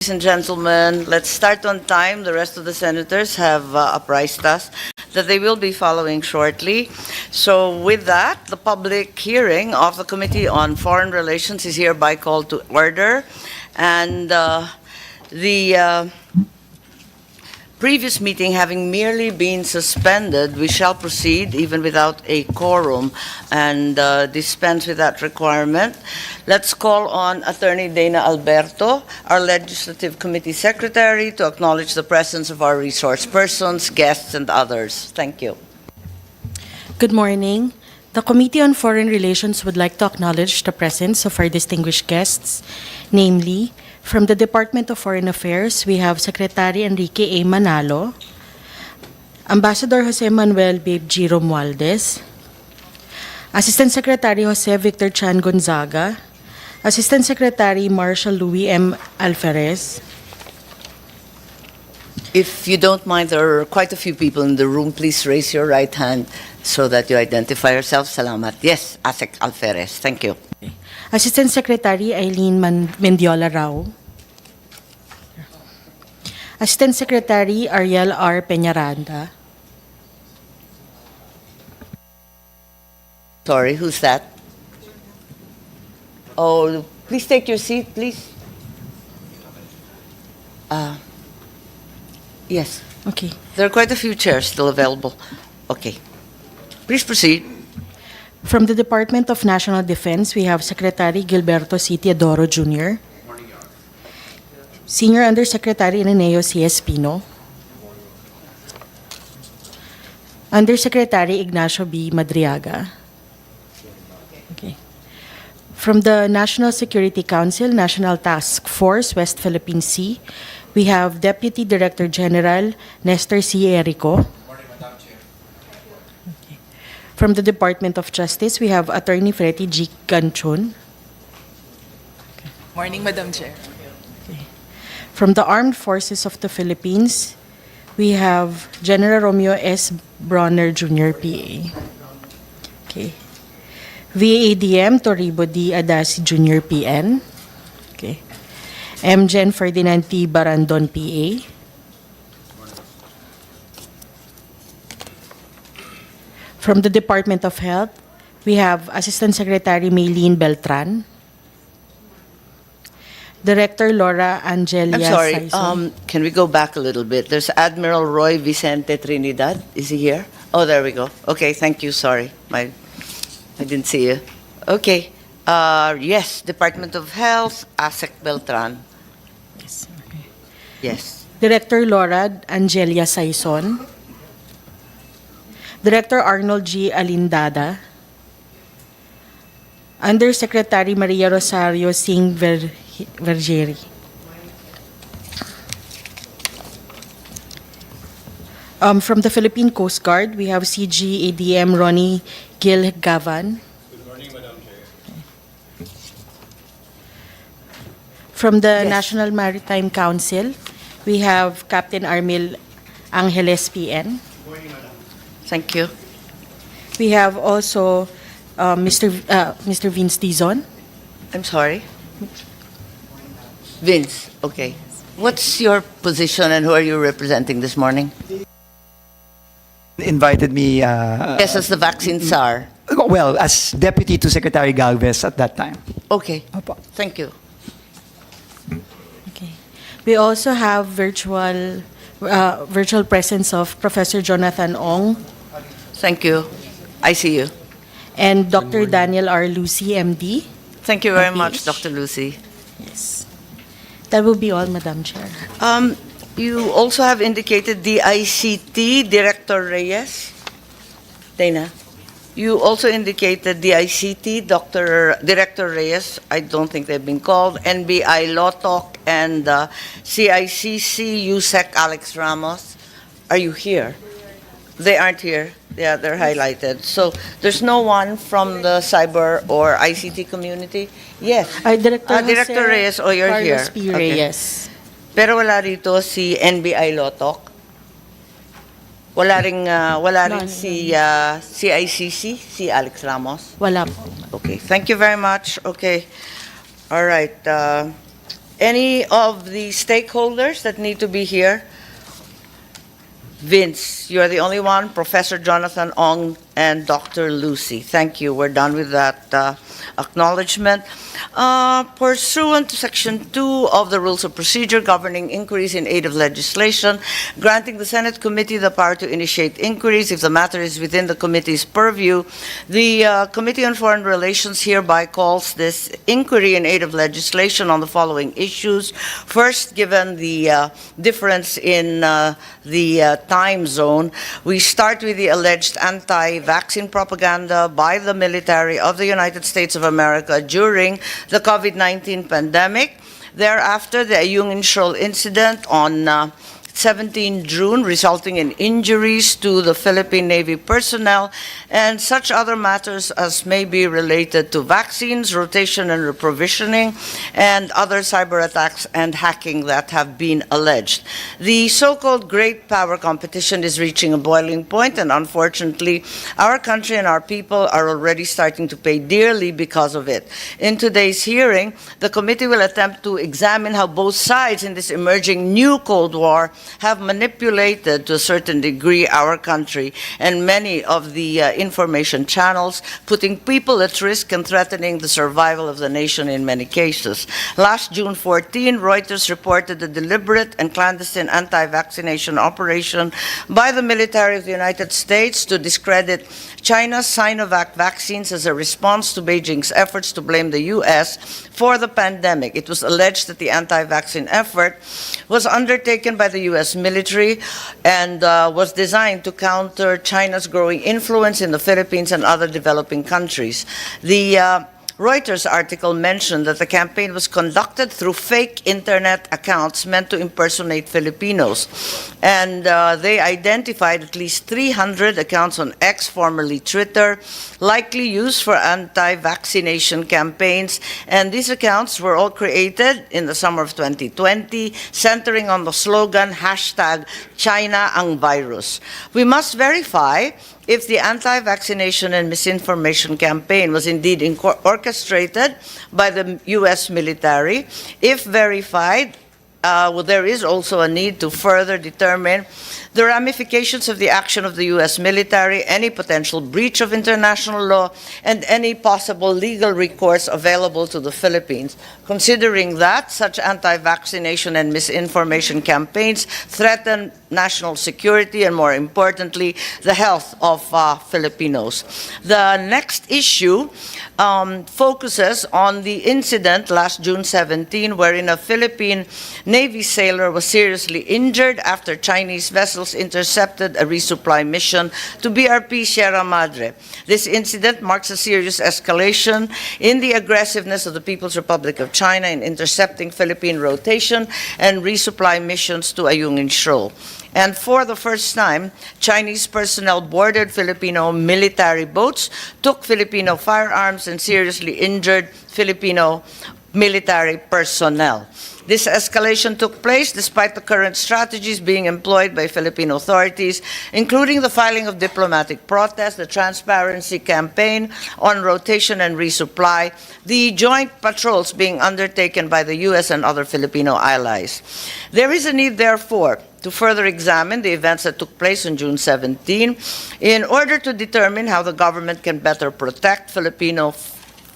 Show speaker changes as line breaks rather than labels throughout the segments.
Ladies and gentlemen, let's start on time. The rest of the senators have apprised us that they will be following shortly. So with that, the public hearing of the Committee on Foreign Relations is hereby called to order. And the previous meeting having merely been suspended, we shall proceed even without a quorum and dispense with that requirement. Let's call on Attorney Dana Alberto, our Legislative Committee Secretary, to acknowledge the presence of our resource persons, guests, and others. Thank you.
Good morning. The Committee on Foreign Relations would like to acknowledge the presence of our distinguished guests, namely, from the Department of Foreign Affairs, we have Secretary Enrique A. Manalo, Ambassador Jose Manuel Babe G. Romualdez, Assistant Secretary Jose Victor Chan Gonzaga, Assistant Secretary Marshal Louis M. Alferez.
If you don't mind, there are quite a few people in the room. Please raise your right hand so that you identify yourself. Salamat. Yes, Asek Alferez. Thank you.
Assistant Secretary Eileen Mendiola Rao, Assistant Secretary Ariel R. Peñaranda,
Sorry, who's that? Oh, please take your seat, please. Yes,
okay.
there are quite a few chairs still available. Okay, please proceed.
From the Department of National Defense, we have Secretary Gilberto C. Teodoro Jr., Senior Undersecretary Ireneo C. Espino, Undersecretary Ignacio B. Madriaga. Okay. From the National Security Council, National Task Force, West Philippine Sea, we have Deputy Director General Nestor C. Erico. From the Department of Justice, we have Attorney Freddy G. Ganchon.
Morning, Madam Chair.
From the Armed Forces of the Philippines, we have General Romeo S. Bronner Jr., PA. Okay. VADM Torribo D. Adasi Jr., PN. Okay. MGen Ferdinand T. Barandon, PA. From the Department of Health, we have Assistant Secretary Maylene Beltran, Director Laura Angelia
I'm sorry,
Saison.
can we go back a little bit? There's Admiral Roy Vicente Trinidad. Is he here? Oh, there we go. Okay, thank you. Sorry, I didn't see you. Okay. Yes, Department of Health, Asek Beltran.
Yes, okay.
Yes.
Director Laura Angelia Saison, Director Arnold G. Alindada, Undersecretary Maria Rosario Singh Vergeri. From the Philippine Coast Guard, we have CG ADM Ronnie Gil Gavan.
Good morning, Madam Chair.
From the
Yes.
National Maritime Council, we have Captain Armil Angeles, PN.
Thank you.
We have also Mr. Vince Dizon.
I'm sorry. Vince, okay. What's your position and who are you representing this morning?
Invited me,
Yes, as the vaccine czar.
well, as deputy to Secretary Galvez at that time.
Okay,
Opo.
thank you.
Okay. We also have virtual presence of Professor Jonathan Ong
Thank you. I see you.
and Dr. Daniel R. Lucy, MD.
Thank you very
Okay.
much, Dr. Lucy.
Yes. That will be all, Madam Chair.
You also have indicated the ICT Director Reyes. Dana, you also indicated the ICT Director Reyes. I don't think they've been called. NBI Lotok and CICC USEC Alex Ramos. Are you here? They aren't here. Yeah, they're highlighted. So there's no one from the cyber or ICT community? Yes.
Director
Director Reyes, oh, you're here.
Carlos P.
Okay.
Reyes.
Pero wala rito si NBI Lotok? Wala rin
No,
si CICC, si Alex Ramos?
Wala po.
Okay, thank you very much. Okay, all right. Any of the stakeholders that need to be here? Vince, you're the only one, Professor Jonathan Ong and Dr. Lucy. Thank you. We're done with that acknowledgement. Pursuant to Section 2 of the Rules of Procedure governing inquiries in aid of legislation, granting the Senate committee the power to initiate inquiries if the matter is within the committee's purview, the Committee on Foreign Relations hereby calls this inquiry in aid of legislation on the following issues. First, given the difference in the time zone, we start with the alleged anti-vaccine propaganda by the military of the United States of America during the COVID-19 pandemic. Thereafter, the Ayungin Shoal incident on 17 June, resulting in injuries to the Philippine Navy personnel, and such other matters as may be related to vaccines, rotation and reprovisioning, and other cyber attacks and hacking that have been alleged. The so-called great power competition is reaching a boiling point, and unfortunately, our country and our people are already starting to pay dearly because of it. In today's hearing, the committee will attempt to examine how both sides in this emerging new Cold War have manipulated to a certain degree our country and many of the information channels, putting people at risk and threatening the survival of the nation in many cases. Last June 14, Reuters reported a deliberate and clandestine anti-vaccination operation by the military of the United States to discredit China's Sinovac vaccines as a response to Beijing's efforts to blame the U.S. for the pandemic. It was alleged that the anti-vaccine effort was undertaken by the U.S. military and was designed to counter China's growing influence in the Philippines and other developing countries. The Reuters article mentioned that the campaign was conducted through fake internet accounts meant to impersonate Filipinos. And they identified at least 300 accounts on X, formerly Twitter, likely used for anti-vaccination campaigns. And these accounts were all created in the summer of 2020, centering on the slogan, #China ang virus. We must verify if the anti-vaccination and misinformation campaign was indeed orchestrated by the U.S. military. If verified, there is also a need to further determine the ramifications of the action of the U.S. military, any potential breach of international law, and any possible legal recourse available to the Philippines, considering that such anti-vaccination and misinformation campaigns threaten national security and, more importantly, the health of Filipinos. The next issue focuses on the incident last June 17, wherein a Philippine Navy sailor was seriously injured after Chinese vessels intercepted a resupply mission to BRP Sierra Madre. This incident marks a serious escalation in the aggressiveness of the People's Republic of China in intercepting Philippine rotation and resupply missions to Ayungin Shoal. And for the first time, Chinese personnel boarded Filipino military boats, took Filipino firearms, and seriously injured Filipino military personnel. This escalation took place despite the current strategies being employed by Philippine authorities, including the filing of diplomatic protests, the transparency campaign on rotation and resupply, the joint patrols being undertaken by the U.S. and other Filipino allies. There is a need, therefore, to further examine the events that took place on June 17 in order to determine how the government can better protect Filipino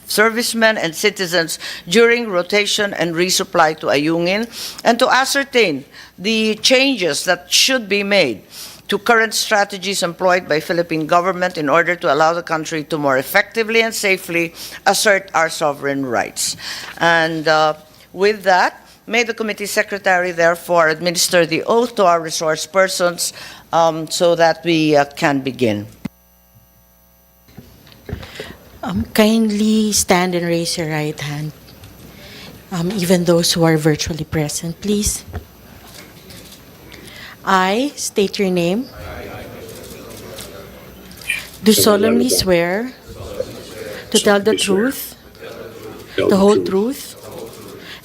servicemen and citizens during rotation and resupply to Ayungin, and to ascertain the changes that should be made to current strategies employed by Philippine government in order to allow the country to more effectively and safely assert our sovereign rights. And with that, may the committee secretary therefore administer the oath to our resource persons so that we can begin.
Kindly stand and raise your right hand. Even those who are virtually present, please. I state your name. Do solemnly swear to tell the truth, the whole truth,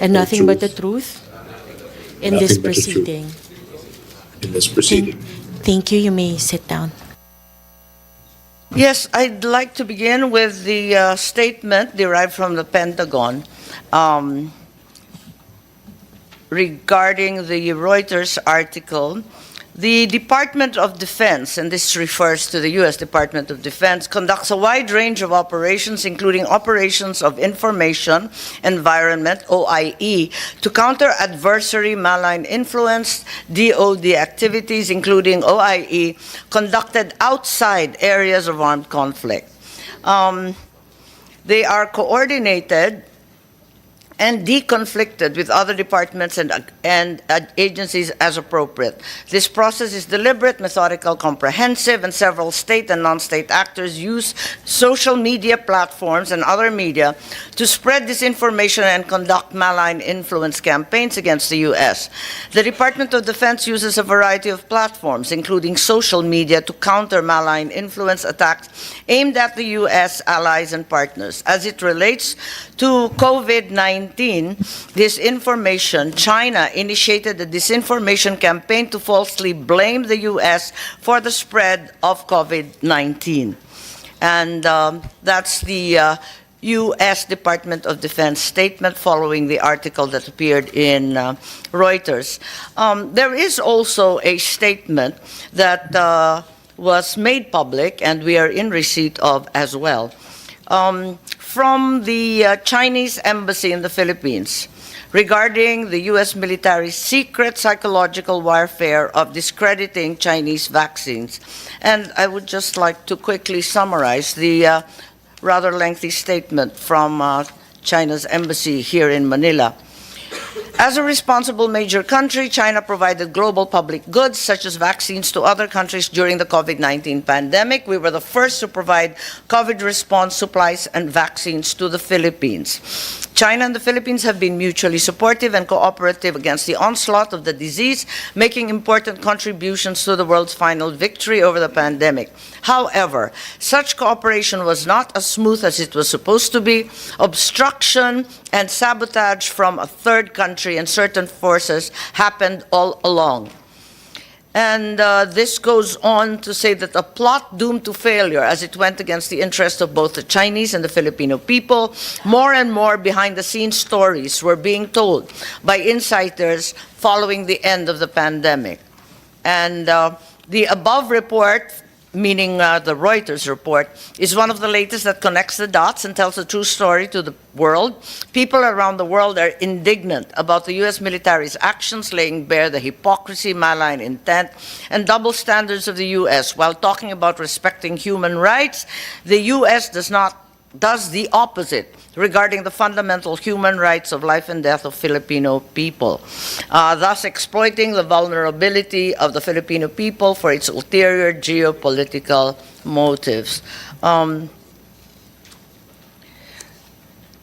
and nothing but the truth in this proceeding. Thank you. You may sit down.
Yes, I'd like to begin with the statement derived from the Pentagon. regarding the Reuters article. The Department of Defense, and this refers to the U.S. Department of Defense, conducts a wide range of operations, including operations of information environment, OIE, to counter adversary malign influence, DOD activities, including OIE, conducted outside areas of armed conflict. They are coordinated and deconflicted with other departments and agencies as appropriate. This process is deliberate, methodical, comprehensive, and several state and non-state actors use social media platforms and other media to spread disinformation and conduct malign influence campaigns against the U.S. The Department of Defense uses a variety of platforms, including social media, to counter malign influence attacks aimed at the U.S. allies and partners. As it relates to COVID-19 disinformation, China initiated a disinformation campaign to falsely blame the U.S. for the spread of COVID-19. And that's the U.S. Department of Defense statement following the article that appeared in Reuters. There is also a statement that was made public, and we are in receipt of as well, from the Chinese embassy in the Philippines regarding the U.S. military's secret psychological warfare of discrediting Chinese vaccines. And I would just like to quickly summarize the rather lengthy statement from China's embassy here in Manila. As a responsible major country, China provided global public goods such as vaccines to other countries during the COVID-19 pandemic. We were the first to provide COVID response supplies and vaccines to the Philippines. China and the Philippines have been mutually supportive and cooperative against the onslaught of the disease, making important contributions to the world's final victory over the pandemic. However, such cooperation was not as smooth as it was supposed to be. Obstruction and sabotage from a third country and certain forces happened all along. And this goes on to say that a plot doomed to failure as it went against the interests of both the Chinese and the Filipino people. More and more behind-the-scenes stories were being told by insiders following the end of the pandemic. And the above report, meaning the Reuters report, is one of the latest that connects the dots and tells a true story to the world. People around the world are indignant about the U.S. military's actions, laying bare the hypocrisy, malign intent, and double standards of the U.S. While talking about respecting human rights, the U.S. does the opposite regarding the fundamental human rights of life and death of Filipino people, thus exploiting the vulnerability of the Filipino people for its ulterior geopolitical motives.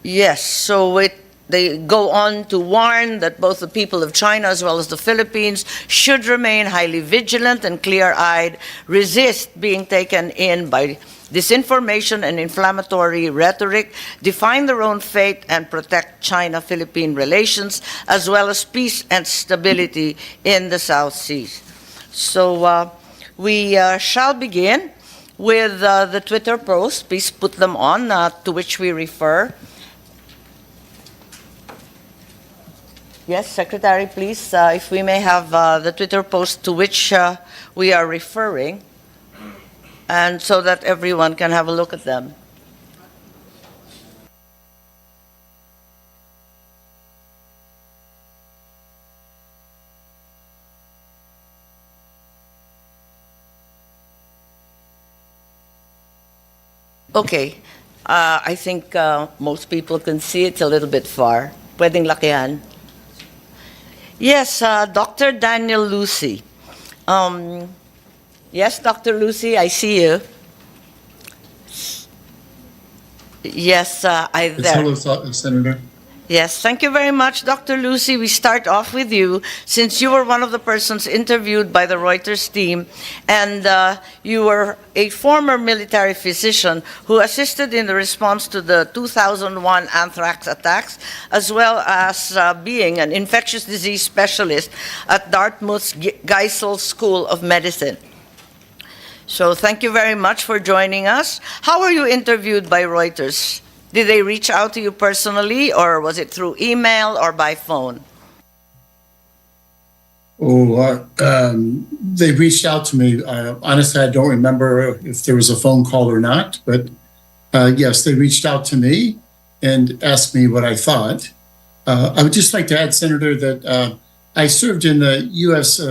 Yes, so they go on to warn that both the people of China as well as the Philippines should remain highly vigilant and clear-eyed, resist being taken in by disinformation and inflammatory rhetoric, define their own fate, and protect China-Philippine relations, as well as peace and stability in the South Seas. So we shall begin with the Twitter posts. Please put them on, to which we refer. Yes, Secretary, please, if we may have the Twitter post to which we are referring, and so that everyone can have a look at them. Okay, I think most people can see it a little bit far. Pwedeng lakihan. Yes, Dr. Daniel Lucy. Yes, Dr. Lucy, I see you. Yes,
Yes, hello, Senator.
Yes, thank you very much, Dr. Lucy. We start off with you, since you were one of the persons interviewed by the Reuters team, and you were a former military physician who assisted in the response to the 2001 anthrax attacks, as well as being an infectious disease specialist at Dartmouth's Geisel School of Medicine. So thank you very much for joining us. How were you interviewed by Reuters? Did they reach out to you personally, or was it through email or by phone?
They reached out to me. Honestly, I don't remember if there was a phone call or not, but yes, they reached out to me and asked me what I thought. I would just like to add, Senator, that I served in the U.S.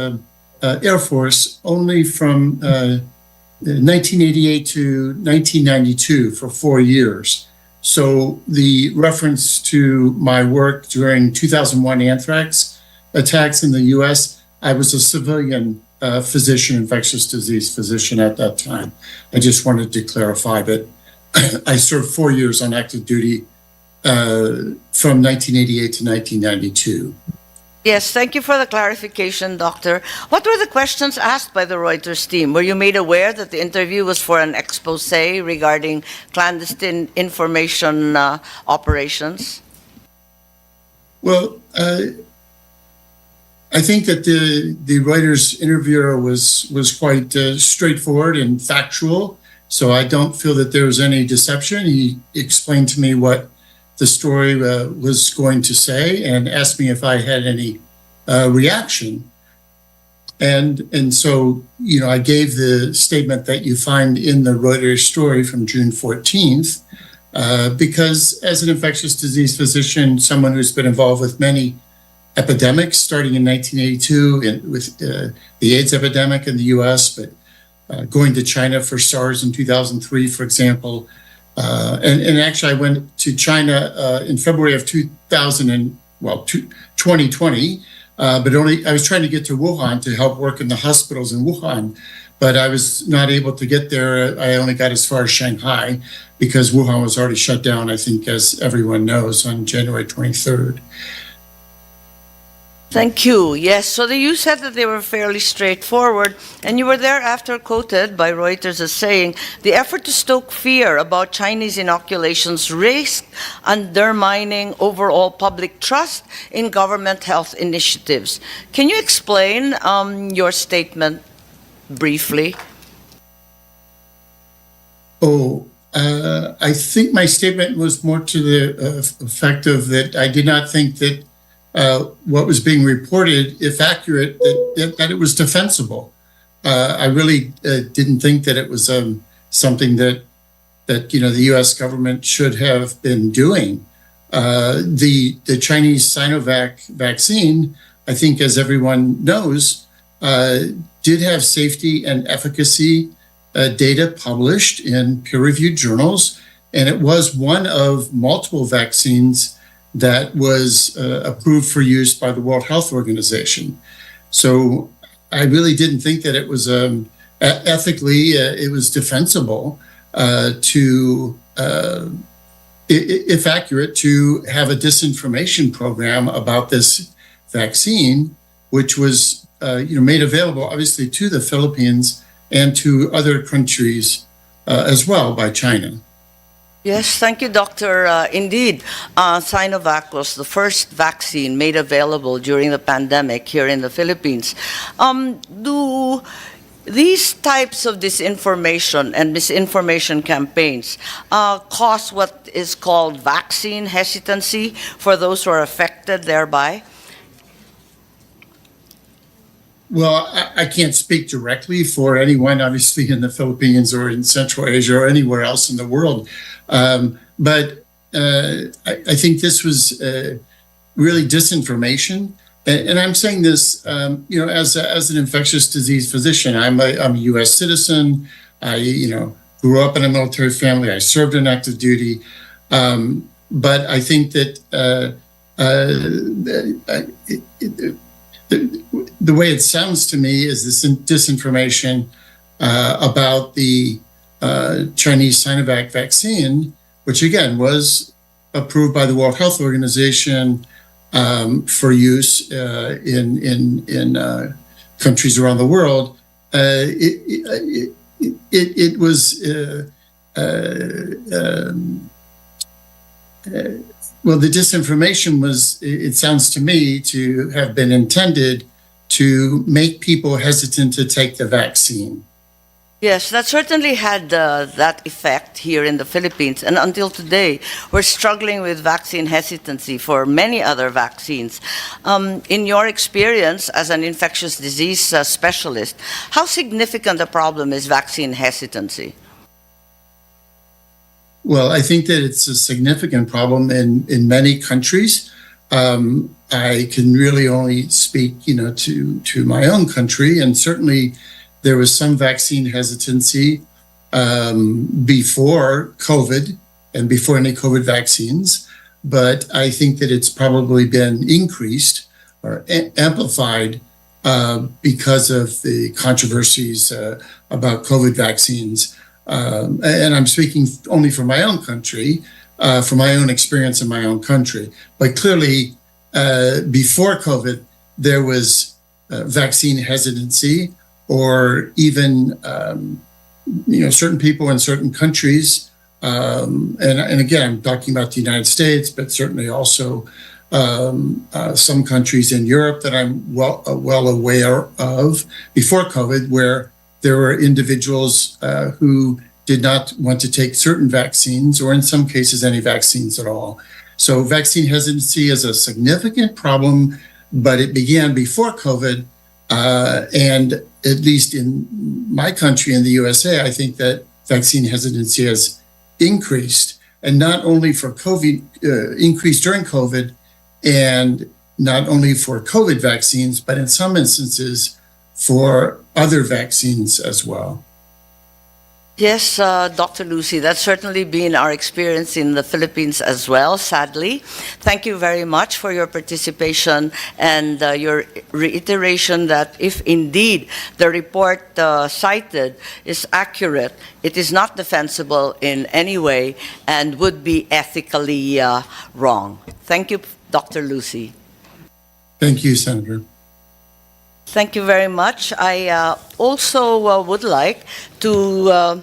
Air Force only from 1988 to 1992 for 4 years. So the reference to my work during 2001 anthrax attacks in the U.S., I was a civilian physician, infectious disease physician at that time. I just wanted to clarify that I served 4 years on active duty from 1988 to 1992.
Yes, thank you for the clarification, Doctor. What were the questions asked by the Reuters team? Were you made aware that the interview was for an expose regarding clandestine information operations?
Well, I think that the Reuters interviewer was quite straightforward and factual, so I don't feel that there was any deception. He explained to me what the story was going to say and asked me if I had any reaction. And so, you know, I gave the statement that you find in the Reuters story from June 14th, because as an infectious disease physician, someone who's been involved with many epidemics, starting in 1982 with the AIDS epidemic in the US, but going to China for SARS in 2003, for example. And actually, I went to China in February of 2020, but I was trying to get to Wuhan to help work in the hospitals in Wuhan, but I was not able to get there. I only got as far as Shanghai because Wuhan was already shut down, I think, as everyone knows, on January 23rd.
Thank you. Yes, so you said that they were fairly straightforward, and you were thereafter quoted by Reuters as saying, the effort to stoke fear about Chinese inoculations risked undermining overall public trust in government health initiatives. Can you explain your statement briefly?
I think my statement was more to the effect of that I did not think that what was being reported, if accurate, that it was defensible. I really didn't think that it was something that you know the U.S. government should have been doing. The Chinese Sinovac vaccine, I think, as everyone knows, did have safety and efficacy data published in peer-reviewed journals, and it was one of multiple vaccines that was approved for use by the World Health Organization. So I really didn't think that it was ethically, it was defensible to, if accurate, to have a disinformation program about this vaccine, which was made available obviously to the Philippines and to other countries as well by China.
Yes, thank you, Doctor. Indeed, Sinovac was the first vaccine made available during the pandemic here in the Philippines. Do these types of disinformation and misinformation campaigns cause what is called vaccine hesitancy for those who are affected thereby?
Well, I can't speak directly for anyone, obviously, in the Philippines or in Central Asia or anywhere else in the world. But I think this was really disinformation. And I'm saying this, as an infectious disease physician. I'm a U.S. citizen. I, grew up in a military family. I served in active duty. But I think that the way it sounds to me is this disinformation about the Chinese Sinovac vaccine, which again was approved by the World Health Organization for use in countries around the world. It was well, the disinformation was, it sounds to me, to have been intended to make people hesitant to take the vaccine.
Yes, that certainly had that effect here in the Philippines. And until today, we're struggling with vaccine hesitancy for many other vaccines. In your experience as an infectious disease specialist, how significant a problem is vaccine hesitancy?
Well, I think that it's a significant problem in many countries. I can really only speak, to my own country, and certainly there was some vaccine hesitancy before COVID and before any COVID vaccines, but I think that it's probably been increased or amplified because of the controversies about COVID vaccines. And I'm speaking only for my own country, for my own experience in my own country. But clearly, before COVID, there was vaccine hesitancy, or even certain people in certain countries, and again, I'm talking about the United States, but certainly also some countries in Europe that I'm well aware of before COVID, where there were individuals who did not want to take certain vaccines, or in some cases, any vaccines at all. So vaccine hesitancy is a significant problem, but it began before COVID. And at least in my country, in the USA, I think that vaccine hesitancy has increased, and not only for COVID, increased during COVID, and not only for COVID vaccines, but in some instances for other vaccines as well.
Yes, Dr. Lucy, that's certainly been our experience in the Philippines as well, sadly. Thank you very much for your participation and your reiteration that if indeed the report cited is accurate, it is not defensible in any way and would be ethically wrong. Thank you, Dr. Lucy.
Thank you, Senator.
Thank you very much. I also would like to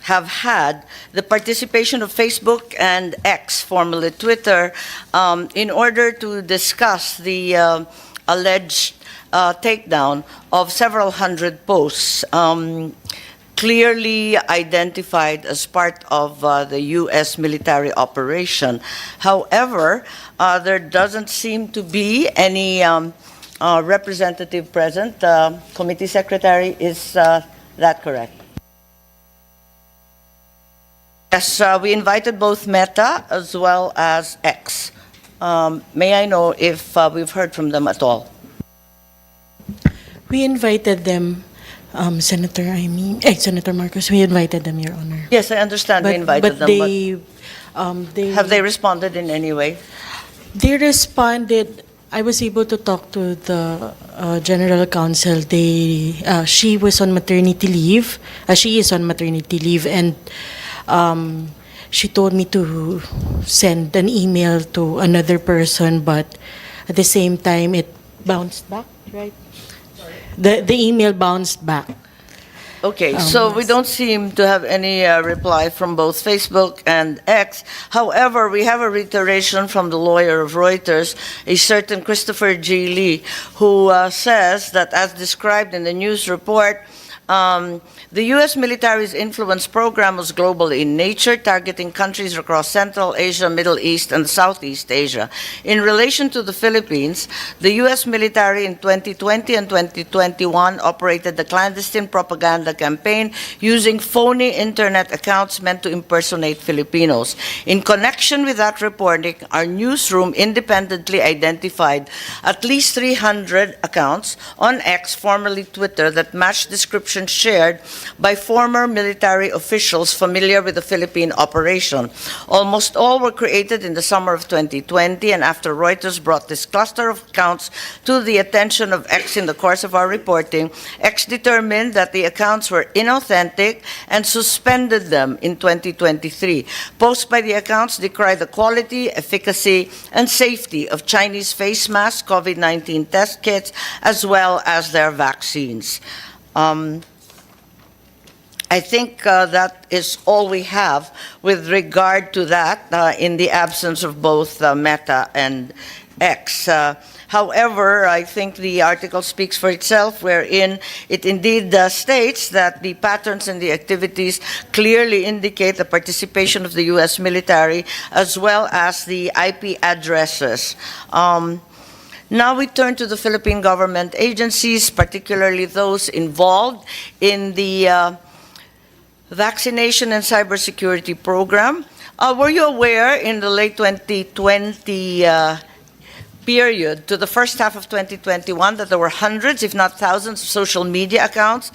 have had the participation of Facebook and X, formerly Twitter, in order to discuss the alleged takedown of several hundred posts clearly identified as part of the U.S. military operation. However, there doesn't seem to be any representative present. Committee Secretary, is that correct? Yes, we invited both Meta as well as X. May I know if we've heard from them at all?
We invited them, Senator Marcos, we invited them, Your Honor.
Yes, I understand we invited them,
they,
have they responded in any way?
They responded. I was able to talk to the General Counsel. She was on maternity leave. She is on maternity leave, and she told me to send an email to another person, but at the same time, it bounced back, right? The email bounced back.
Okay, so we don't seem to have any reply from both Facebook and X. However, we have a reiteration from the lawyer of Reuters, a certain Christopher G. Lee, who says that as described in the news report, the U.S. military's influence program was global in nature, targeting countries across Central Asia, Middle East, and Southeast Asia. In relation to the Philippines, the U.S. military in 2020 and 2021 operated the clandestine propaganda campaign using phony internet accounts meant to impersonate Filipinos. In connection with that reporting, our newsroom independently identified at least 300 accounts on X, formerly Twitter, that matched descriptions shared by former military officials familiar with the Philippine operation. Almost all were created in the summer of 2020, and after Reuters brought this cluster of accounts to the attention of X in the course of our reporting, X determined that the accounts were inauthentic and suspended them in 2023. Posts by the accounts decry the quality, efficacy, and safety of Chinese face masks, COVID-19 test kits, as well as their vaccines. I think that is all we have with regard to that in the absence of both Meta and X. However, I think the article speaks for itself, wherein it indeed states that the patterns and the activities clearly indicate the participation of the U.S. military as well as the IP addresses. Now we turn to the Philippine government agencies, particularly those involved in the vaccination and cybersecurity program. Were you aware in the late 2020 period to the first half of 2021 that there were hundreds, if not thousands, of social media accounts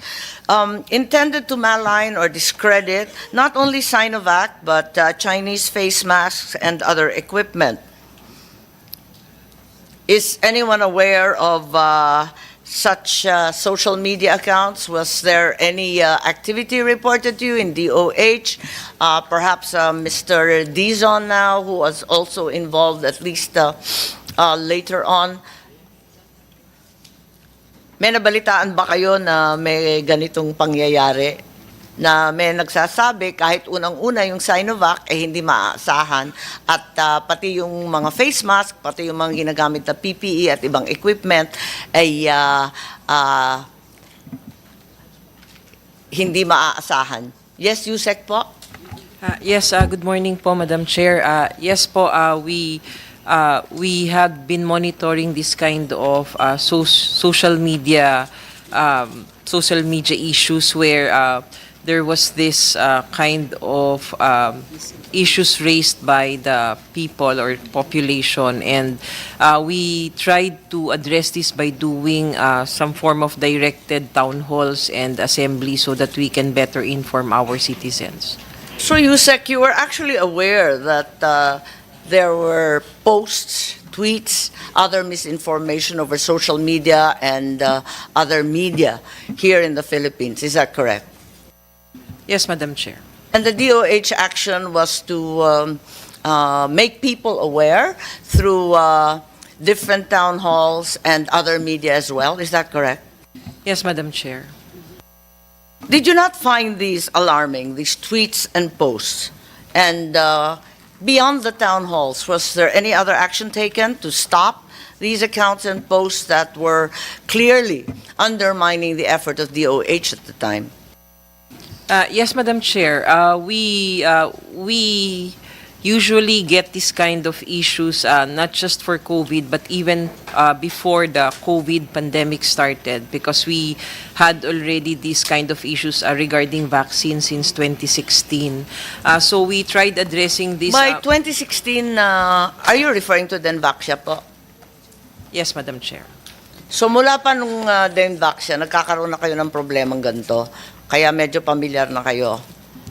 intended to malign or discredit not only Sinovac, but Chinese face masks and other equipment? Is anyone aware of such social media accounts? Was there any activity reported to you in DOH? Perhaps Mr. Dizon now, who was also involved at least later on. May nabalitaan ba kayo na may ganitong pangyayari? Na may nagsasabi kahit unang-una yung Sinovac ay hindi maaasahan at pati yung mga face mask, pati yung mga ginagamit na PPE at ibang equipment ay hindi maaasahan. Yes, Yusek po?
Yes, good morning po, Madam Chair. Yes po, we have been monitoring this kind of social media issues where there was this kind of issues raised by the people or population, and we tried to address this by doing some form of directed town halls and assembly so that we can better inform our citizens.
So, Yusek, you were actually aware that there were posts, tweets, other misinformation over social media and other media here in the Philippines. Is that correct?
Yes, Madam Chair.
And the DOH action was to make people aware through different town halls and other media as well. Is that correct?
Yes, Madam Chair.
Did you not find these alarming, these tweets and posts? And beyond the town halls, was there any other action taken to stop these accounts and posts that were clearly undermining the effort of DOH at the time?
Yes, Madam Chair. We usually get this kind of issues not just for COVID, but even before the COVID pandemic started, because we had already these kind of issues regarding vaccines since 2016. So we tried addressing this.
By 2016, are you referring to Denvaxia po?
Yes, Madam Chair.
So mula pa nung Denvaxia, nagkakaroon na kayo ng problemang ganito, kaya medyo pamilyar na kayo.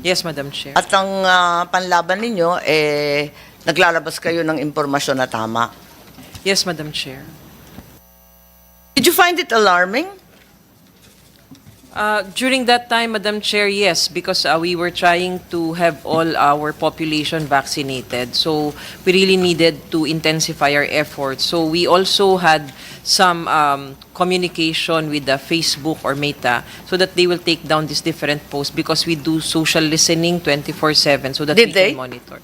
Yes, Madam Chair.
At ang panlaban ninyo, naglalabas kayo ng impormasyon na tama.
Yes, Madam Chair.
Did you find it alarming?
During that time, Madam Chair, yes, because we were trying to have all our population vaccinated. So we really needed to intensify our efforts. So we also had some communication with the Facebook or Meta so that they will take down these different posts, because we do social listening 24/7 so that
Did
we
they?
can monitor.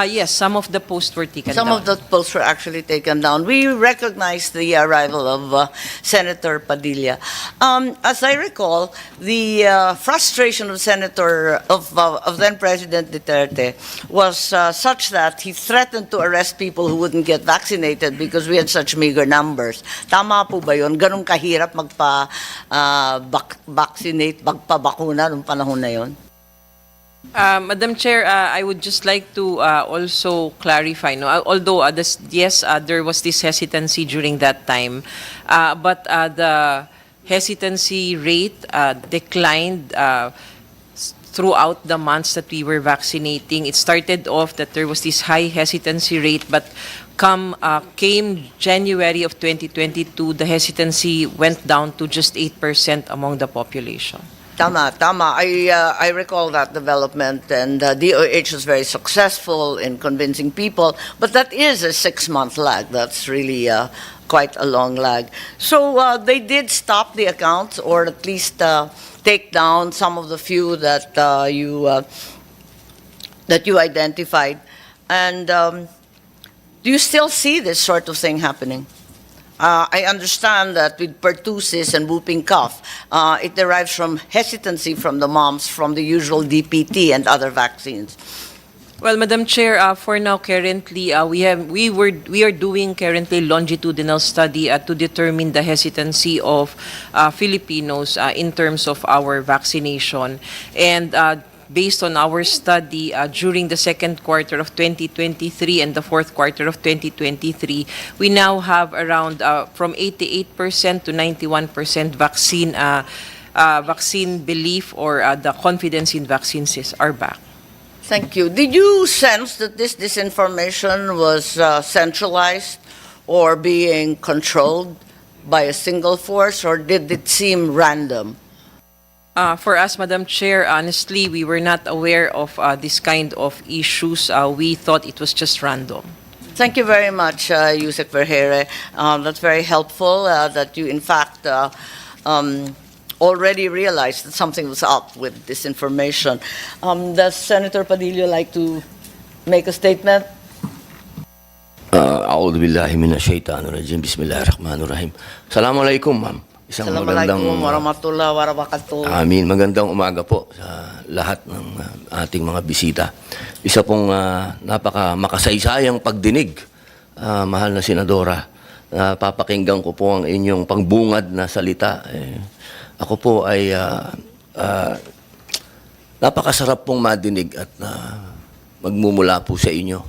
Yes, some of the posts were taken
Some
down.
of the posts were actually taken down. We recognize the arrival of Senator Padilla. As I recall, the frustration of then President Duterte was such that he threatened to arrest people who wouldn't get vaccinated because we had such meager numbers. Tama po ba yun? Ganun kahirap magpa-vaccinate, magpa-bakuna nung panahon na yun?
Madam Chair, I would just like to also clarify. No, although there was this hesitancy during that time, but the hesitancy rate declined throughout the months that we were vaccinating. It started off that there was this high hesitancy rate, but came January of 2022, the hesitancy went down to just 8% among the population.
Tama. I recall that development, and DOH was very successful in convincing people, but that is a 6-month lag. That's really quite a long lag. So they did stop the accounts, or at least take down some of the few that you identified. And do you still see this sort of thing happening? I understand that with pertussis and whooping cough, it derives from hesitancy from the moms from the usual DPT and other vaccines.
Well, Madam Chair, for now, currently, we are doing currently longitudinal study to determine the hesitancy of Filipinos in terms of our vaccination. And based on our study during the second quarter of 2023 and the fourth quarter of 2023, we now have around from 88% to 91% vaccine belief, or the confidence in vaccines are back.
Thank you. Did you sense that this disinformation was centralized or being controlled by a single force, or did it seem random?
For us, Madam Chair, honestly, we were not aware of this kind of issues. We thought it was just random.
Thank you very much, Yusek Vergeire. That's very helpful that you, in fact, already realized that something was up with this information. Does Senator Padillo like to make a statement?
A'udhu billahi minasyaitanirrajim. Bismillahirrahmanirrahim. Assalamualaikum, ma'am. Isang
Assalamualaikum warahmatullahi wabarakatuh.
Amin. Magandang umaga po sa lahat ng ating mga bisita. Isa pong napaka makasaysayang pagdinig, mahal na Senadora. Papakinggan ko po ang inyong pangbungad na salita. Ako po ay napakasarap pong madinig at magmumula po sa inyo.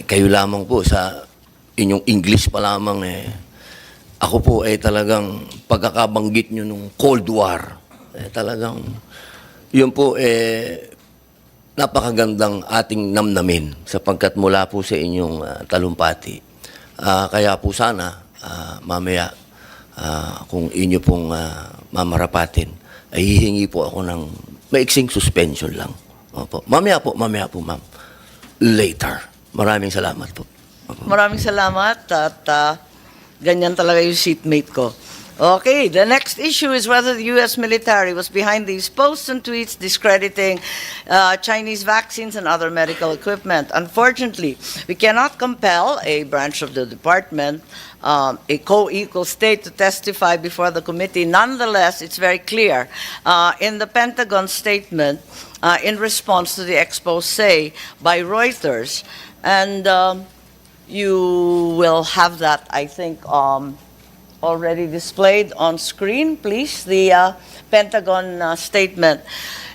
Kayo lamang po sa inyong English pa lamang ako po ay talagang pagkakabanggit nyo nung Cold War. Talagang yun po napakagandang ating namnamin sapagkat mula po sa inyong talumpati. Kaya po sana mamaya kung inyo pong mamarapatin, ay hihingi po ako ng maiksing suspension lang. Opo. Mamaya po, ma'am. Later. Maraming salamat po. Opo.
Maraming salamat at ganyan talaga yung seatmate ko. Okay, the next issue is whether the U.S. military was behind these posts and tweets discrediting Chinese vaccines and other medical equipment. Unfortunately, we cannot compel a branch of the department, a co-equal state, to testify before the committee. Nonetheless, it's very clear in the Pentagon statement in response to the expose by Reuters, and you will have that, I think, already displayed on screen, please, the Pentagon statement.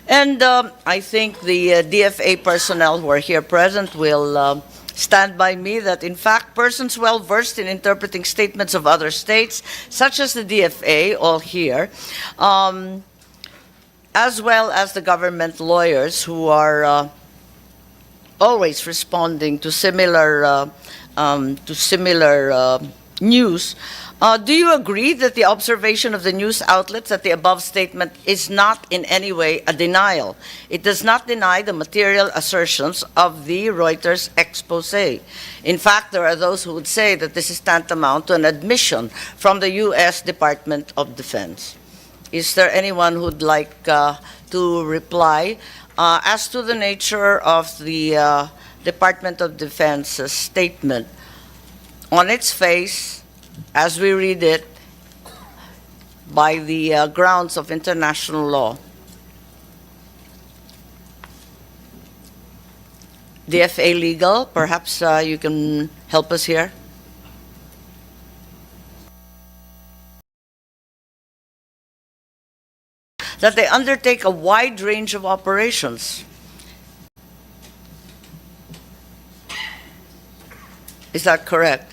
And I think the DFA personnel who are here present will stand by me that, in fact, persons well versed in interpreting statements of other states, such as the DFA, all here, as well as the government lawyers who are always responding to similar news. Do you agree that the observation of the news outlets that the above statement is not in any way a denial? It does not deny the material assertions of the Reuters expose. In fact, there are those who would say that this is tantamount to an admission from the U.S. Department of Defense. Is there anyone who'd like to reply as to the nature of the Department of Defense statement? On its face, as we read it, by the grounds of international law. DFA legal, perhaps you can help us here. That they undertake a wide range of operations. Is that correct?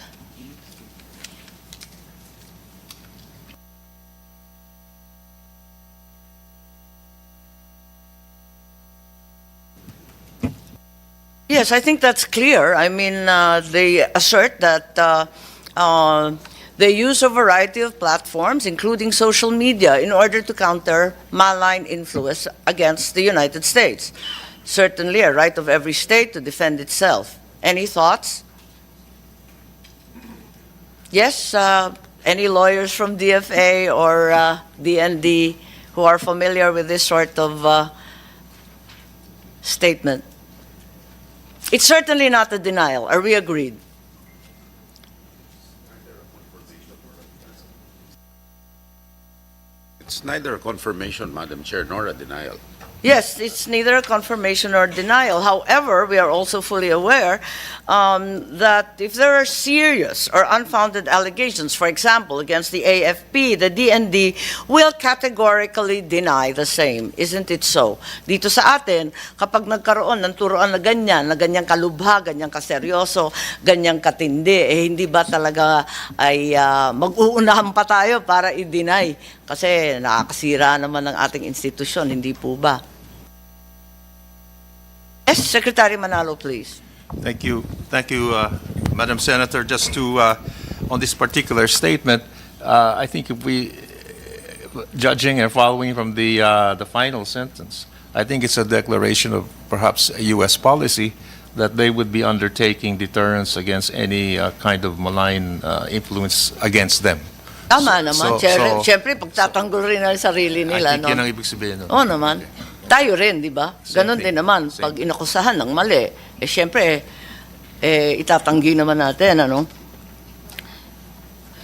Yes, I think that's clear. I mean, they assert that they use a variety of platforms, including social media, in order to counter malign influence against the United States. Certainly a right of every state to defend itself. Any thoughts? Yes, any lawyers from DFA or DND who are familiar with this sort of statement? It's certainly not a denial. Are we agreed?
It's neither a confirmation, Madam Chair, nor a denial.
Yes, it's neither a confirmation nor denial. However, we are also fully aware that if there are serious or unfounded allegations, for example, against the AFP, the DND will categorically deny the same. Isn't it so? Dito sa atin, kapag nagkaroon ng turuan na ganyang kalubha, ganyang kaseryoso, ganyang katindi, hindi ba talaga ay mag-uunahan pa tayo para i-deny? Kasi nakakasira naman ng ating institusyon, hindi po ba? Yes, Secretary Manalo, please.
Thank you, Madam Senator. Just to on this particular statement, I think if we, judging and following from the final sentence, I think it's a declaration of perhaps a U.S. policy that they would be undertaking deterrence against any kind of malign influence against them.
Tama naman.
so-
Siyempre, pagtatanggol rin ang sarili nila,
I think
no?
yun ang ibig sabihin. No?
Oo naman. Tayo rin, di ba? Ganon
Same thing.
din naman.
Same
Pag inakusahan ng mali, siyempre, itatanggi naman natin, ano?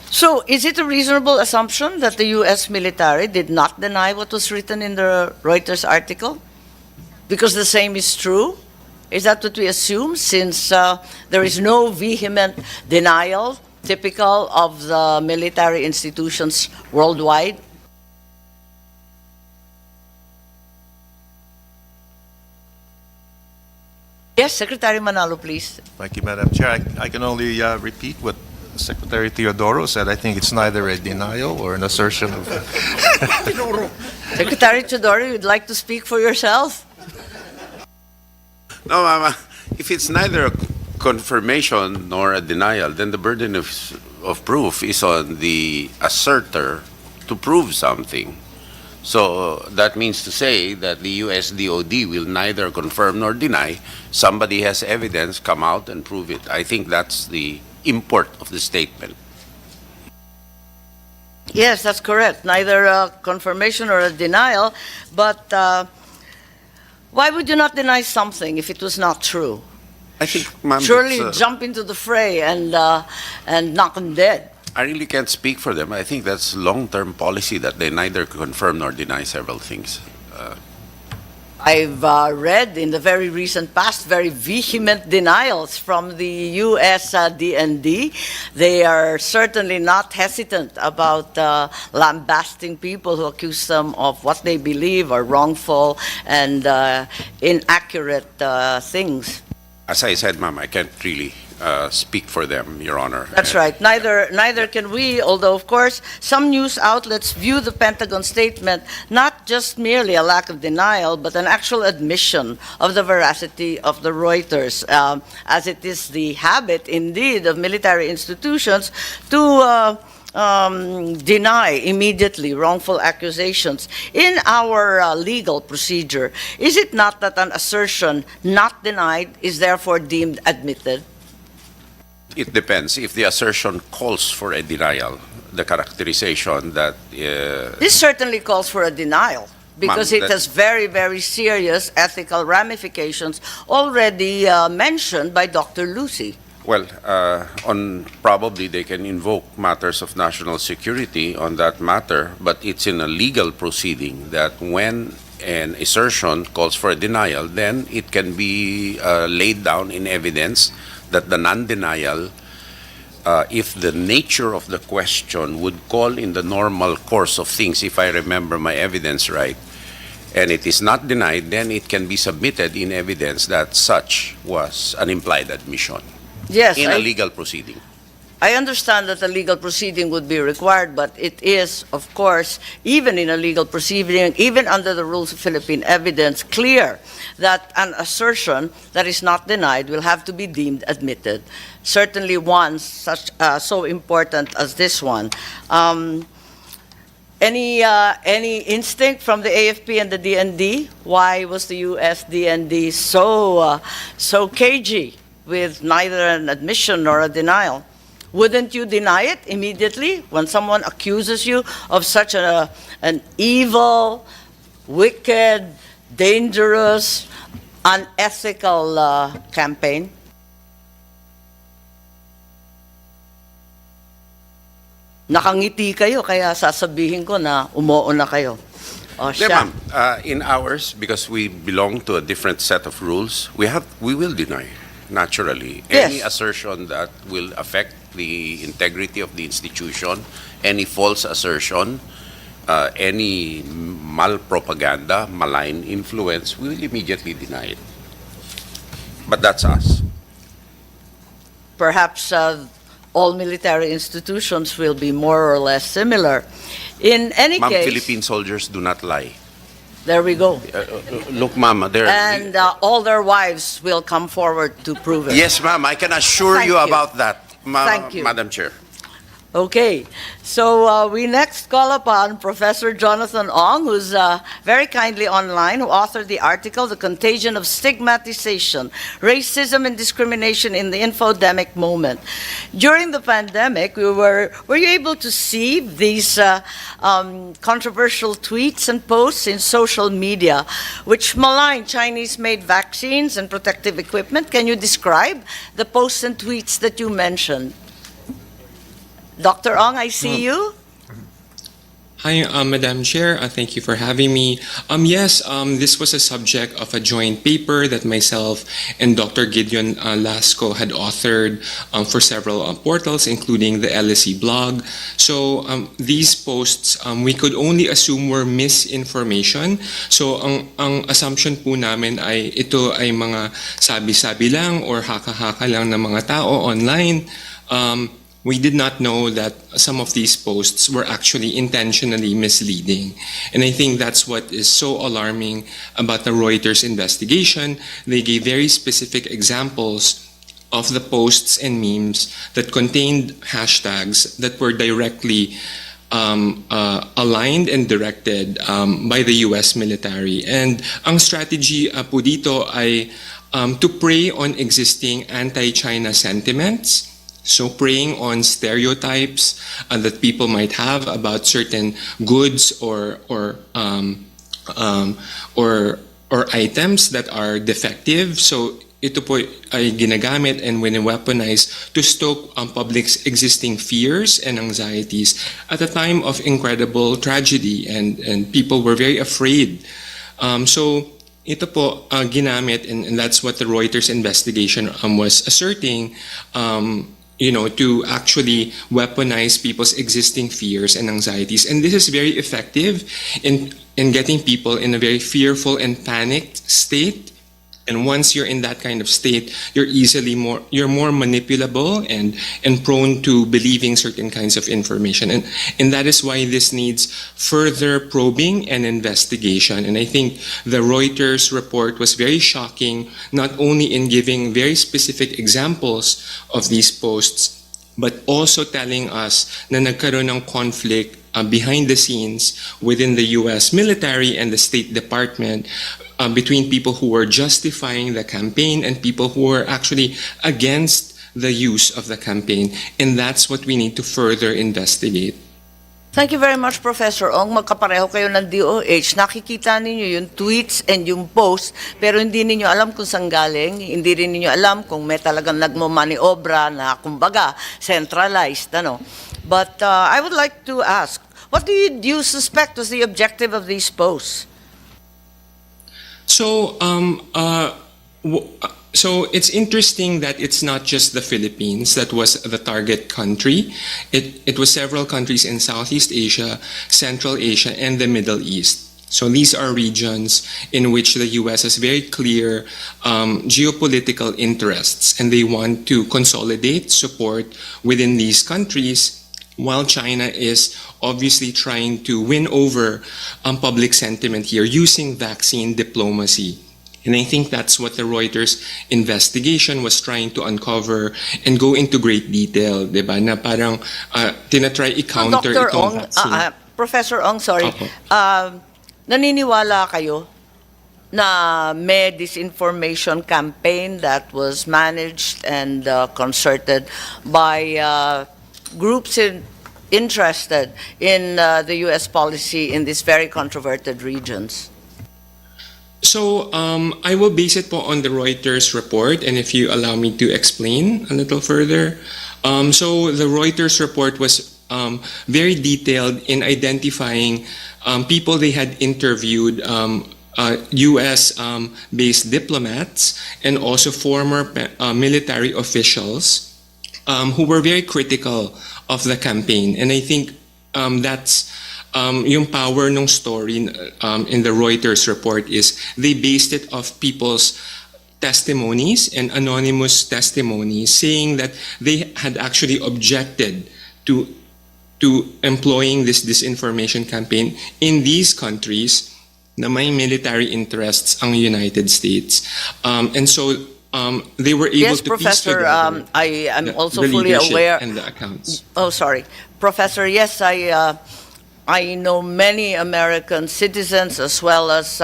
So, is it a reasonable assumption that the U.S. military did not deny what was written in the Reuters article? Because the same is true? Is that what we assume, since there is no vehement denial typical of the military institutions worldwide? Yes, Secretary Manalo, please.
Thank you, Madam Chair. I can only repeat what Secretary Teodoro said. I think it's neither a denial or an assertion of.
Secretary Chodori, you'd like to speak for yourself?
No, Mama, if it's neither a confirmation nor a denial, then the burden of proof is on the asserter to prove something. So that means to say that the US DOD will neither confirm nor deny. Somebody has evidence, come out and prove it. I think that's the import of the statement.
Yes, that's correct. Neither a confirmation or a denial. But why would you not deny something if it was not true?
I think, ma'am,
Surely
it's,
jump into the fray and knock them dead.
I really can't speak for them. I think that's long-term policy that they neither confirm nor deny several things.
I've read in the very recent past very vehement denials from the U.S. DND. They are certainly not hesitant about lambasting people who accuse them of what they believe are wrongful and inaccurate things.
As I said, ma'am, I can't really speak for them, Your Honor.
That's right. Neither can we, although, of course, some news outlets view the Pentagon statement not just merely a lack of denial, but an actual admission of the veracity of the Reuters, as it is the habit, indeed, of military institutions to deny immediately wrongful accusations. In our legal procedure, is it not that an assertion not denied is therefore deemed admitted?
It depends. If the assertion calls for a denial, the characterization that
This certainly calls for a denial because
Ma'am,
it has very, very serious ethical ramifications already mentioned by Dr. Lucy.
well, on probably they can invoke matters of national security on that matter, but it's in a legal proceeding that when an assertion calls for a denial, then it can be laid down in evidence that the non-denial, if the nature of the question would call in the normal course of things, if I remember my evidence right, and it is not denied, then it can be submitted in evidence that such was an implied admission
Yes,
in a legal proceeding.
I understand that a legal proceeding would be required, but it is, of course, even in a legal proceeding, even under the rules of Philippine evidence, clear that an assertion that is not denied will have to be deemed admitted. Certainly one such so important as this one. Any instinct from the AFP and the DND? Why was the U.S. DND so cagey with neither an admission nor a denial? Wouldn't you deny it immediately when someone accuses you of such an evil, wicked, dangerous, unethical campaign? Nakangiti kayo, kaya sasabihin ko na umuo na kayo. O
Yeah,
siya.
ma'am. In ours, because we belong to a different set of rules, we will deny, naturally, any
Yes.
assertion that will affect the integrity of the institution, any false assertion, any malpropaganda, malign influence, we will immediately deny it. But that's us.
Perhaps all military institutions will be more or less similar. In any
Ma'am,
case,
Philippine soldiers do not lie.
there we go.
Look, ma'am, there.
And all their wives will come forward to prove it.
Yes, ma'am, I can assure
Thank
you
you.
about that,
Thank you.
Madam Chair.
Okay, so we next call upon Professor Jonathan Ong, who's very kindly online, who authored the article, The Contagion of Stigmatization, Racism and Discrimination in the Infodemic Moment. During the pandemic, were you able to see these controversial tweets and posts in social media, which malign Chinese-made vaccines and protective equipment? Can you describe the posts and tweets that you mentioned? Dr. Ong, I see you.
Hi, Madam Chair. Thank you for having me. Yes, this was a subject of a joint paper that myself and Dr. Gideon Lasco had authored for several portals, including the LSE blog. So these posts, we could only assume were misinformation. So ang assumption po namin ay ito ay mga sabi-sabi lang or haka-haka lang ng mga tao online. We did not know that some of these posts were actually intentionally misleading. And I think that's what is so alarming about the Reuters investigation. They gave very specific examples of the posts and memes that contained hashtags that were directly aligned and directed by the US military. And ang strategy po dito ay to prey on existing anti-China sentiments. So preying on stereotypes that people might have about certain goods or items that are defective. So ito po ay ginagamit and wini-weaponize to stoke ang public's existing fears and anxieties at a time of incredible tragedy, and people were very afraid. So ito po ginamit, and that's what the Reuters investigation was asserting. To actually weaponize people's existing fears and anxieties. And this is very effective in getting people in a very fearful and panicked state. And once you're in that kind of state, you're more manipulable and prone to believing certain kinds of information. And that is why this needs further probing and investigation. And I think the Reuters report was very shocking, not only in giving very specific examples of these posts, but also telling us na nagkaroon ng conflict behind the scenes within the US military and the State Department between people who were justifying the campaign and people who were actually against the use of the campaign. And that's what we need to further investigate.
Thank you very much, Professor Ong. Magkapareho kayo ng DOH. Nakikita ninyo yung tweets and yung posts, pero hindi ninyo alam kung saan galing. Hindi rin ninyo alam kung may talagang nagmamaniobra na, kumbaga, centralized. But I would like to ask, what do you suspect was the objective of these posts?
So, so it's interesting that it's not just the Philippines that was the target country. It was several countries in Southeast Asia, Central Asia, and the Middle East. So these are regions in which the US has very clear geopolitical interests, and they want to consolidate support within these countries, while China is obviously trying to win over public sentiment here using vaccine diplomacy. And I think that's what the Reuters investigation was trying to uncover and go into great detail, diba? Na parang tinatry i-counter
Dr.
itong
Ong,
vaccine.
Professor Ong, sorry.
Opo.
Naniniwala kayo na may disinformation campaign that was managed and concerted by groups interested in the U.S. policy in these very controverted regions?
So I will base it po on the Reuters report, and if you allow me to explain a little further. So the Reuters report was very detailed in identifying people they had interviewed, U.S. Based diplomats and also former military officials who were very critical of the campaign. And I think that's yung power ng story in the Reuters report is they based it off people's testimonies and anonymous testimonies saying that they had actually objected to employing this disinformation campaign in these countries na may military interests ang United States. And so they were able
Yes,
to
Professor,
piece together
I am also
the
fully
leadership
aware.
and the accounts.
Oh, sorry. Professor, yes, I know many American citizens as well as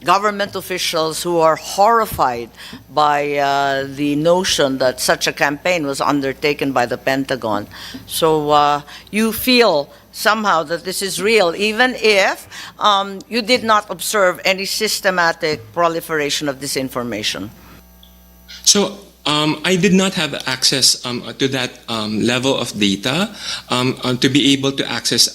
government officials who are horrified by the notion that such a campaign was undertaken by the Pentagon. So you feel somehow that this is real, even if you did not observe any systematic proliferation of disinformation.
So I did not have access to that level of data. To be able to access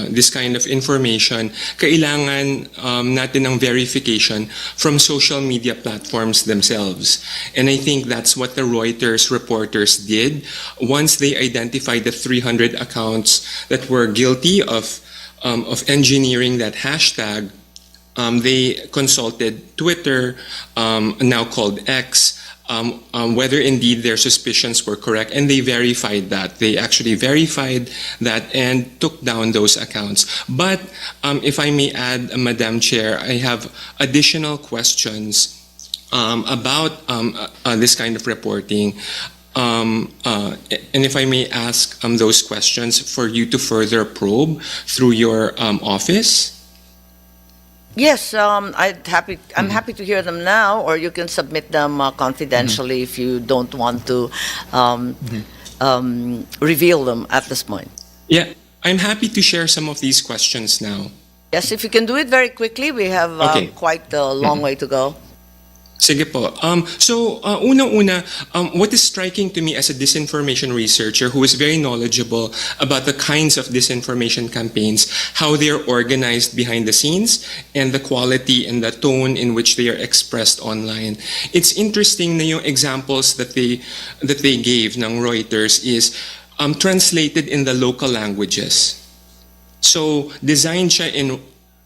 this kind of information, kailangan natin ng verification from social media platforms themselves. And I think that's what the Reuters reporters did. Once they identified the 300 accounts that were guilty of engineering that hashtag, they consulted Twitter, now called X, whether indeed their suspicions were correct, and they verified that. They actually verified that and took down those accounts. But if I may add, Madam Chair, I have additional questions about this kind of reporting. And if I may ask those questions for you to further probe through your office.
Yes, I'm happy to hear them now, or you can submit them confidentially if you don't want to reveal them at this point.
Yeah, I'm happy to share some of these questions now.
Yes, if you can do it very quickly, we have quite a long way to go.
Sige po. So, unang-una, what is striking to me as a disinformation researcher who is very knowledgeable about the kinds of disinformation campaigns, how they are organized behind the scenes, and the quality and the tone in which they are expressed online. It's interesting na yung examples that they gave ng Reuters is translated in the local languages. So, designed siya in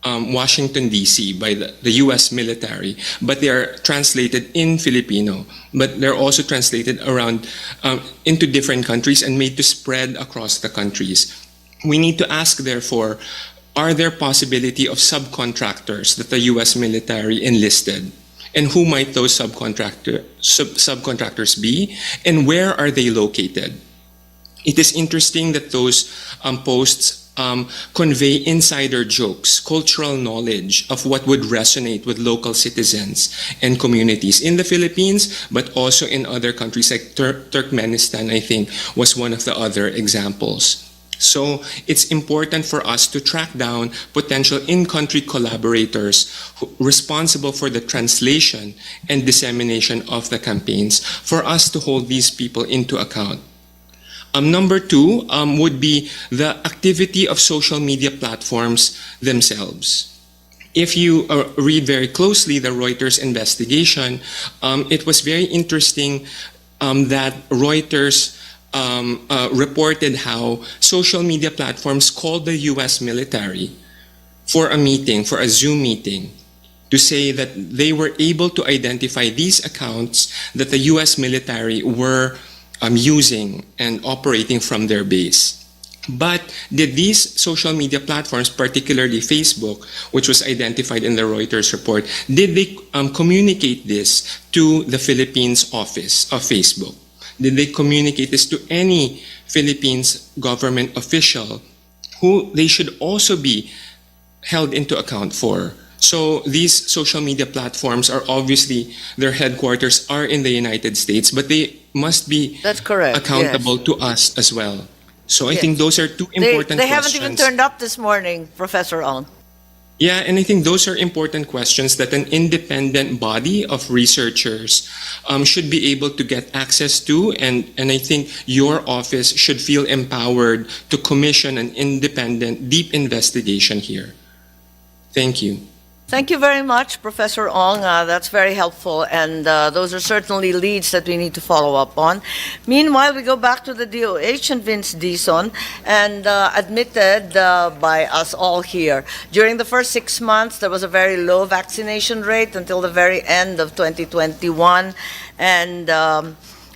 Washington, D.C. by the U.S. military, but they are translated in Filipino. But they're also translated around into different countries and made to spread across the countries. We need to ask, therefore, are there possibility of subcontractors that the U.S. military enlisted? And who might those subcontractors be? And where are they located? It is interesting that those posts convey insider jokes, cultural knowledge of what would resonate with local citizens and communities in the Philippines, but also in other countries like Turkmenistan, I think, was one of the other examples. So it's important for us to track down potential in-country collaborators responsible for the translation and dissemination of the campaigns, for us to hold these people into account. Number two would be the activity of social media platforms themselves. If you read very closely the Reuters investigation, it was very interesting that Reuters reported how social media platforms called the U.S. military for a meeting, for a Zoom meeting, to say that they were able to identify these accounts that the U.S. military were using and operating from their base. But did these social media platforms, particularly Facebook, which was identified in the Reuters report, did they communicate this to the Philippines office of Facebook? Did they communicate this to any Philippines government official who they should also be held into account for? So these social media platforms are obviously, their headquarters are in the United States, but they must be accountable to us as well. So I think those are two important
they
questions.
haven't even turned up this morning, Professor Ong.
Yeah, and I think those are important questions that an independent body of researchers should be able to get access to, and I think your office should feel empowered to commission an independent, deep investigation here. Thank you.
Thank you very much, Professor Ong. That's very helpful, and those are certainly leads that we need to follow up on. Meanwhile, we go back to the DOH and Vince Dizon, and admitted by us all here, during the first 6 months, there was a very low vaccination rate until the very end of 2021, and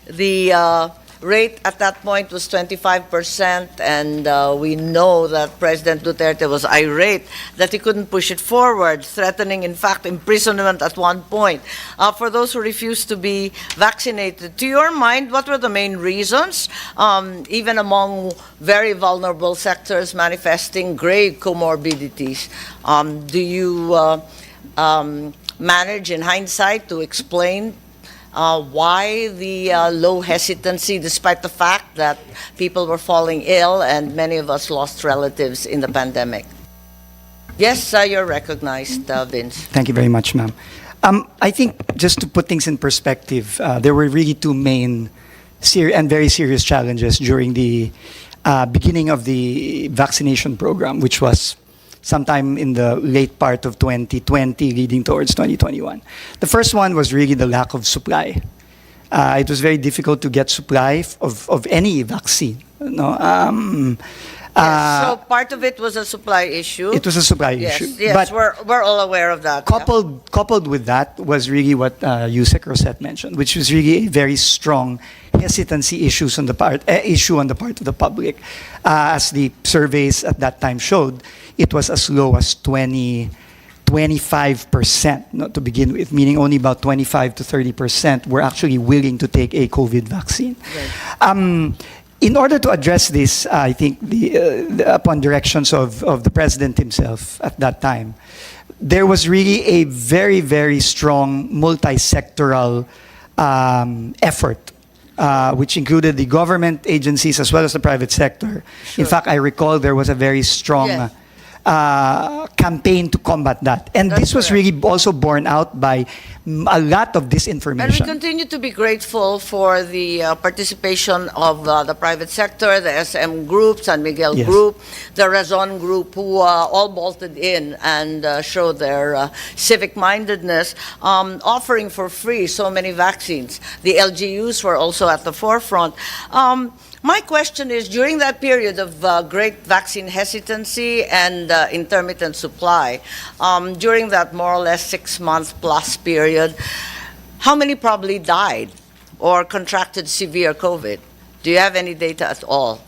the rate at that point was 25%, and we know that President Duterte was irate that he couldn't push it forward, threatening, in fact, imprisonment at one point for those who refused to be vaccinated. To your mind, what were the main reasons, even among very vulnerable sectors manifesting grave comorbidities? Do you manage, in hindsight, to explain why the low hesitancy, despite the fact that people were falling ill and many of us lost relatives in the pandemic? Yes, you're recognized, Vince.
Thank you very much, ma'am. I think just to put things in perspective, there were really two main and very serious challenges during the beginning of the vaccination program, which was sometime in the late part of 2020 leading towards 2021. The first one was really the lack of supply. It was very difficult to get supply of any vaccine. No?
Yes, so part of it was a supply issue.
It was a supply
Yes,
issue.
yes,
But
we're all aware of that. Yeah.
coupled with that was really what Yusek Rosette mentioned, which was really a very strong hesitancy issue on the part of the public. As the surveys at that time showed, it was as low as 25%, not to begin with, meaning only about 25 to 30% were actually willing to take a COVID vaccine.
Right.
In order to address this, I think upon directions of the president himself at that time, there was really a very, very strong multi-sectoral effort, which included the government agencies as well as the private sector.
Sure.
In fact, I recall there was a very strong
Yes.
campaign to combat that. And
That's
this was
correct.
really also borne out by a lot of
And we
disinformation.
continue to be grateful for the participation of the private sector, the SM Group, San Miguel
Yes.
Group, the Razon Group, who all bolted in and showed their civic-mindedness, offering for free so many vaccines. The LGUs were also at the forefront. My question is, during that period of great vaccine hesitancy and intermittent supply, during that more or less 6-month plus period, how many probably died or contracted severe COVID? Do you have any data at all?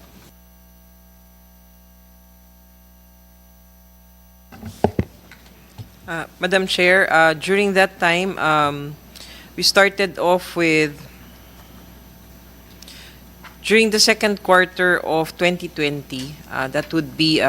Madam Chair, during that time, we started off with, during the second quarter of 2020, that would be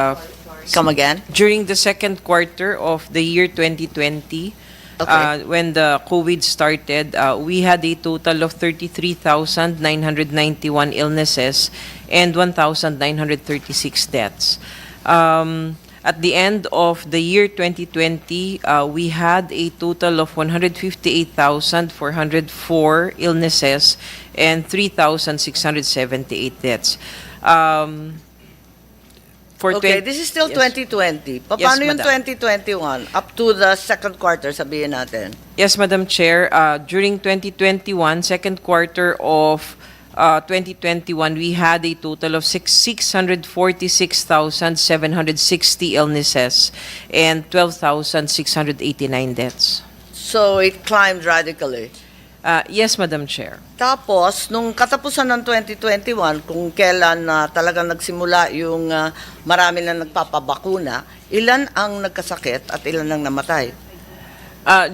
Come again?
during the second quarter of the year 2020,
Okay.
when the COVID started, we had a total of 33,991 illnesses and 1,936 deaths. At the end of the year 2020, we had a total of 158,404 illnesses and 3,678 deaths.
Okay, this is still
Yes.
2020. Paano yung
Madam.
2021? Up to the second quarter, sabihin natin.
Yes, Madam Chair. During 2021, second quarter of 2021, we had a total of 646,760 illnesses and 12,689 deaths.
So it climbed radically.
Yes, Madam Chair.
Tapos, nung katapusan ng 2021, kung kailan talagang nagsimula yung marami na nagpapabakuna, ilan ang nagkasakit at ilan ang namatay?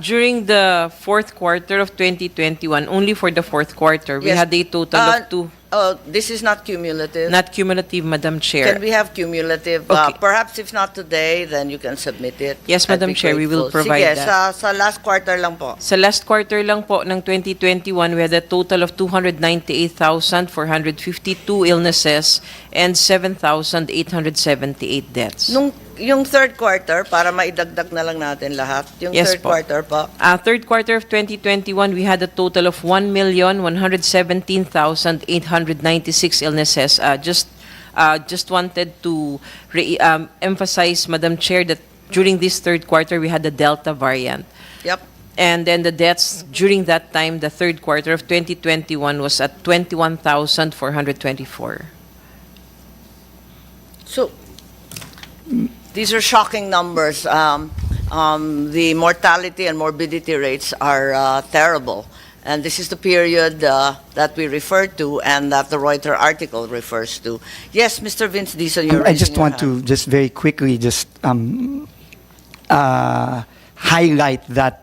During the fourth quarter of 2021, only for the fourth quarter, we
Yes.
had a total of two.
This is not cumulative.
Not cumulative, Madam Chair.
Can we have cumulative?
Okay.
Perhaps if not today, then you can submit it.
Yes,
I'd
Madam
be
Chair, we will
grateful.
provide
Sige,
that.
sa last quarter lang po.
Sa last quarter lang po ng 2021, we had a total of 298,452 illnesses and 7,878 deaths.
Nung yung third quarter, para maidagdag na lang natin lahat, yung
Yes
third
po.
quarter pa.
Third quarter of 2021, we had a total of 1,117,896 illnesses. Just wanted to emphasize, Madam Chair, that during this third quarter, we had the Delta variant.
Yep.
And then the deaths during that time, the third quarter of 2021, was at 21,424.
So, these are shocking numbers. The mortality and morbidity rates are terrible. And this is the period that we refer to and that the Reuters article refers to. Yes, Mr. Vince Dizon, you're
I
raising
just
your
want
hand.
to just very quickly just highlight that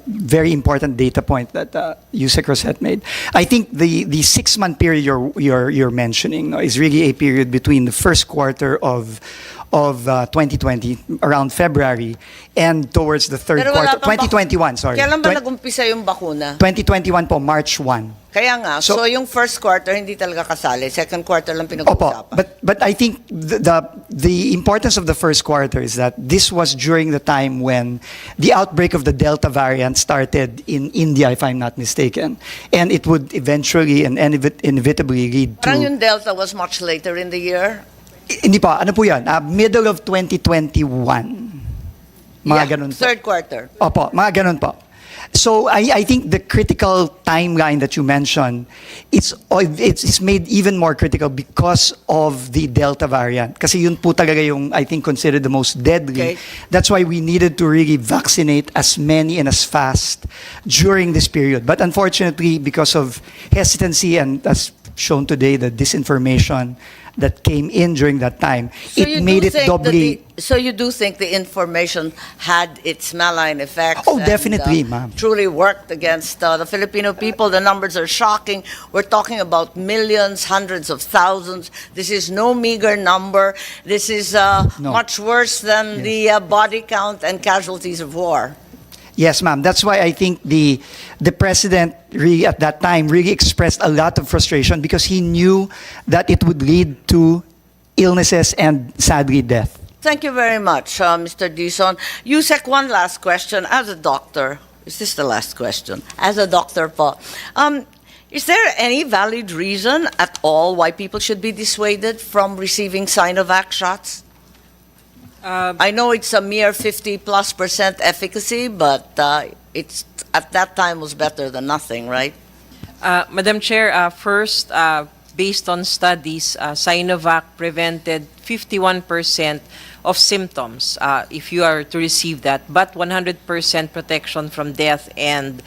very important data point that Yusek Rosette made. I think the 6-month period you're mentioning, no, is really a period between the first quarter of 2020, around February, and towards the third
Pero wala
quarter,
pang
2021, sorry.
Kailan ba nag-umpisa yung bakuna?
2021 po, March 1.
Kaya nga, so,
So-
yung first quarter hindi talaga kasali, second quarter lang
Opo,
pinag-uusapan.
but I think the importance of the first quarter is that this was during the time when the outbreak of the Delta variant started in India, if I'm not mistaken, and it would eventually and inevitably lead
Parang
to
yung Delta was much later in the year.
hindi pa, ano po yan, middle of 2021, mga ganun po.
Third quarter.
Opo, mga ganun po. So I think the critical timeline that you mentioned, it's made even more critical because of the Delta variant. Kasi yun po talaga yung, I think, considered the most deadly.
Okay.
That's why we needed to really vaccinate as many and as fast during this period. But unfortunately, because of hesitancy and as shown today, the disinformation that came in during that time,
So you
it made
do
it
think
doubly...
so you do think the information had its malign effects?
Oh,
and,
definitely, ma'am.
Truly worked against the Filipino people. The numbers are shocking. We're talking about millions, hundreds of thousands. This is no meager number. This is
No.
much worse than the body count and casualties of war.
Yes, ma'am. That's why I think the president really at that time really expressed a lot of frustration because he knew that it would lead to illnesses and sadly death.
Thank you very much, Mr. Dizon. Yusek, one last question. As a doctor, is this the last question? As a doctor po, is there any valid reason at all why people should be dissuaded from receiving Sinovac shots? I know it's a mere 50+% efficacy, but it's at that time was better than nothing, right?
Madam Chair, first, based on studies, Sinovac prevented 51% of symptoms if you are to receive that, but 100% protection from death and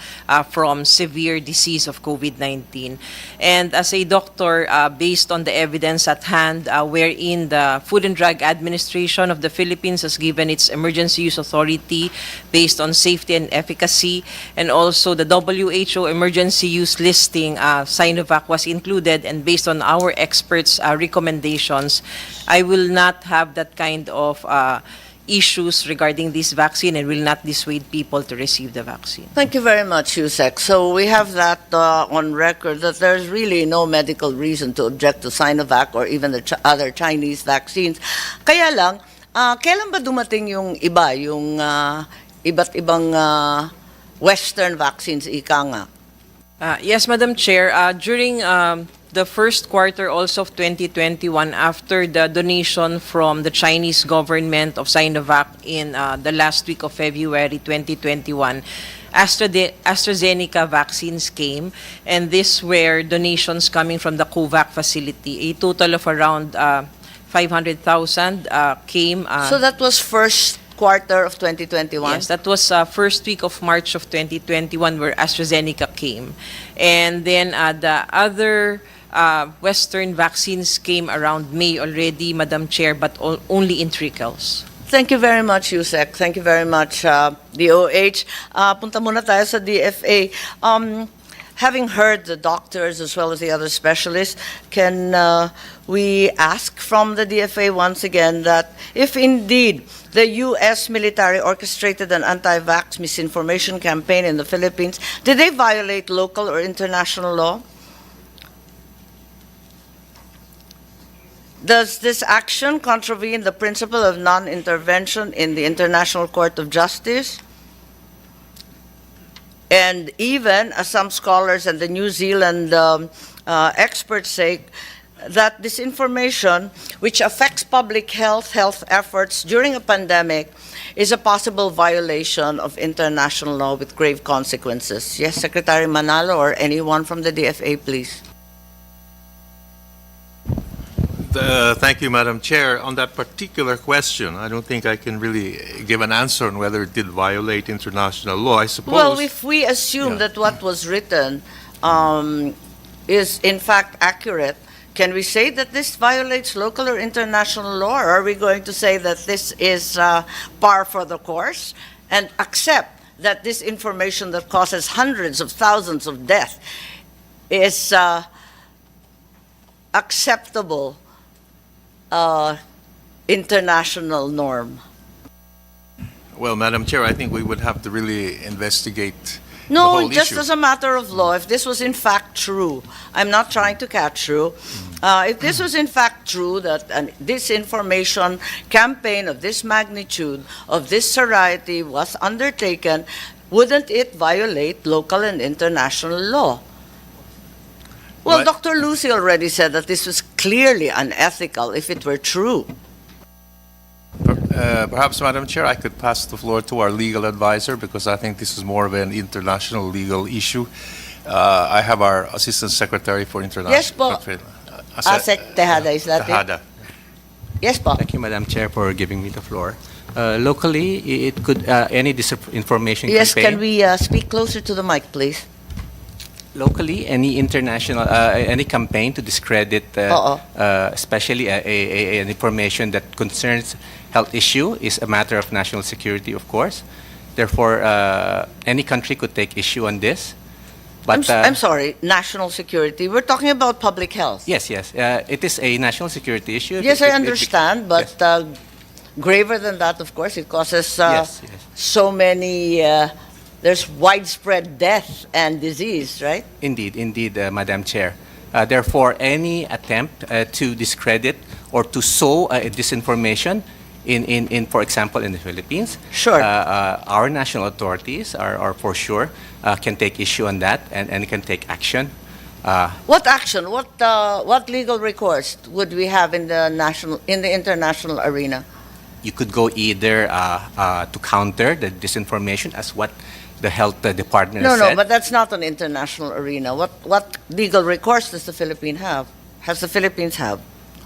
from severe disease of COVID-19. And as a doctor, based on the evidence at hand, wherein the Food and Drug Administration of the Philippines has given its emergency use authority based on safety and efficacy, and also the WHO emergency use listing, Sinovac was included, and based on our experts' recommendations, I will not have that kind of issues regarding this vaccine and will not dissuade people to receive the vaccine.
Thank you very much, Yusek. So we have that on record that there's really no medical reason to object to Sinovac or even the other Chinese vaccines. Kaya lang, kailan ba dumating yung iba, yung iba't ibang Western vaccines, ika nga?
Yes, Madam Chair. During the first quarter also of 2021, after the donation from the Chinese government of Sinovac in the last week of February 2021, AstraZeneca vaccines came, and these were donations coming from the COVAX facility. A total of around 500,000 came.
So that was first quarter of 2021?
Yes, that was first week of March of 2021 where AstraZeneca came. And then the other Western vaccines came around May already, Madam Chair, but only in trickles.
Thank you very much, Yusek. Thank you very much, DOH. Punta muna tayo sa DFA. Having heard the doctors as well as the other specialists, can we ask from the DFA once again that if indeed the U.S. military orchestrated an anti-vax misinformation campaign in the Philippines, did they violate local or international law? Does this action contravene the principle of non-intervention in the International Court of Justice? And even, as some scholars and the New Zealand experts say, that this information, which affects public health efforts during a pandemic, is a possible violation of international law with grave consequences. Yes, Secretary Manalo or anyone from the DFA, please.
Thank you, Madam Chair. On that particular question, I don't think I can really give an answer on whether it did violate international law. I suppose.
Well, if we assume
Yeah.
that what was written is in fact accurate, can we say that this violates local or international law? Or are we going to say that this is par for the course and accept that this information that causes hundreds of thousands of deaths is acceptable international norm?
Well, Madam Chair, I think we would have to really investigate the
No,
whole
just
issue.
as a matter of law, if this was in fact true, I'm not trying to catch you. If this was in fact true, that this information campaign of this magnitude, of this variety was undertaken, wouldn't it violate local and international law? Well,
But-
Dr. Lucy already said that this was clearly unethical if it were true.
Perhaps, Madam Chair, I could pass the floor to our legal advisor because I think this is more of an international legal issue. I have our Assistant Secretary for International
Yes po.
Affairs.
Asek Tejada, is that it?
Tejada.
Yes, po.
Thank you, Madam Chair, for giving me the floor. Locally, it could, any disinformation
Yes,
campaign.
can we speak closer to the mic, please?
Locally, any international, any campaign to discredit,
Oo.
especially an information that concerns health issue is a matter of national security, of course. Therefore, any country could take issue on this. But
I'm sorry, national security. We're talking about public health.
yes, yes, it is a national security issue.
Yes,
It-
I
it-
understand, but graver than that, of course, it causes
Yes, yes.
so many, there's widespread death and disease, right?
Indeed, Madam Chair. Therefore, any attempt to discredit or to sow disinformation for example, in the Philippines,
Sure.
our national authorities are for sure can take issue on that and can take action.
What action, what legal recourse would we have in the international arena?
You could go either to counter the disinformation as what the health department
No,
has
no,
said.
but that's not an international arena. What legal recourse does the Philippines have? Has the Philippines have?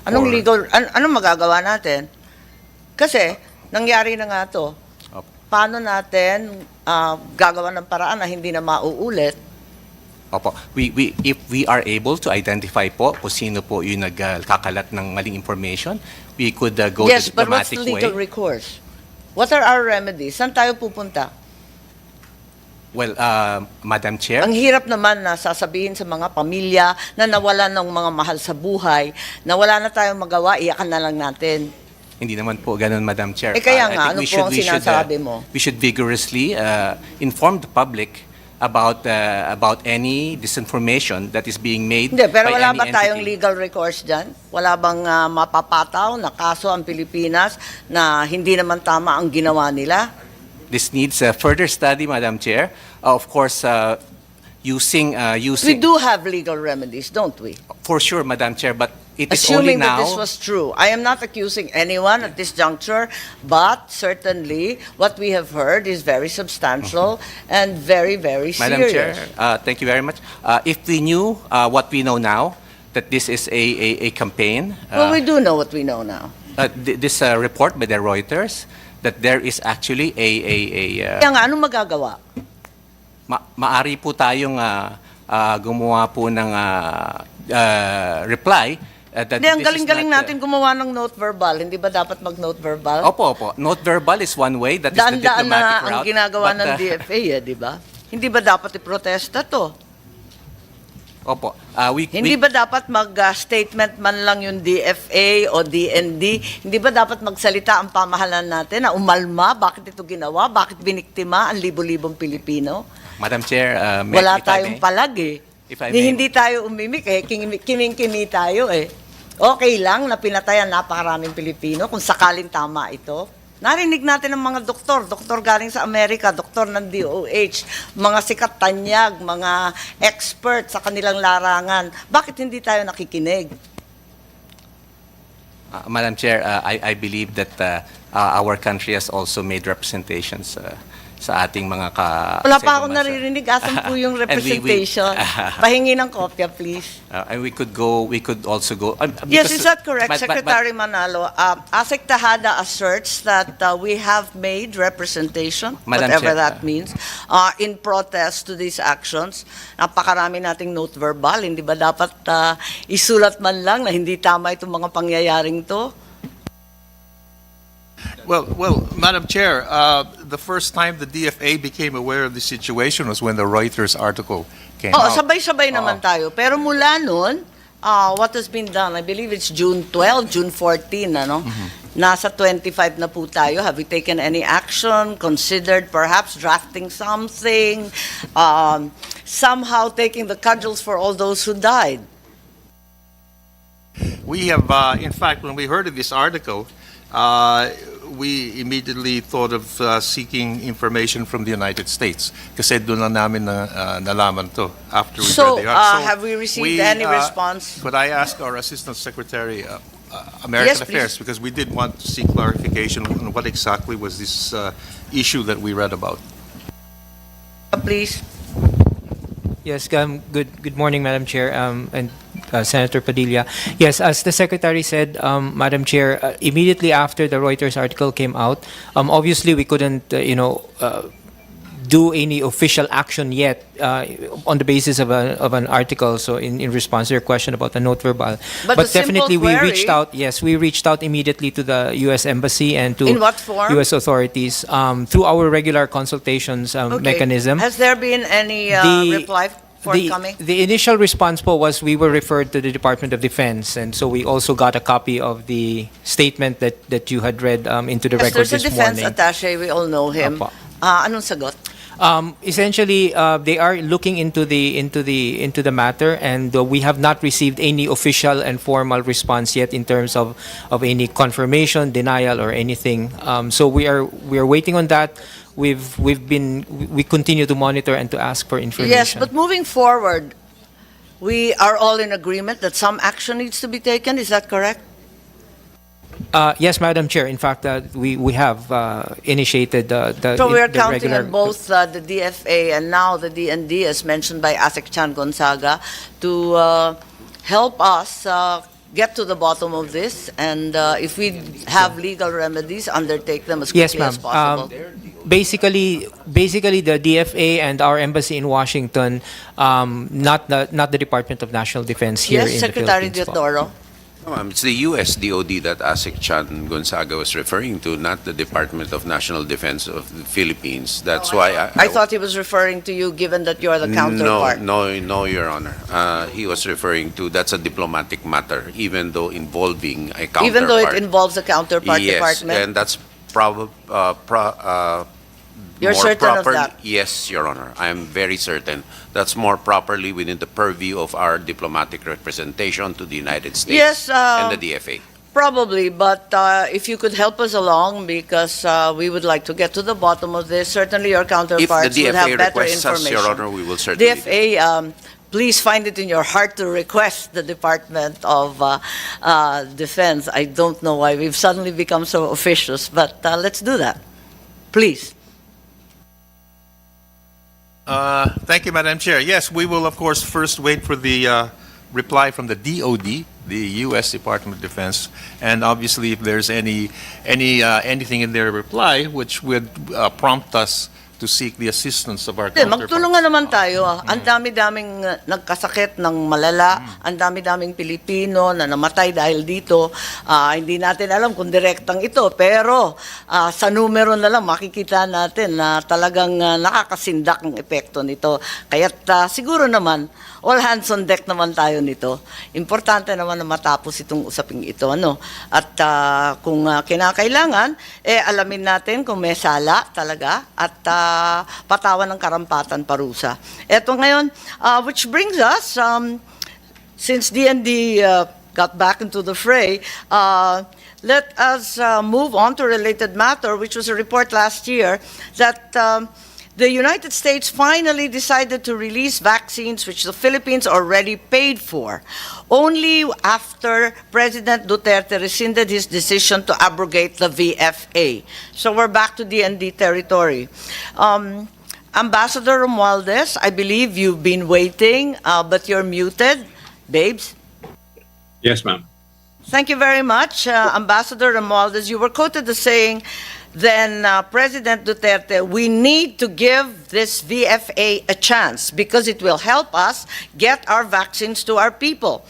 Anong magagawa natin? Kasi, nangyari na nga to.
Opo.
Paano natin gagawa ng paraan na hindi na mauulit?
Opo. If we are able to identify po kung sino po yung nagkakalat ng maling information, we could go
Yes,
the
but what's
diplomatic
the legal
way.
recourse? What are our remedies? Saan tayo pupunta?
Well, Madam Chair,
Ang hirap naman na sasabihin sa mga pamilya na nawalan ng mga mahal sa buhay, na wala na tayong magawa, iyakan na lang natin.
hindi naman po ganun, Madam Chair.
Eh kaya
I
nga,
think
ano
we
po
should-
ang
we should,
sinasabi mo?
We should vigorously inform the public about any disinformation that is being made
Hindi, pero
by
wala
any
ba tayong
entity.
legal recourse dyan? Wala bang mapapataw na kaso ang Pilipinas na hindi naman tama ang ginawa nila?
This needs further study, Madam Chair. Of course, using
We do have legal remedies, don't we?
for sure, Madam Chair, but it is only
Assuming that
now.
this was true. I am not accusing anyone at this juncture, but certainly what we have heard is very substantial and very, very
Madam Chair,
serious.
thank you very much. If we knew what we know now, that this is a campaign,
Well, we do know what we know now.
this report by the Reuters, that there is actually
Kaya nga, anong magagawa?
maari po tayong gumawa po ng reply. That
Hindi, ang
this is
galing-galing
not,
natin gumawa ng note verbal. Hindi ba dapat mag-note verbal?
Opo. Note verbal is one way. That is the
Daan-daan
diplomatic
na
route.
ang ginagawa
But,
ng DFA, di ba? Hindi ba dapat iprotesta to?
Opo.
Hindi ba dapat mag-statement man lang yung DFA o DND? Hindi ba dapat magsalita ang pamahalaan natin na umalma? Bakit ito ginawa? Bakit biniktima ang libo-libong Pilipino?
Madam Chair,
Wala
if I
tayong
may.
palag eh.
If I
Ni
may.
hindi tayo umimik eh. Kiming-kimi tayo eh. Okay lang na pinatayan napakaraming Pilipino kung sakaling tama ito. Narinig natin ng mga doktor galing sa Amerika, doktor ng DOH, mga sikat tanyag, mga expert sa kanilang larangan. Bakit hindi tayo nakikinig?
Madam Chair, I believe that our country has also made representations sa ating mga
Wala pa akong
bansa.
naririnig. Asan po yung
And
representation? Pahingi ng kopya, please.
And we could also go.
Yes, is that correct,
but-
Secretary Manalo? ASEC Tejada asserts that we have made representation,
Madam
whatever
Chair,
that means, in protest to these actions. Napakarami nating note verbal. Hindi ba dapat isulat man lang na hindi tama itong mga pangyayaring to?
Well, Madam Chair, the first time the DFA became aware of the situation was when the Reuters article came
Oo,
out.
sabay-sabay naman tayo. Pero mula noon, what has been done? I believe it's June 12, June 14, ano? Nasa 25 na po tayo. Have we taken any action? Considered perhaps drafting something? Somehow taking the cudgels for all those who died?
We have, in fact, when we heard of this article, we immediately thought of seeking information from the United States kasi doon lang namin nalaman to after we
So,
read the article.
have we received any response?
Could I ask our Assistant Secretary, American
Yes, please.
Affairs, because we did want to seek clarification on what exactly was this issue that we read about.
Please.
Yes, good morning, Madam Chair, and Senator Padilla. Yes, as the Secretary said, Madam Chair, immediately after the Reuters article came out, obviously we couldn't, do any official action yet on the basis of an article. So in response to your question about the note verbal,
But the simple
definitely we
query-
reached out. Yes, we reached out immediately to the U.S. Embassy and to
In what form?
U.S. authorities through our regular consultations
Okay.
mechanism.
Has there been any reply forthcoming?
The initial response po was we were referred to the Department of Defense, and so we also got a copy of the statement that you had read into the
Yes,
record
there's a
this
defense
morning.
attaché, we all know him.
Apo.
Anong sagot?
Essentially, they are looking into the matter, and we have not received any official and formal response yet in terms of any confirmation, denial, or anything. So we are waiting on that. We continue to monitor and to ask for information.
Yes, but moving forward, we are all in agreement that some action needs to be taken. Is that correct?
Yes, Madam Chair. In fact, we have initiated the
So we are
the
counting
regular.
on both the DFA and now the DND, as mentioned by ASEC Chan Gonzaga, to help us get to the bottom of this, and if we have legal remedies, undertake them as
Yes,
quickly as
ma'am.
possible.
Basically, the DFA and our embassy in Washington, not the Department of National Defense here
Yes,
in
Secretary
the Philippines. po.
Diodoro.
No, ma'am, it's the U.S. DOD that ASEC Chan Gonzaga was referring to, not the Department of National Defense of the Philippines. That's why
I thought he was referring to you, given that you are the counterpart.
No, Your Honor. He was referring to, that's a diplomatic matter, even though involving a counterpart.
Even though it involves the counterpart
Yes,
department.
and that's
You're
more
certain of
proper-
that?
Yes, Your Honor. I am very certain. That's more properly within the purview of our diplomatic representation to the United States
Yes,
and the DFA.
Probably, but if you could help us along, because we would like to get to the bottom of this. Certainly your
If the
counterparts would have
DFA
better
requests us,
information.
Your Honor, we will certainly.
DFA, please find it in your heart to request the Department of Defense. I don't know why we've suddenly become so officious, but let's do that. Please.
Thank you, Madam Chair. Yes, we will, of course, first wait for the reply from the DOD, the U.S. Department of Defense, and obviously if there's anything in their reply which would prompt us to seek the assistance of our counterparts.
Magtulungan naman tayo. Ang dami-daming nagkasakit ng malala, ang dami-daming Pilipino na namatay dahil dito. Hindi natin alam kung direktang ito, pero sa numero na lang makikita natin na talagang nakakasindak ang epekto nito. Kaya't siguro naman, all hands on deck naman tayo nito. Importante naman na matapos itong usaping ito. Ano? At kung kinakailangan, alamin natin kung may sala talaga at patawan ng karampatan parusa. Eto ngayon, which brings us, since DND got back into the fray, let us move on to a related matter, which was a report last year that the United States finally decided to release vaccines which the Philippines already paid for, only after President Duterte rescinded his decision to abrogate the VFA. So we're back to DND territory. Ambassador Romualdez, I believe you've been waiting, but you're muted. Babes?
Yes, ma'am.
Thank you very much, Ambassador Romualdez. You were quoted as saying, then President Duterte, we need to give this VFA a chance because it will help us get our vaccines to our people.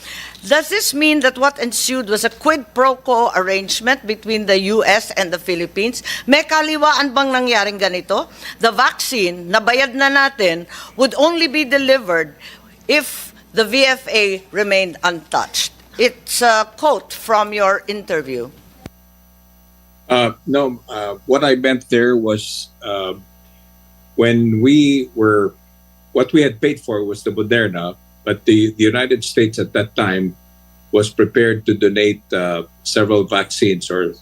Does this mean that what ensued was a quid pro quo arrangement between the US and the Philippines? May kaliwaan bang nangyaring ganito? The vaccine, nabayad na natin, would only be delivered if the VFA remained untouched. It's a quote from your interview.
No, what I meant there was when what we had paid for was the Moderna, but the United States at that time was prepared to donate several vaccines or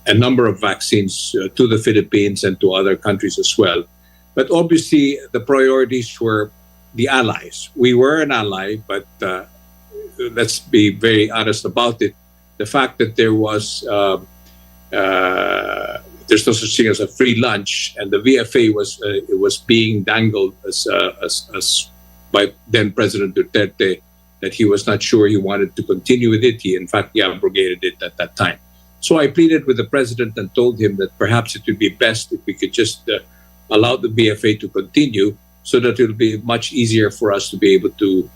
a number of vaccines to the Philippines and to other countries as well. But obviously, the priorities were the allies. We were an ally, but let's be very honest about it. The fact that there was there's no such thing as a free lunch, and the VFA was being dangled as by then President Duterte, that he was not sure he wanted to continue with it. In fact, he abrogated it at that time. So I pleaded with the president and told him that perhaps it would be best if we could just allow the VFA to continue, so that it will be much easier for us to be able to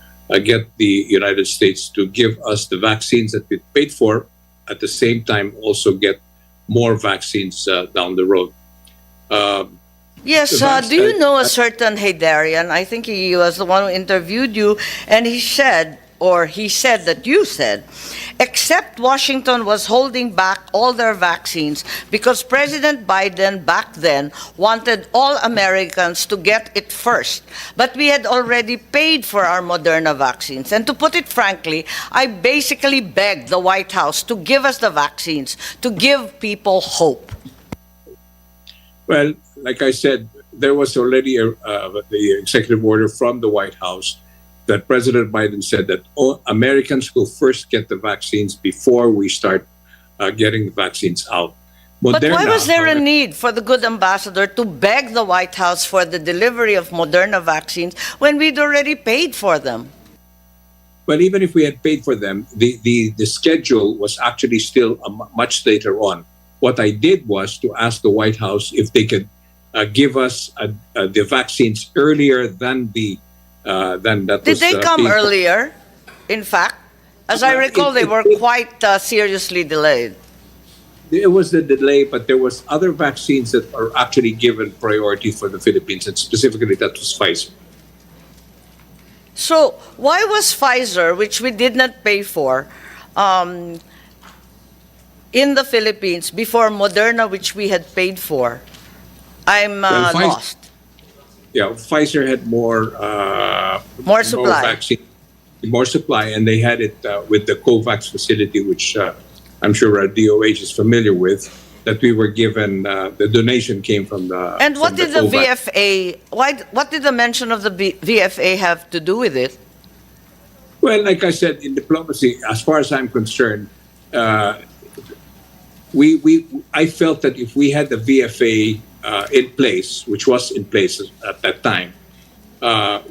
get the United States to give us the vaccines that we paid for, at the same time also get more vaccines down the road.
Yes, do you know a certain Haydarian? I think he was the one who interviewed you, and he said that you said, except Washington was holding back all their vaccines because President Biden back then wanted all Americans to get it first. But we had already paid for our Moderna vaccines. And to put it frankly, I basically begged the White House to give us the vaccines, to give people hope.
Well, like I said, there was already the executive order from the White House that President Biden said that Americans will first get the vaccines before we start getting the vaccines out.
But why was there a need for the good ambassador to beg the White House for the delivery of Moderna vaccines when we'd already paid for them?
Well, even if we had paid for them, the schedule was actually still much later on. What I did was to ask the White House if they could give us the vaccines earlier than that.
Did they come earlier? In fact, as I recall, they were quite seriously delayed.
It was the delay, but there was other vaccines that are actually given priority for the Philippines, and specifically that was Pfizer.
So why was Pfizer, which we did not pay for, in the Philippines before Moderna, which we had paid for? I'm lost.
Yeah, Pfizer had more
supply.
Vaccine, more supply, and they had it with the COVAX facility, which I'm sure our DOH is familiar with. That we were given, the donation came from the.
And what did the VFA? What did the mention of the VFA have to do with it?
Well, like I said, in diplomacy, as far as I'm concerned, I felt that if we had the VFA in place, which was in place at that time,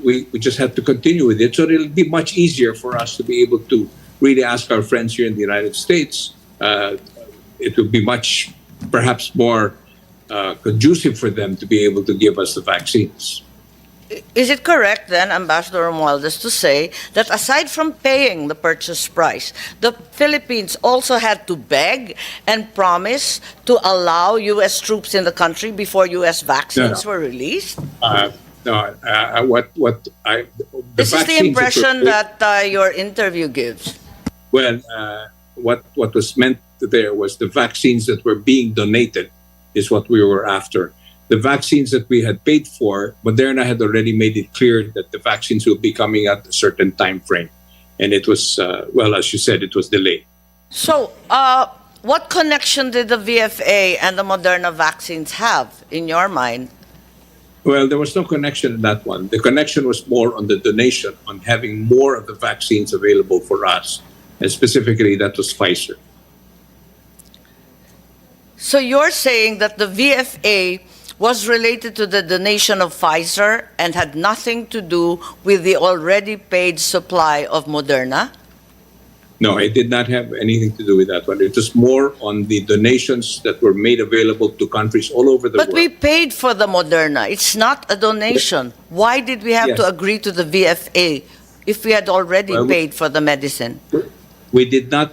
we just had to continue with it. So it'll be much easier for us to be able to really ask our friends here in the United States. It will be much, perhaps more conducive for them to be able to give us the vaccines.
Is it correct then, Ambassador Romualdez, to say that aside from paying the purchase price, the Philippines also had to beg and promise to allow U.S. troops in the country before U.S. vaccines were released? This is the impression that your interview gives.
Well, what was meant there was the vaccines that were being donated is what we were after. The vaccines that we had paid for, Moderna had already made it clear that the vaccines will be coming at a certain time frame. And it was, well, as you said, it was delayed.
So, what connection did the VFA and the Moderna vaccines have, in your mind?
Well, there was no connection in that one. The connection was more on the donation, on having more of the vaccines available for us. And specifically, that was Pfizer.
So you're saying that the VFA was related to the donation of Pfizer and had nothing to do with the already paid supply of Moderna?
No, it did not have anything to do with that one. It was more on the donations that were made available to countries all over the
But
world.
we paid for the Moderna. It's not a donation. Why did we have
Yes.
to agree to the VFA if we had already
Well,
paid for the medicine?
We did not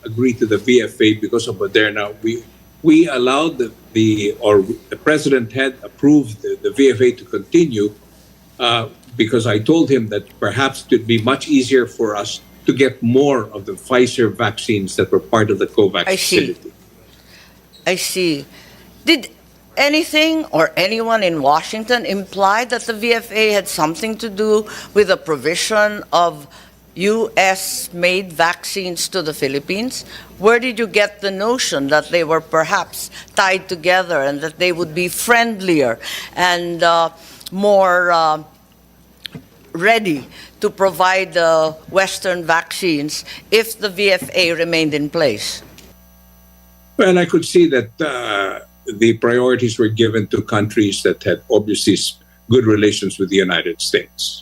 agree to the VFA because of Moderna. We allowed the president had approved the VFA to continue because I told him that perhaps it would be much easier for us to get more of the Pfizer vaccines that were part of the COVAX
I see.
facility.
I see. Did anything or anyone in Washington imply that the VFA had something to do with the provision of U.S.-made vaccines to the Philippines? Where did you get the notion that they were perhaps tied together and that they would be friendlier and more ready to provide the Western vaccines if the VFA remained in place?
Well, I could see that the priorities were given to countries that had obviously good relations with the United States.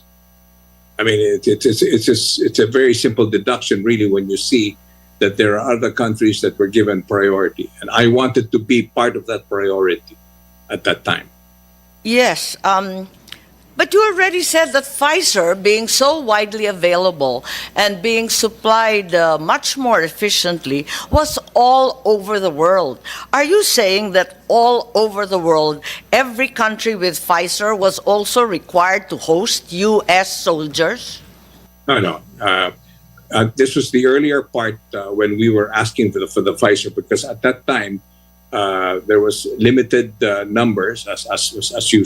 I mean, it's a very simple deduction, really, when you see that there are other countries that were given priority. And I wanted to be part of that priority at that time.
Yes, but you already said that Pfizer, being so widely available and being supplied much more efficiently, was all over the world. Are you saying that all over the world, every country with Pfizer was also required to host U.S. soldiers?
No. This was the earlier part when we were asking for the Pfizer, because at that time there was limited numbers, as you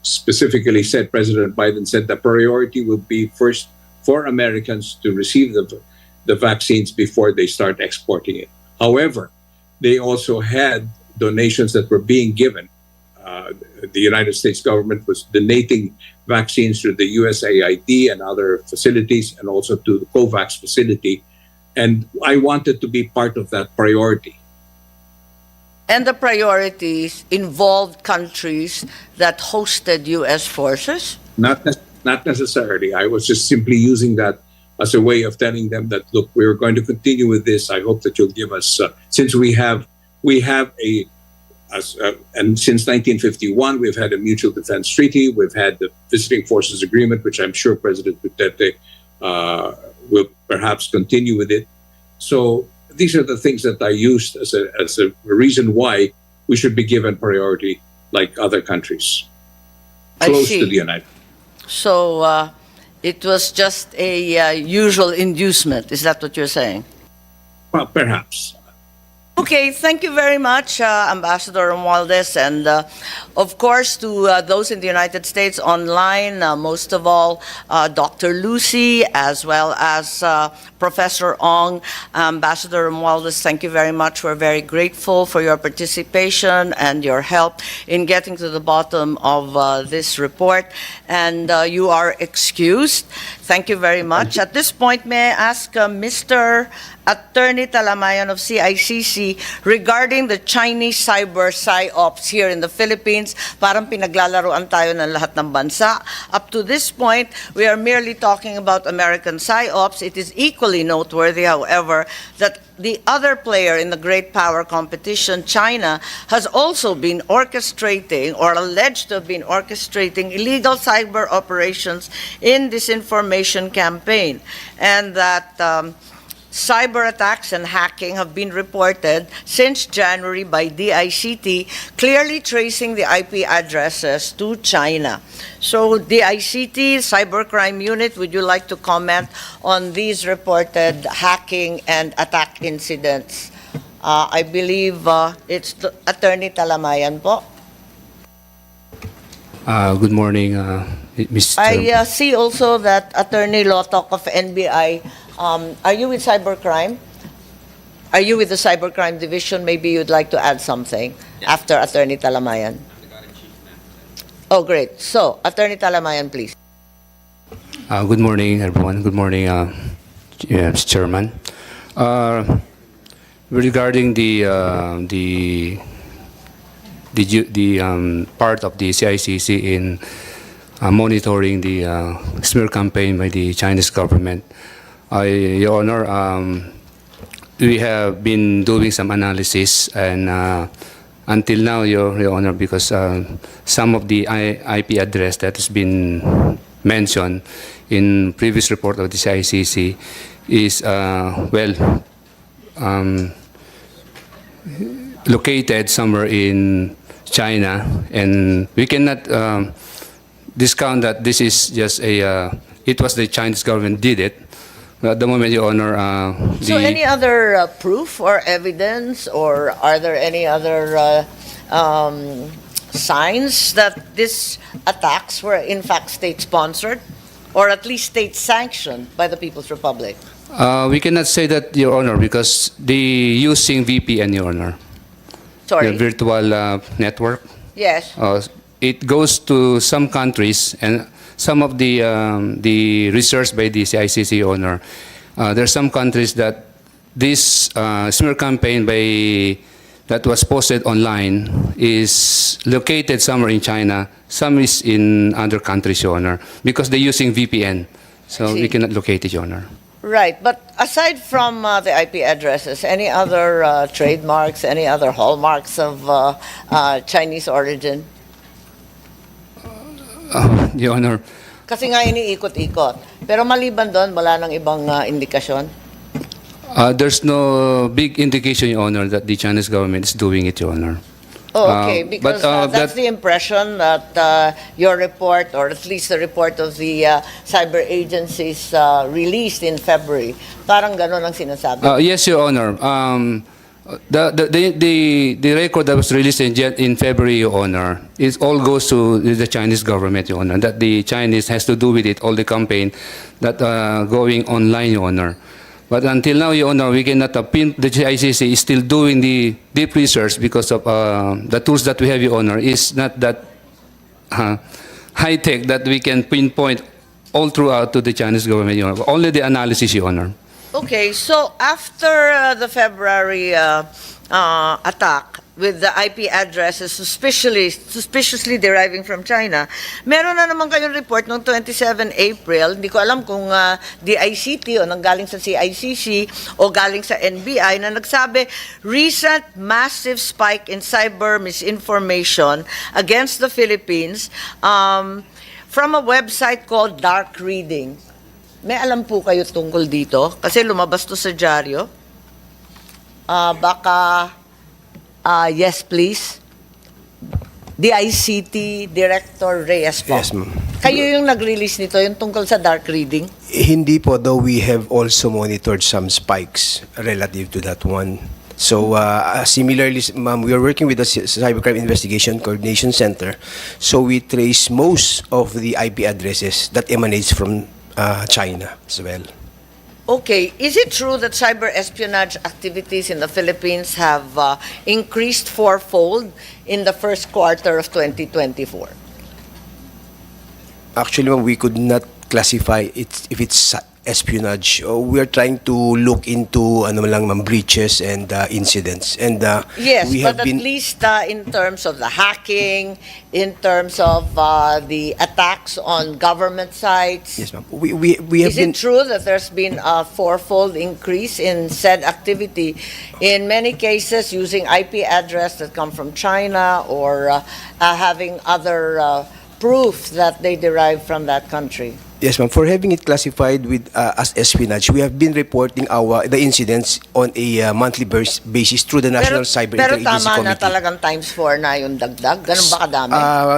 specifically said. President Biden said the priority will be first for Americans to receive the vaccines before they start exporting it. However, they also had donations that were being given. The United States government was donating vaccines to the USAID and other facilities, and also to the COVAX facility. And I wanted to be part of that priority.
And the priorities involved countries that hosted U.S. forces?
Not necessarily. I was just simply using that as a way of telling them that, look, we're going to continue with this. I hope that you'll give us, since we have and since 1951, we've had a mutual defense treaty. We've had the visiting forces agreement, which I'm sure President Duterte will perhaps continue with it. So these are the things that I used as a reason why we should be given priority like other countries close to the United States.
So it was just a usual inducement. Is that what you're saying?
Well, perhaps.
Okay, thank you very much, Ambassador Romualdez, and of course to those in the United States online, most of all Dr. Lucy, as well as Professor Ong. Ambassador Romualdez, thank you very much. We're very grateful for your participation and your help in getting to the bottom of this report, and you are excused. Thank you very much. At this point, may I ask Mr. Attorney Talamayan of CICC regarding the Chinese cyber psyops here in the Philippines. Parang pinaglalaroan tayo ng lahat ng bansa. Up to this point, we are merely talking about American psyops. It is equally noteworthy, however, that the other player in the great power competition, China, has also been orchestrating or alleged to have been orchestrating illegal cyber operations in disinformation campaign, and that cyber attacks and hacking have been reported since January by DICT, clearly tracing the IP addresses to China. So DICT, Cybercrime Unit, would you like to comment on these reported hacking and attack incidents? I believe it's Attorney Talamayan po.
Good morning, Mr.
I see also that Attorney Lotok of NBI, are you with cybercrime? Are you with the cybercrime division? Maybe you'd like to add something after Attorney Talamayan. Oh, great. So, Attorney Talamayan, please.
Good morning, everyone. Good morning, Mr. Chairman. Regarding the part of the CICC in monitoring the smear campaign by the Chinese government, Your Honor, we have been doing some analysis, and until now, Your Honor, because some of the IP address that has been mentioned in previous report of the CICC is located somewhere in China, and we cannot discount that this is just it was the Chinese government did it. At the moment, Your Honor,
So any other proof or evidence, or are there any other signs that these attacks were in fact state-sponsored, or at least state-sanctioned by the People's Republic?
we cannot say that, Your Honor, because the using VPN, Your Honor, the
Sorry.
virtual network.
Yes.
It goes to some countries, and some of the research by the CICC owner, there are some countries that this smear campaign that was posted online is located somewhere in China, some is in other countries, Your Honor, because they're using VPN, so we cannot locate it, Your Honor.
Right, but aside from the IP addresses, any other trademarks, any other hallmarks of Chinese origin?
Your Honor,
Kasi nga iniikot-ikot. Pero maliban doon, wala nang ibang indikasyon?
there's no big indication, Your Honor, that the Chinese government is doing it, Your Honor.
Oh, okay, because that's
that-
the impression that your report, or at least the report of the cyber agencies released in February, parang gano'n ang sinasabi.
Yes, Your Honor. The record that was released in February, Your Honor, it all goes to the Chinese government, Your Honor. That the Chinese has to do with it, all the campaign that going online, Your Honor. But until now, Your Honor, we cannot pin. The ICC is still doing the deep research because of the tools that we have, Your Honor, is not that high tech that we can pinpoint all throughout to the Chinese government, Your Honor. Only the analysis, Your Honor.
Okay, so after the February attack with the IP addresses suspiciously deriving from China, meron na naman kayong report noong 27 April, hindi ko alam kung DICT o nanggaling sa CICC o galing sa NBI, na nagsabi, recent massive spike in cyber misinformation against the Philippines from a website called Dark Reading. May alam po kayo tungkol dito? Kasi lumabas to sa dyaryo. Yes, please. DICT Director Reyes po.
Yes, ma'am.
Kayo yung nag-release nito, yung tungkol sa dark reading?
Hindi po, though we have also monitored some spikes relative to that one. So, similarly, ma'am, we are working with the Cybercrime Investigation Coordination Center. So, we trace most of the IP addresses that emanates from China as well.
Okay, is it true that cyber espionage activities in the Philippines have increased fourfold in the first quarter of 2024?
Actually, ma'am, we could not classify it if it's espionage. We are trying to look into breaches and incidents. And
Yes,
we
but
have been
at least in terms of the hacking, in terms of the attacks on government sites.
yes, ma'am. We have
Is
been.
it true that there's been a fourfold increase in said activity, in many cases using IP address that come from China, or having other proof that they derive from that country?
Yes, ma'am. For having it classified with as espionage, we have been reporting the incidents on a monthly basis through the National Cyber
pero
Interagency
tama na
Committee.
talagang times 4 na yung dagdag? Ganun ba kadami?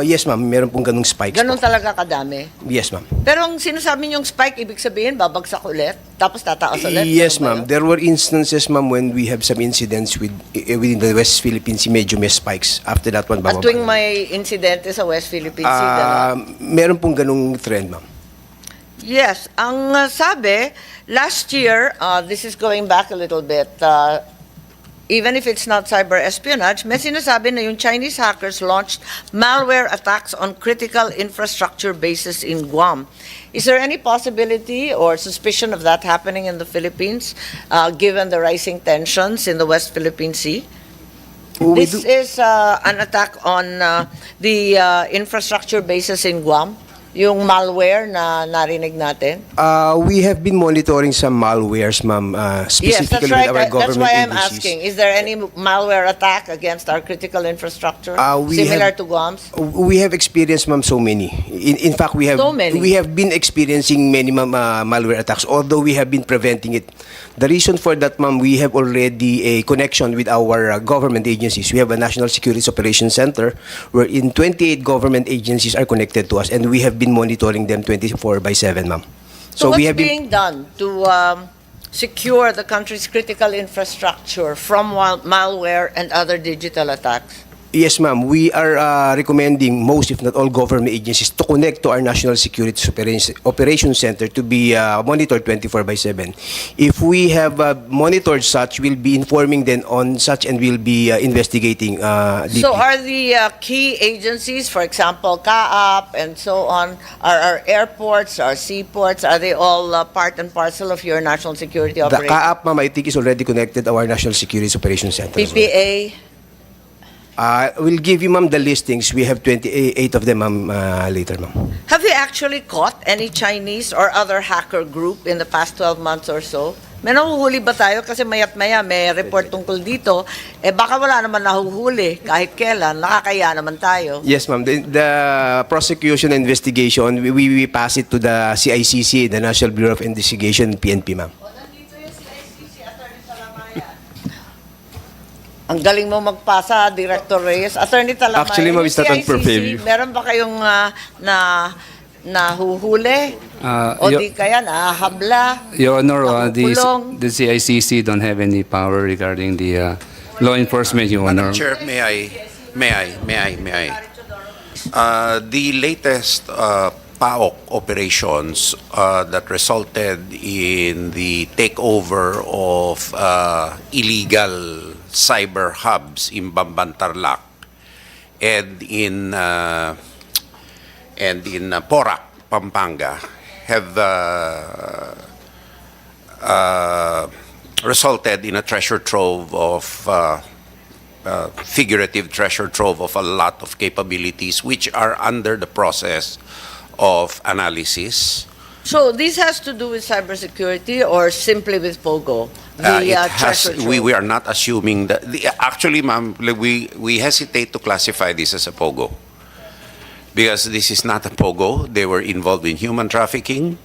Yes, ma'am. Meron pong ganung spikes
Ganun
po.
talaga kadami?
Yes, ma'am.
Pero ang sinasabi niyong spike, ibig sabihin, babagsak ulit? Tapos tataas ulit?
Yes,
Ganun ba
ma'am.
yun?
There were instances, ma'am, when we have some incidents within the West Philippine Sea, medyo may spikes. After that one,
At
bababa.
tuwing may insidente sa West Philippine Sea, gano'n?
Meron pong ganung trend, ma'am.
Yes, ang sabi, last year, this is going back a little bit, even if it's not cyber espionage, may sinasabi na yung Chinese hackers launched malware attacks on critical infrastructure bases in Guam. Is there any possibility or suspicion of that happening in the Philippines, given the rising tensions in the West Philippine Sea? This is an attack on the infrastructure bases in Guam. Yung malware na narinig natin?
We have been monitoring some malwares, ma'am,
Yes, that's
specifically
right.
with our
That's
government
why I'm
agencies.
asking. Is there any malware attack against our critical infrastructure
We
similar
have-
to Guam's?
We have experienced, ma'am, so many. In fact, we have
So many?
we have been experiencing many, ma'am, malware attacks, although we have been preventing it. The reason for that, ma'am, we have already a connection with our government agencies. We have a National Security Operations Center wherein 28 government agencies are connected to us, and we have been monitoring them 24/7, ma'am.
So
we
what's
have been
being done to secure the country's critical infrastructure from malware and other digital attacks?
Yes, ma'am. We are recommending most, if not all, government agencies to connect to our National Security Operations Center to be monitored 24/7. If we have monitored such, we'll be informing them on such and we'll be investigating deeply.
So are the key agencies, for example, CAAP and so on, are airports, are seaports, are they all part and parcel of your national security
The
operation?
CAAP, ma'am, I think is already connected to our National Security Operations Center as well.
PPA?
We'll give you, ma'am, the listings. We have 28 of them, ma'am, later, ma'am.
Have you actually caught any Chinese or other hacker group in the past 12 months or so? May nahuhuli ba tayo? Kasi mayat maya may report tungkol dito. Eh baka wala naman nahuhuli kahit kailan. Nakakaya naman tayo.
Yes, ma'am. The prosecution and investigation, we pass it to the CICC, the National Bureau of Investigation, PNP, ma'am.
Ang galing mo magpasa, Director Reyes. Attorney Talamaya.
Actually, ma'am,
yung
it's not on
CICC,
purview.
meron ba kayong nahuhuli? O
Yo-
di kaya nahabla?
Your Honor,
Nakukulong?
the CICC don't have any power regarding the law enforcement, Your Honor.
Madam Chair, may I? The latest PAOK operations that resulted in the takeover of illegal cyber hubs in Bambantarlac and in Porac, Pampanga, have resulted in a treasure trove of figurative treasure trove of a lot of capabilities which are under the process of analysis.
So this has to do with cybersecurity or simply with POGO?
It has,
treasure
we
trove?
are not assuming that, actually, ma'am, we hesitate to classify this as a POGO. Because this is not a POGO. They were involved in human trafficking.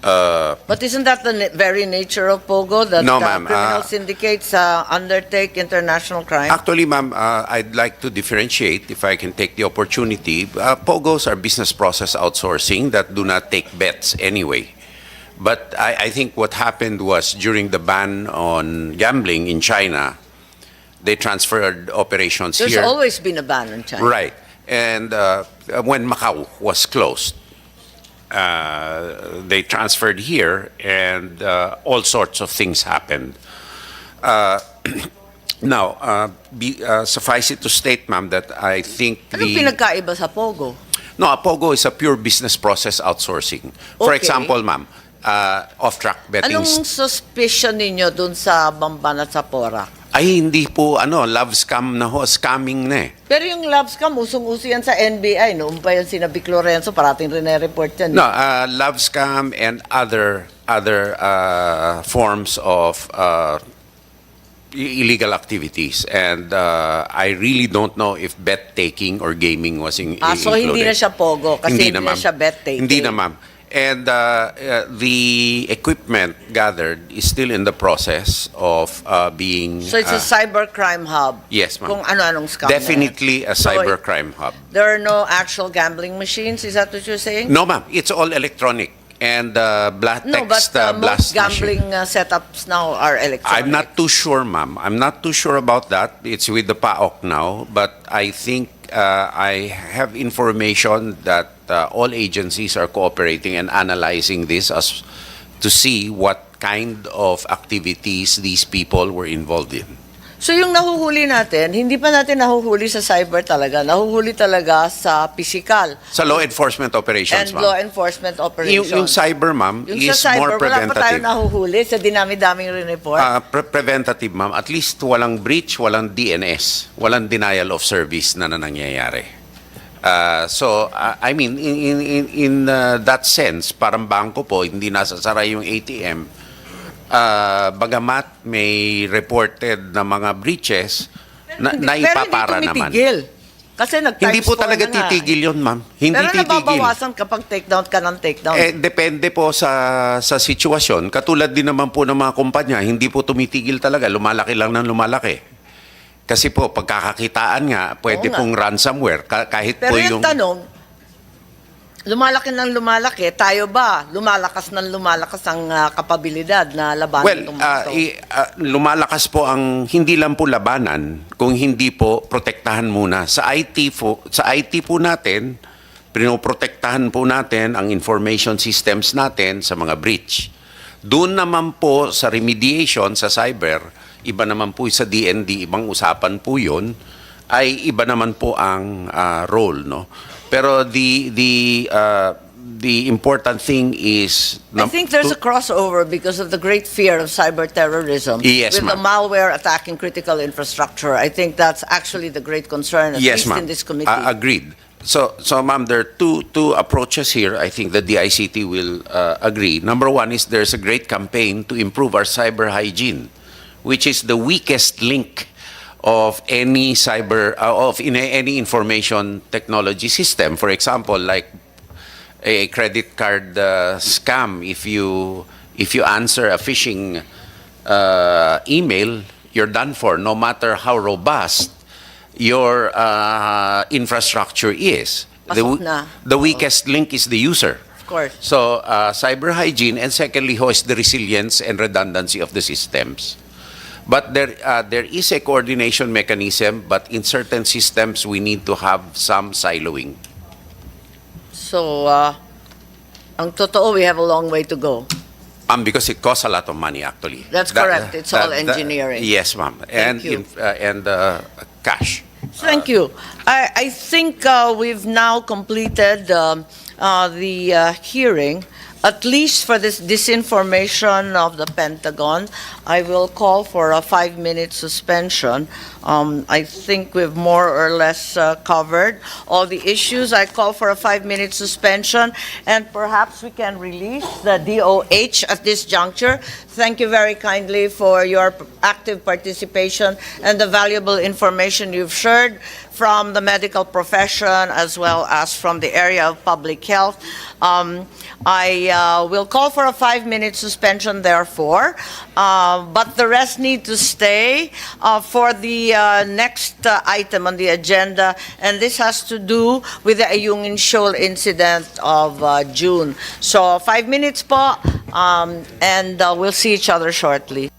But isn't that the very nature of POGO, that
No, ma'am,
criminal syndicates undertake international crime?
Actually, ma'am, I'd like to differentiate, if I can take the opportunity. POGOs are business process outsourcing that do not take bets anyway. But I think what happened was during the ban on gambling in China, they transferred operations
There's
here.
always been a ban in China.
Right. And when Macau was closed, they transferred here, and all sorts of things happened. Now, suffice it to state, ma'am, that I think
Anong pinagkaiba sa POGO?
No, a POGO is a pure business process outsourcing. For
Okay.
example, ma'am, off-track betting.
Anong suspicion ninyo dun sa Bamban at sa Porac?
Ay, hindi po, love scam na ho, scamming na eh.
Pero yung love scam, usong-uso yan sa NBI. Noon pa yan si Vic Lorenzo, parating rin na-report yan.
No, love scam and other forms of illegal activities. And I really don't know if bet taking or gaming was included.
So hindi na siya POGO kasi hindi na
ma'am.
siya bet taking.
Hindi na, ma'am. And the equipment gathered is still in the process of being...
So it's a cybercrime hub.
Yes, ma'am.
Kung ano-anong scam na yan.
Definitely a
So,
cybercrime hub.
There are no actual gambling machines, is that what you're saying?
No, ma'am. It's all electronic. And
No, but most
blast
gambling
machine.
setups now are electronic.
I'm not too sure, ma'am. I'm not too sure about that. It's with the PAOK now. But I think I have information that all agencies are cooperating and analyzing this as to see what kind of activities these people were involved in.
So yung nahuhuli natin, hindi pa natin nahuhuli sa cyber talaga. Nahuhuli talaga sa physical
Sa law enforcement operations,
and
ma'am.
law enforcement operations.
Yung cyber, ma'am,
Yung
is
sa cyber,
more
wala pa tayo
preventative.
nahuhuli sa dinami-daming report.
Preventative, ma'am. At least walang breach, walang DNS, walang denial of service na nangyayari. I mean, in that sense, parang bangko po, hindi nasasara yung ATM. Bagamat may reported na mga breaches, na ipapara
pero hindi
naman.
tumitigil. Kasi nag-times
Hindi po
4
talaga
na nga.
titigil yun, ma'am. Hindi
Pero
titigil.
nababawasan kapag takedown ka ng takedown.
Depende po sa sitwasyon. Katulad din naman po ng mga kumpanya, hindi po tumitigil talaga. Lumalaki lang ng lumalaki. Kasi po, pagkakakitaan nga, pwede
Oo nga.
pong ransomware. Kahit
Pero
po
yung
yung...
tanong, lumalaki ng lumalaki, tayo ba lumalakas ng lumalakas ang kapabilidad na labanan
Well,
itong mga ito?
lumalakas po ang hindi lang po labanan, kung hindi po protektahan muna. Sa IT po natin, pinoprotektahan po natin ang information systems natin sa mga breach. Doon naman po sa remediation sa cyber, iba naman po sa DND, ibang usapan po yun, ay iba naman po ang role, no? Pero the important thing is...
I think there's a crossover because of the great fear of cyber terrorism
Yes,
with the
ma'am.
malware attacking critical infrastructure. I think that's actually the great concern, at
Yes,
least
ma'am.
in this committee.
Agreed. So, ma'am, there are two approaches here. I think the DICT will agree. Number one is there's a great campaign to improve our cyber hygiene, which is the weakest link of any any information technology system. For example, like a credit card scam. If you answer a phishing email, you're done for. No matter how robust your infrastructure is,
Pasok na.
the weakest link is the user.
Of course.
So, cyber hygiene, and secondly, is the resilience and redundancy of the systems. But there is a coordination mechanism, but in certain systems, we need to have some siloing.
So, ang totoo, we have a long way to go.
Because it costs a lot of money, actually.
That's correct. It's all engineering.
Yes, ma'am. And
you.
cash.
Thank you. I think we've now completed the hearing, at least for this disinformation of the Pentagon. I will call for a 5-minute suspension. I think we've more or less covered all the issues. I call for a 5-minute suspension, and perhaps we can release the DOH at this juncture. Thank you very kindly for your active participation and the valuable information you've shared from the medical profession as well as from the area of public health. I will call for a 5-minute suspension, therefore, but the rest need to stay for the next item on the agenda, and this has to do with the Ayungin Shoal incident of June. So 5 minutes po, and we'll see each other shortly.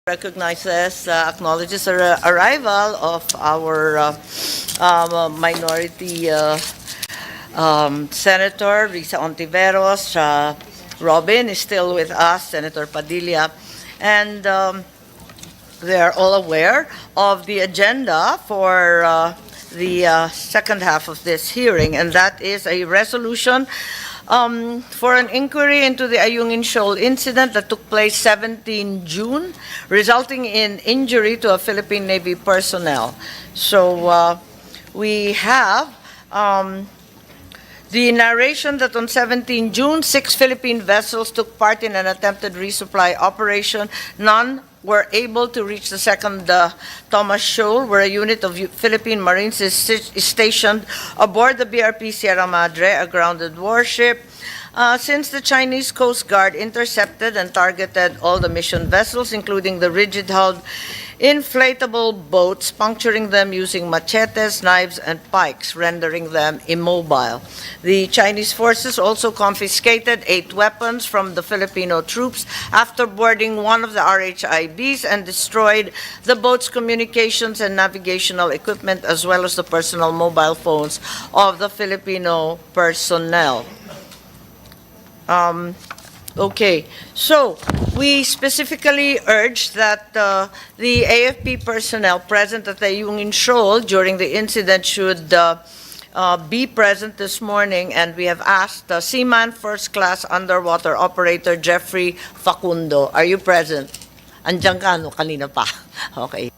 recognizes, acknowledges the arrival of our minority Senator Risa Ontiveros. Robin is still with us, Senator Padilla, and they are all aware of the agenda for the second half of this hearing, and that is a resolution for an inquiry into the Ayungin Shoal incident that took place 17 June, resulting in injury to a Philippine Navy personnel. So we have the narration that on 17 June, 6 Philippine vessels took part in an attempted resupply operation. None were able to reach the second Thomas Shoal, where a unit of Philippine Marines is stationed aboard the BRP Sierra Madre, a grounded warship. Since the Chinese Coast Guard intercepted and targeted all the mission vessels, including the rigid-hulled inflatable boats, puncturing them using machetes, knives, and pikes, rendering them immobile. The Chinese forces also confiscated 8 weapons from the Filipino troops after boarding one of the RHIBs and destroyed the boat's communications and navigational equipment, as well as the personal mobile phones of the Filipino personnel. Okay, so we specifically urge that the AFP personnel present at the Ayungin Shoal during the incident should be present this morning, and we have asked Seaman First Class Underwater Operator Jeffrey Facundo. Are you present? Andiyan ka, no? Kanina pa. Okay.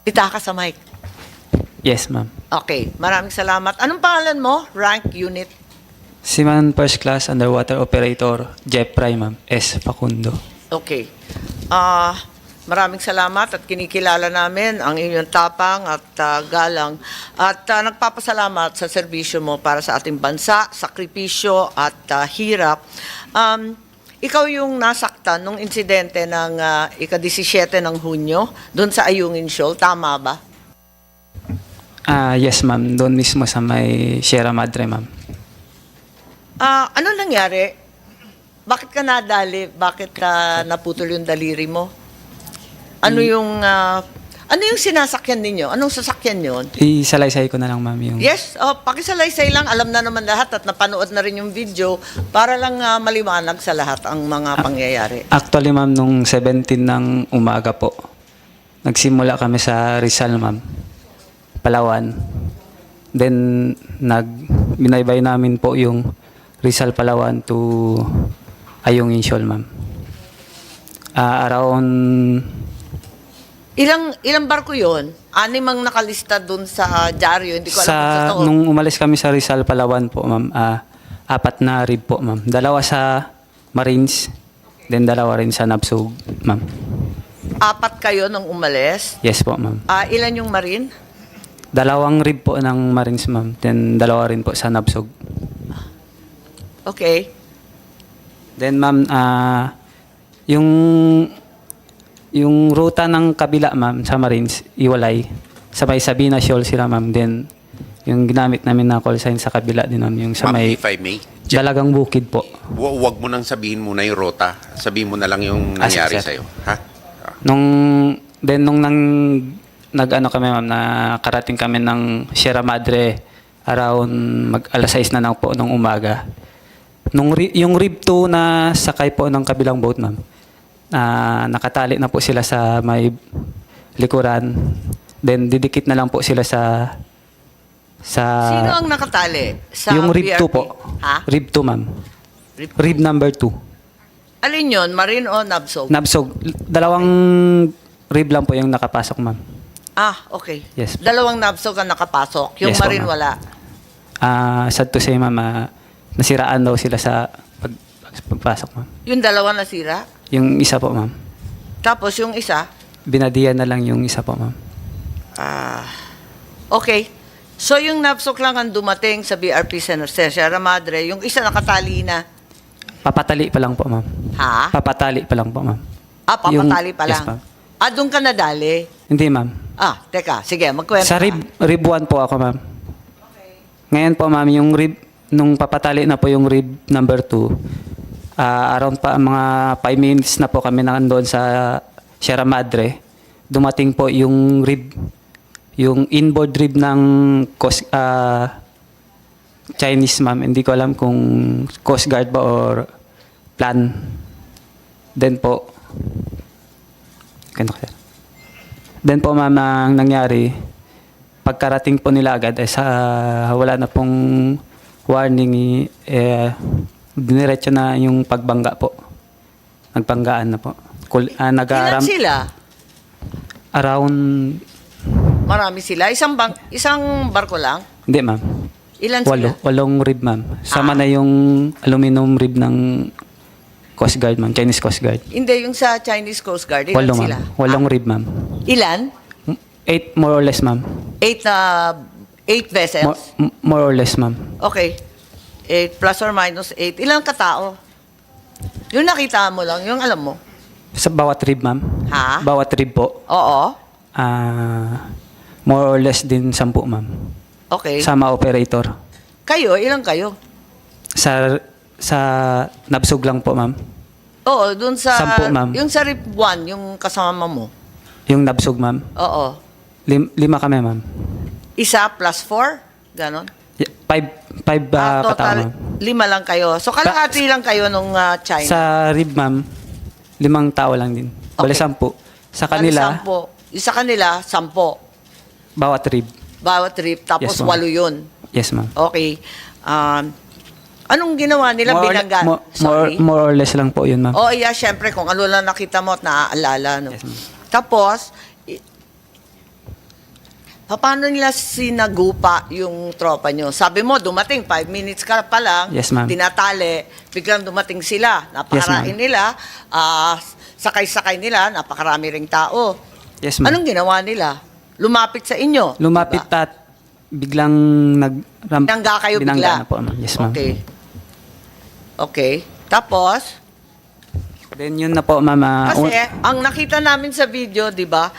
Kita ka sa mic.
Yes, ma'am.
Okay, maraming salamat. Anong pangalan mo? Rank, unit?
Seaman First Class Underwater Operator, Jeff Prime, ma'am. S. Facundo.
Okay. Maraming salamat at kinikilala namin ang inyong tapang at galang at nagpapasalamat sa serbisyo mo para sa ating bansa, sakripisyo at hirap. Ikaw yung nasaktan nung insidente ng ika-17 ng Hunyo doon sa Ayungin Shoal, tama ba?
Yes, ma'am. Doon mismo sa may Sierra Madre, ma'am.
Ano nangyari? Bakit ka nadali? Bakit naputol yung daliri mo? Ano yung sinasakyan ninyo? Anong sasakyan yon?
Isalaysay ko na lang, ma'am, yung...
Yes, pakisalaysay lang. Alam na naman lahat at napanood na rin yung video para lang maliwanag sa lahat ang mga pangyayari.
Actually, ma'am, nung 17 ng umaga po, nagsimula kami sa Rizal, ma'am. Palawan. Then, binaybay namin po yung Rizal, Palawan to Ayungin Shoal, ma'am. Around...
Ilang barko yon? 6 ang nakalista dun sa dyaryo. Hindi ko alam kung totoo.
Nung umalis kami sa Rizal, Palawan po, ma'am, 4 na rib po, ma'am. 2 sa Marines, then 2 rin sa Nabsug, ma'am.
4 kayo nung umalis?
Yes po, ma'am.
Ilan yung Marine?
2 rib po ng Marines, ma'am. Then 2 rin po sa Nabsug.
Okay.
Then, ma'am, yung ruta ng kabila, ma'am, sa Marines, iwalay. Sabay Sabina Shoal sila, ma'am. Then, yung ginamit namin na call sign sa kabila din, ma'am, yung sa may
if I may,
Dalagang Bukid po.
Huwag mo nang sabihin muna yung rota. Sabihin mo na lang yung nangyari
sir.
sa'yo. Ha?
Nung nag-ano kami, ma'am, nakarating kami ng Sierra Madre around alas 6 na lang po nung umaga. Yung rib 2 na sakay po ng kabilang boat, ma'am, nakatali na po sila sa may likuran. Then didikit na lang po sila sa
Sino ang nakatali? Sa
yung rib 2
BRP?
po.
Ha?
Rib 2, ma'am. Rib number 2.
Alin yon? Marine o Nabsog?
Nabsog. 2 rib lang po yung nakapasok, ma'am.
Okay.
Yes.
2 Nabsog ang nakapasok. Yung
Yes,
Marine
ma'am.
wala.
Sad to say, ma'am, nasiraan daw sila sa pagpasok, ma'am.
Yung 2 nasira?
Yung isa po, ma'am.
Tapos yung isa?
Binadiyan na lang yung isa po, ma'am.
Okay. So yung Nabsog lang ang dumating sa BRP Sierra Madre. Yung isa nakatali na.
Papatali pa lang po, ma'am.
Ha?
Papatali pa lang po, ma'am.
Papatali pa
Yes,
lang.
ma'am.
Doon ka nadali?
Hindi, ma'am.
Teka. Sige, magkwento
Sa
ka.
rib 1 po ako, ma'am. Ngayon po, ma'am, yung rib, nung papatali na po yung rib number 2, Around pa mga 5 minutes na po kami nandoon sa Sierra Madre. Dumating po yung rib, yung inboard rib ng Chinese, ma'am. Hindi ko alam kung Coast Guard ba or plan. Then po, ma'am, ang nangyari, pagkarating po nila agad, wala na pong warning, diniretso na yung pagbangga po. Nagbanggaan na po.
Ilan sila?
Around,
Marami sila? Isang barko lang?
hindi ma'am,
Ilan sila?
walong rib, ma'am. Sama na yung aluminum rib ng Coast Guard, ma'am, Chinese Coast Guard.
Hindi, yung sa Chinese Coast Guard, ilan
Walo,
sila?
ma'am. Walong rib, ma'am.
Ilan?
8 more or less, ma'am.
8 vessels?
More or less, ma'am.
Okay. 8 plus or minus 8. Ilang katao? Yung nakita mo lang, yung alam mo.
Sa bawat rib, ma'am.
Ha?
Bawat rib po.
Oo.
More or less din 10, ma'am.
Okay.
Sama operator.
Kayo, ilang kayo?
Sa nabsog lang po, ma'am.
Oo, dun sa...
10, ma'am.
Yung sa RIP 1, yung kasama mo.
Yung nabsog, ma'am.
Oo.
5 kami, ma'am.
Isa plus 4? Ganon?
5 katao,
total,
ma'am.
5 lang kayo. So, kalahati lang kayo nung China.
Sa rib, ma'am, 5 tao lang din. Bale, 10. Sa kanila,
10. Sa kanila, 10.
bawat rib.
Bawat trip, tapos
Yes, ma'am.
8 yun.
Yes, ma'am.
Okay. Anong ginawa nila? Binangga? Sorry.
More or less lang po yun, ma'am.
Oh, yeah, syempre, kung ano lang nakita mo at naaalala. No?
Yes, ma'am.
Tapos, paano nila sinagupa yung tropa nyo? Sabi mo, dumating, 5 minutes ka pa lang,
Yes, ma'am.
tinatali, biglang dumating sila, napakarain nila, sakay-sakay nila, napakarami ring tao.
Yes, ma'am.
Anong ginawa nila? Lumapit sa inyo?
Lumapit
diba?
at biglang
Binangga kayo bigla?
na po, ma'am. Yes, ma'am.
Okay. Okay. Tapos,
Then yun na po, ma'am.
kasi ang nakita namin sa video, di ba,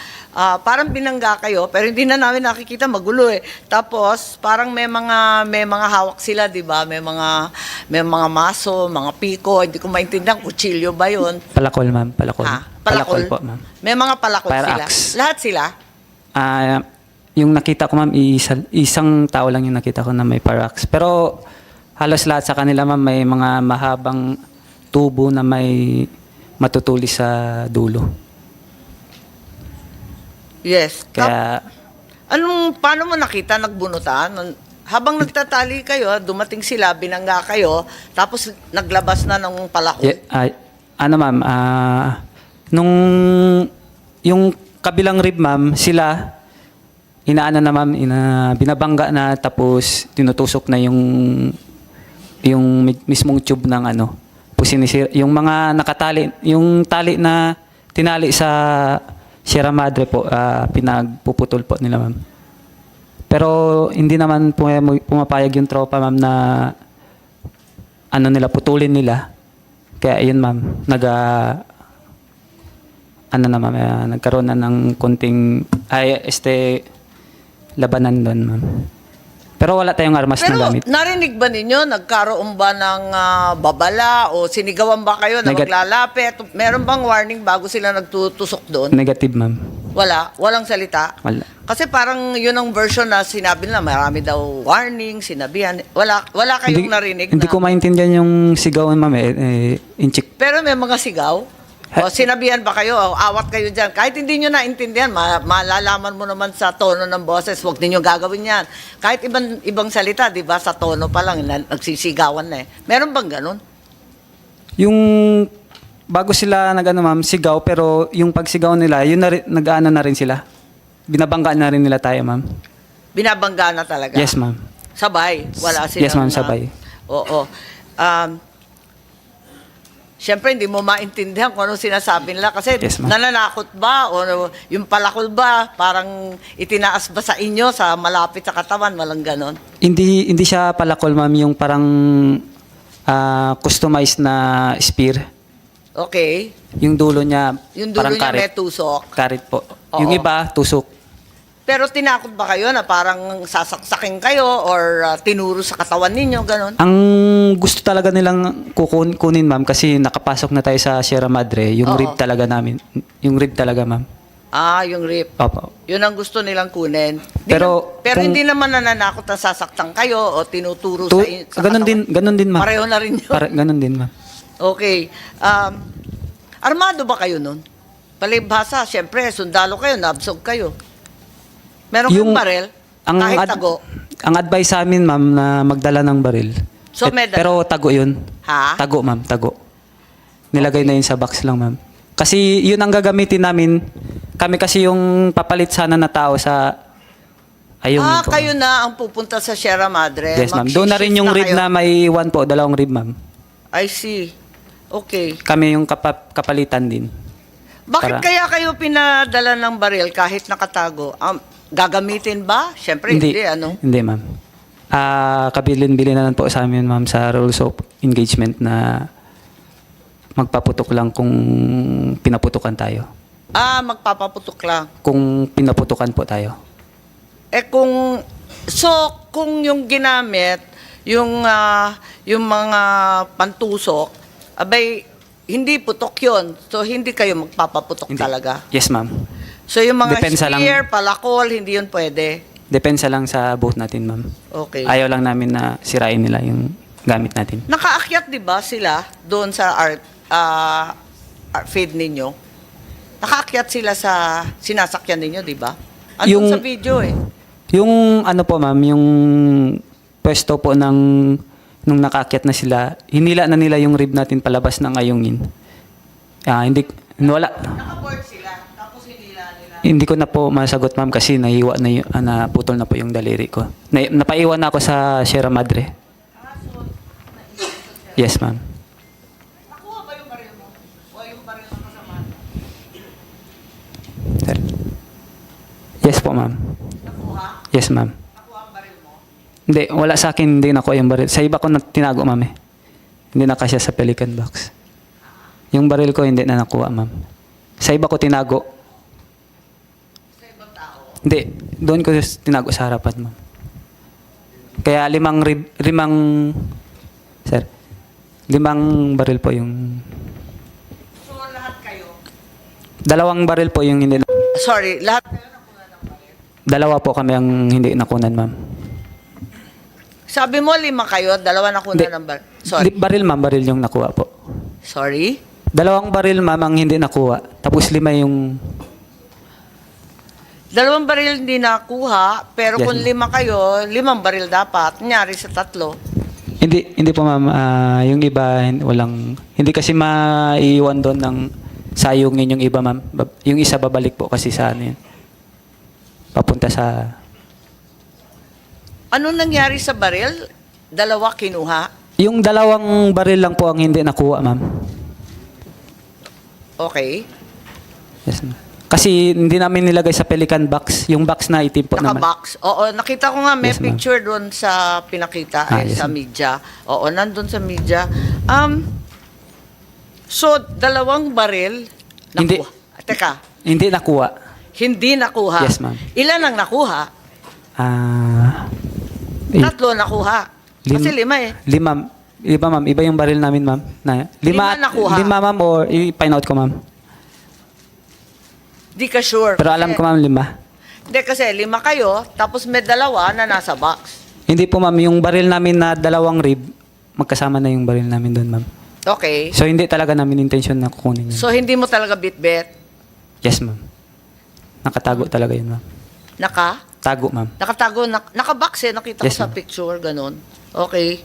parang binangga kayo, pero hindi na namin nakikita, magulo eh. Tapos, parang may mga hawak sila, di ba? May mga maso, mga piko, hindi ko maintindihan, kutsilyo ba yun?
Palakol, ma'am. Palakol.
Palakol
po, ma'am.
May mga palakol
Fire
sila.
axe.
Lahat sila?
Yung nakita ko, ma'am, isang tao lang yung nakita ko na may parax. Pero halos lahat sa kanila, ma'am, may mga mahabang tubo na may matutulis sa dulo.
Yes.
Kaya,
Paano mo nakita, nagbunutan? Habang nagtatali kayo, dumating sila, binangga kayo, tapos naglabas na ng palakol.
ma'am, nung yung kabilang rib, ma'am, sila, inaano na, ma'am, binabangga na, tapos tinutusok na yung mismong tube ng yung mga nakatali, yung tali na tinali sa Sierra Madre po, pinagpuputol po nila, ma'am. Pero hindi naman pumapayag yung tropa, ma'am, na nila, putulin nila. Kaya yun, ma'am, nagkaroon na ng konting, labanan doon, ma'am. Pero wala tayong armas na gamit.
Pero narinig ba ninyo, nagkaroon ba ng babala o sinigawan ba kayo na maglalapit? Meron bang warning bago sila nagtutusok doon?
Negative, ma'am.
Wala? Walang salita?
Wala.
Kasi parang yun ang version na sinabi nila, marami daw warning, sinabihan. Wala kayong narinig
Hindi ko maintindihan yung sigawan, ma'am. Inchik.
Pero may mga sigaw? O sinabihan ba kayo? O, awat kayo dyan? Kahit hindi nyo naintindihan, malalaman mo naman sa tono ng boses, huwag ninyo gagawin yan. Kahit ibang salita, di ba, sa tono pa lang, nagsisigawan na eh. Meron bang ganun?
Yung bago sila ma'am, sigaw, pero yung pagsigaw nila, yun nag-aano na rin sila. Binabangga na rin nila tayo, ma'am.
Binabangga na talaga?
Yes, ma'am.
Sabay? Wala silang...
Yes, ma'am, sabay.
Oo. Siyempre, hindi mo maintindihan kung anong sinasabi nila kasi nananakot ba o yung palakol ba, parang itinaas ba sa inyo sa malapit sa katawan, walang ganon?
Hindi siya palakol, ma'am, yung parang customized na spear.
Okay.
Yung dulo niya
Yung dulo
parang
niya
karit.
may tusok.
Karit po.
Oo.
Yung iba, tusok.
Pero tinakot ba kayo na parang sasaksakin kayo or tinuro sa katawan ninyo, ganon?
Ang gusto talaga nilang kunin, ma'am, kasi nakapasok na tayo sa Sierra Madre, yung
Oo.
rib talaga namin. Yung rib talaga, ma'am.
Ah, yung rip.
Opo.
Yun ang gusto nilang kunin.
Pero
pero
kung-
hindi naman nananakot na sasaktan kayo o tinuturo
To,
sa
ganun
katawan.
ganun din, ma'am.
Pareho na rin yun.
Ganun din, ma'am.
Okay. Armado ba kayo nun? Palibhasa, syempre, sundalo kayo, nabsog kayo. Meron kayong barel, kahit tago.
Ang advice sa amin, ma'am, na magdala ng baril.
So, may dala.
Pero tago yun.
Ha?
Tago, ma'am, tago. Nilagay na yun sa box lang, ma'am. Kasi yun ang gagamitin namin. Kami kasi yung papalit sana na tao sa Ayungin po.
Kayo na ang pupunta sa Sierra Madre.
Yes, ma'am. Doon na rin yung rib
kayo.
na may one po, dalawang rib, ma'am.
I see. Okay.
Kami yung kapalitan din.
Bakit
Para-
kaya kayo pinadala ng baril kahit nakatago? Gagamitin ba? Syempre, hindi ano?
Hindi, ma'am. Kabilin-bilin na lang po sa amin, ma'am, sa rules of engagement na magpaputok lang kung pinaputukan tayo.
Magpapaputok lang.
Kung pinaputukan po tayo.
Kung yung ginamit, yung mga pantusok, abay, hindi putok yun. So, hindi kayo magpapaputok
Hindi.
talaga.
Yes, ma'am.
So, yung mga
Depensa lang.
spear, palakol, hindi yun pwede.
Depensa lang sa boat natin, ma'am.
Okay.
Ayaw lang namin na sirain nila yung gamit natin.
Nakaakyat, di ba, sila doon sa feed ninyo? Nakaakyat sila sa sinasakyan ninyo, di ba? Andun sa video eh.
Yung ano po, ma'am, yung pwesto po nung nakaakyat na sila, hinila na nila yung rib natin palabas ng Ayungin. Wala.
Nakaboard sila, tapos hinila nila.
Hindi ko na po masagot, ma'am, kasi nahiwa na naputol na po yung daliri ko. Napaiwan na ako sa Sierra Madre. Yes, ma'am.
Nakuha ba yung baril mo? O yung baril ng kasama?
Sir. Yes po, ma'am.
Nakuha?
Yes, ma'am.
Nakuha ang baril mo?
Hindi, wala sa akin, hindi nakuha yung baril. Sa iba ko na tinago, ma'am, eh. Hindi na kasya sa pelican box. Yung baril ko, hindi na nakuha, ma'am. Sa iba ko tinago.
Sa ibang tao?
Hindi, doon ko tinago sa harapan, ma'am. Kaya limang baril po yung...
So, lahat kayo?
Dalawang baril po yung hindi na...
Sorry, lahat kayo nakuha ng baril?
Dalawa po kami ang hindi nakunan, ma'am.
Sabi mo, 5 kayo, 2 nakuha
Hindi.
ng baril. Sorry.
Baril, ma'am, baril yung nakuha po.
Sorry?
2 baril, ma'am, ang hindi nakuha. Tapos 5 yung...
2 baril hindi nakuha, pero
Yes,
kung
ma'am.
5 kayo, 5 baril dapat. Nyari sa 3.
Hindi po, ma'am. Yung iba, hindi kasi maiiwan doon ng sayungin yung iba, ma'am. Yung isa babalik po kasi sa ano yun. Papunta sa...
Ano nangyari sa baril? 2 kinuha?
Yung 2 baril lang po ang hindi nakuha, ma'am.
Okay.
Yes, ma'am. Kasi hindi namin nilagay sa pelican box. Yung box na itim po naman.
Naka-box. Oo, nakita ko nga may
Yes, ma'am.
picture doon sa pinakita
Yes,
sa
ma'am.
media. Oo, nandun sa media. So, 2 baril
Hindi.
nakuha. Teka,
Hindi nakuha.
hindi nakuha.
Yes, ma'am.
Ilan ang nakuha? 3 nakuha. Kasi 5 eh.
5, ma'am. Iba yung baril namin, ma'am. 5
nakuha.
5, ma'am, or i-find out ko, ma'am.
Di ka sure.
Pero alam ko, ma'am, 5.
Hindi, kasi 5 kayo, tapos may 2 na nasa box.
Hindi po, ma'am. Yung baril namin na 2 rib, magkasama na yung baril namin doon, ma'am.
Okay.
So, hindi talaga namin intention na kukunin yun.
So, hindi mo talaga bit-bit?
Yes, ma'am. Nakatago talaga yun, ma'am. Tago, ma'am.
Nakatago, naka-box eh, nakita ko
Yes,
sa
ma'am.
picture, ganun. Okay.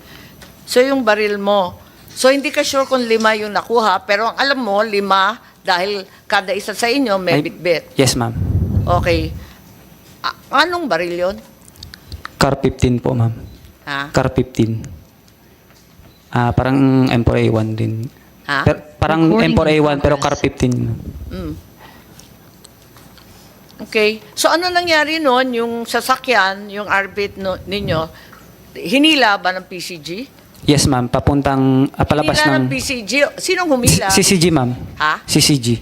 So, yung baril mo. So, hindi ka sure kung 5 yung nakuha, pero ang alam mo, 5, dahil kada isa sa inyo may
Ay-
bit-bit.
Yes, ma'am.
Okay. Anong baril yon?
Car 15 po, ma'am.
Ha?
Car 15. Parang M4A1 din.
Ha?
Parang M4A1 pero Car 15. ma'am.
Mm. Okay. So, ano nangyari noon? Yung sasakyan, yung arbit ninyo, hinila ba ng PCG?
Yes, ma'am. Papuntang palabas
Hinila ng
ng...
PCG? Sinong humila?
CCG, ma'am.
Ha?
CCG.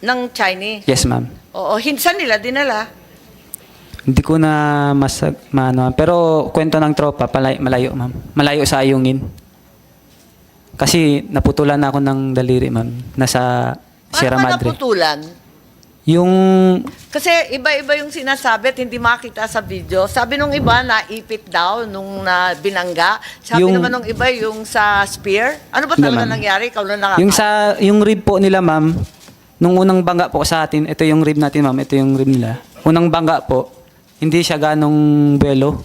Ng Chinese?
Yes, ma'am.
Oo. Saan nila dinala?
Hindi ko na maano. Pero kwento ng tropa, malayo, ma'am. Malayo sa Ayungin. Kasi naputulan na ako ng daliri, ma'am. Nasa Sierra
Paano
Madre.
naputulan?
Yung,
Kasi iba-iba yung sinasabi at hindi makita sa video. Sabi nung iba, naipit daw nung binangga. Sabi
Yung-
naman nung iba, yung sa spear. Ano ba
Hindi,
talaga
ma'am.
nangyari? Ikaw na nakaka...
yung rib po nila, ma'am, nung unang bangga po sa atin, ito yung rib natin, ma'am, ito yung rib nila. Unang bangga po, hindi siya ganong buwelo.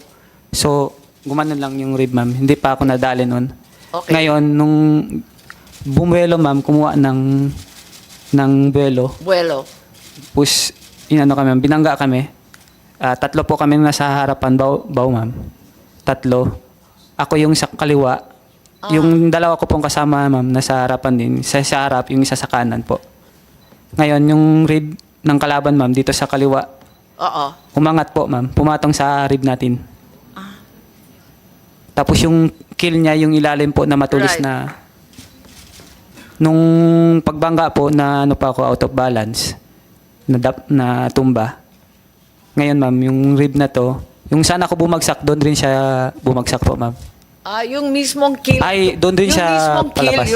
So, gumanon lang yung rib, ma'am. Hindi pa ako nadali nun.
Okay.
Ngayon, nung bumuelo, ma'am, kumuha ng buwelo.
Buwelo.
Tapos, inano kami, ma'am, binangga kami. Tatlo po kami nasa harapan, baw, ma'am. Tatlo. Ako yung sa kaliwa. Yung dalawa ko pong kasama, ma'am, nasa harapan din. Sa harap, yung isa sa kanan po. Ngayon, yung rib ng kalaban, ma'am, dito sa kaliwa,
Oo.
umangat po, ma'am. Pumatong sa rib natin. Tapos yung kill niya, yung ilalim po na matulis
Right.
na... Nung pagbangga po, na ano pa ako, out of balance, na tumba. Ngayon, ma'am, yung rib na to, yung sana ako bumagsak, doon rin siya bumagsak po, ma'am.
Yung mismong kill.
Ay, doon din
yung
siya
mismong kill,
palabas.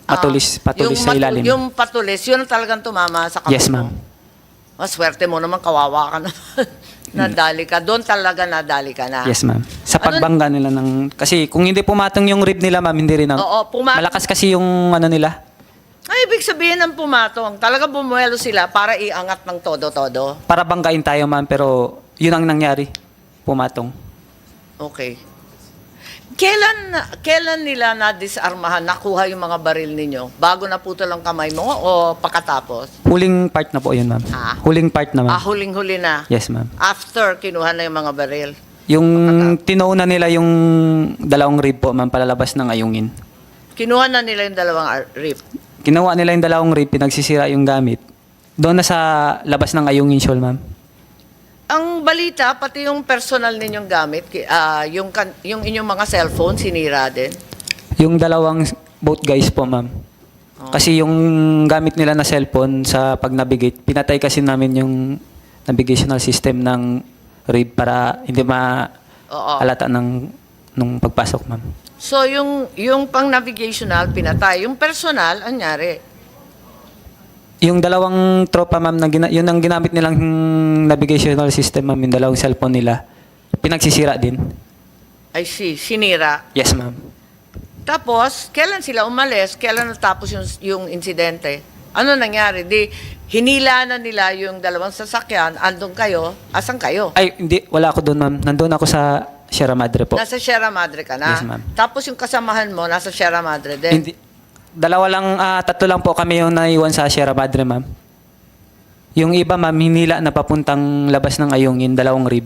Patulis sa ilalim.
Yung patulis, yun ang talagang tumama sa kamay
Yes,
mo.
ma'am.
Maswerte mo naman, kawawa ka naman. Nadali ka. Doon talaga nadali ka na.
Yes, ma'am. Sa
Ano-
pagbangga nila ng... Kasi kung hindi pumatong yung rib nila, ma'am, hindi rin.
Oo,
Malakas kasi yung ano nila.
Ay, ibig sabihin ng pumatong. Talaga bumuelo sila para iangat ng todo-todo.
Para banggain tayo, ma'am, pero yun ang nangyari. Pumatong.
Okay. Kailan nila na-disarmahan, nakuha yung mga baril ninyo? Bago naputol ang kamay mo o pagkatapos?
Huling part na po yun, ma'am. Huling part na, ma'am.
Huling-huli na.
Yes, ma'am.
After, kinuha na yung mga baril.
Yung tinauna nila yung dalawang rib po, ma'am, palalabas ng Ayungin.
Kinuha na nila yung dalawang rib.
Ginawa nila yung dalawang rib, pinagsisira yung gamit. Doon na sa labas ng Ayungin, Shoal, ma'am.
Ang balita, pati yung personal ninyong gamit, yung inyong mga cellphone, sinira din.
Yung dalawang both guys po, ma'am. Kasi yung gamit nila na cellphone sa pag-navigate, pinatay kasi namin yung navigational system ng rib para hindi ma-alata nung pagpasok, ma'am.
So, yung pang-navigational, pinatay. Yung personal, anyari?
Yung dalawang tropa, ma'am, yun ang ginamit nilang navigational system, ma'am, yung dalawang cellphone nila, pinagsisira din.
I see, sinira.
Yes, ma'am.
Tapos, kailan sila umalis? Kailan natapos yung insidente? Ano nangyari? Hinila na nila yung dalawang sasakyan, andun kayo, asan kayo?
Ay, hindi, wala ako doon, ma'am. Nandun ako sa Sierra Madre po.
Nasa Sierra Madre ka na?
Yes, ma'am.
Tapos yung kasamahan mo, nasa Sierra Madre din?
Hindi, tatlo lang po kami yung naiwan sa Sierra Madre, ma'am. Yung iba, ma'am, hinila na papuntang labas ng Ayungin, dalawang rib.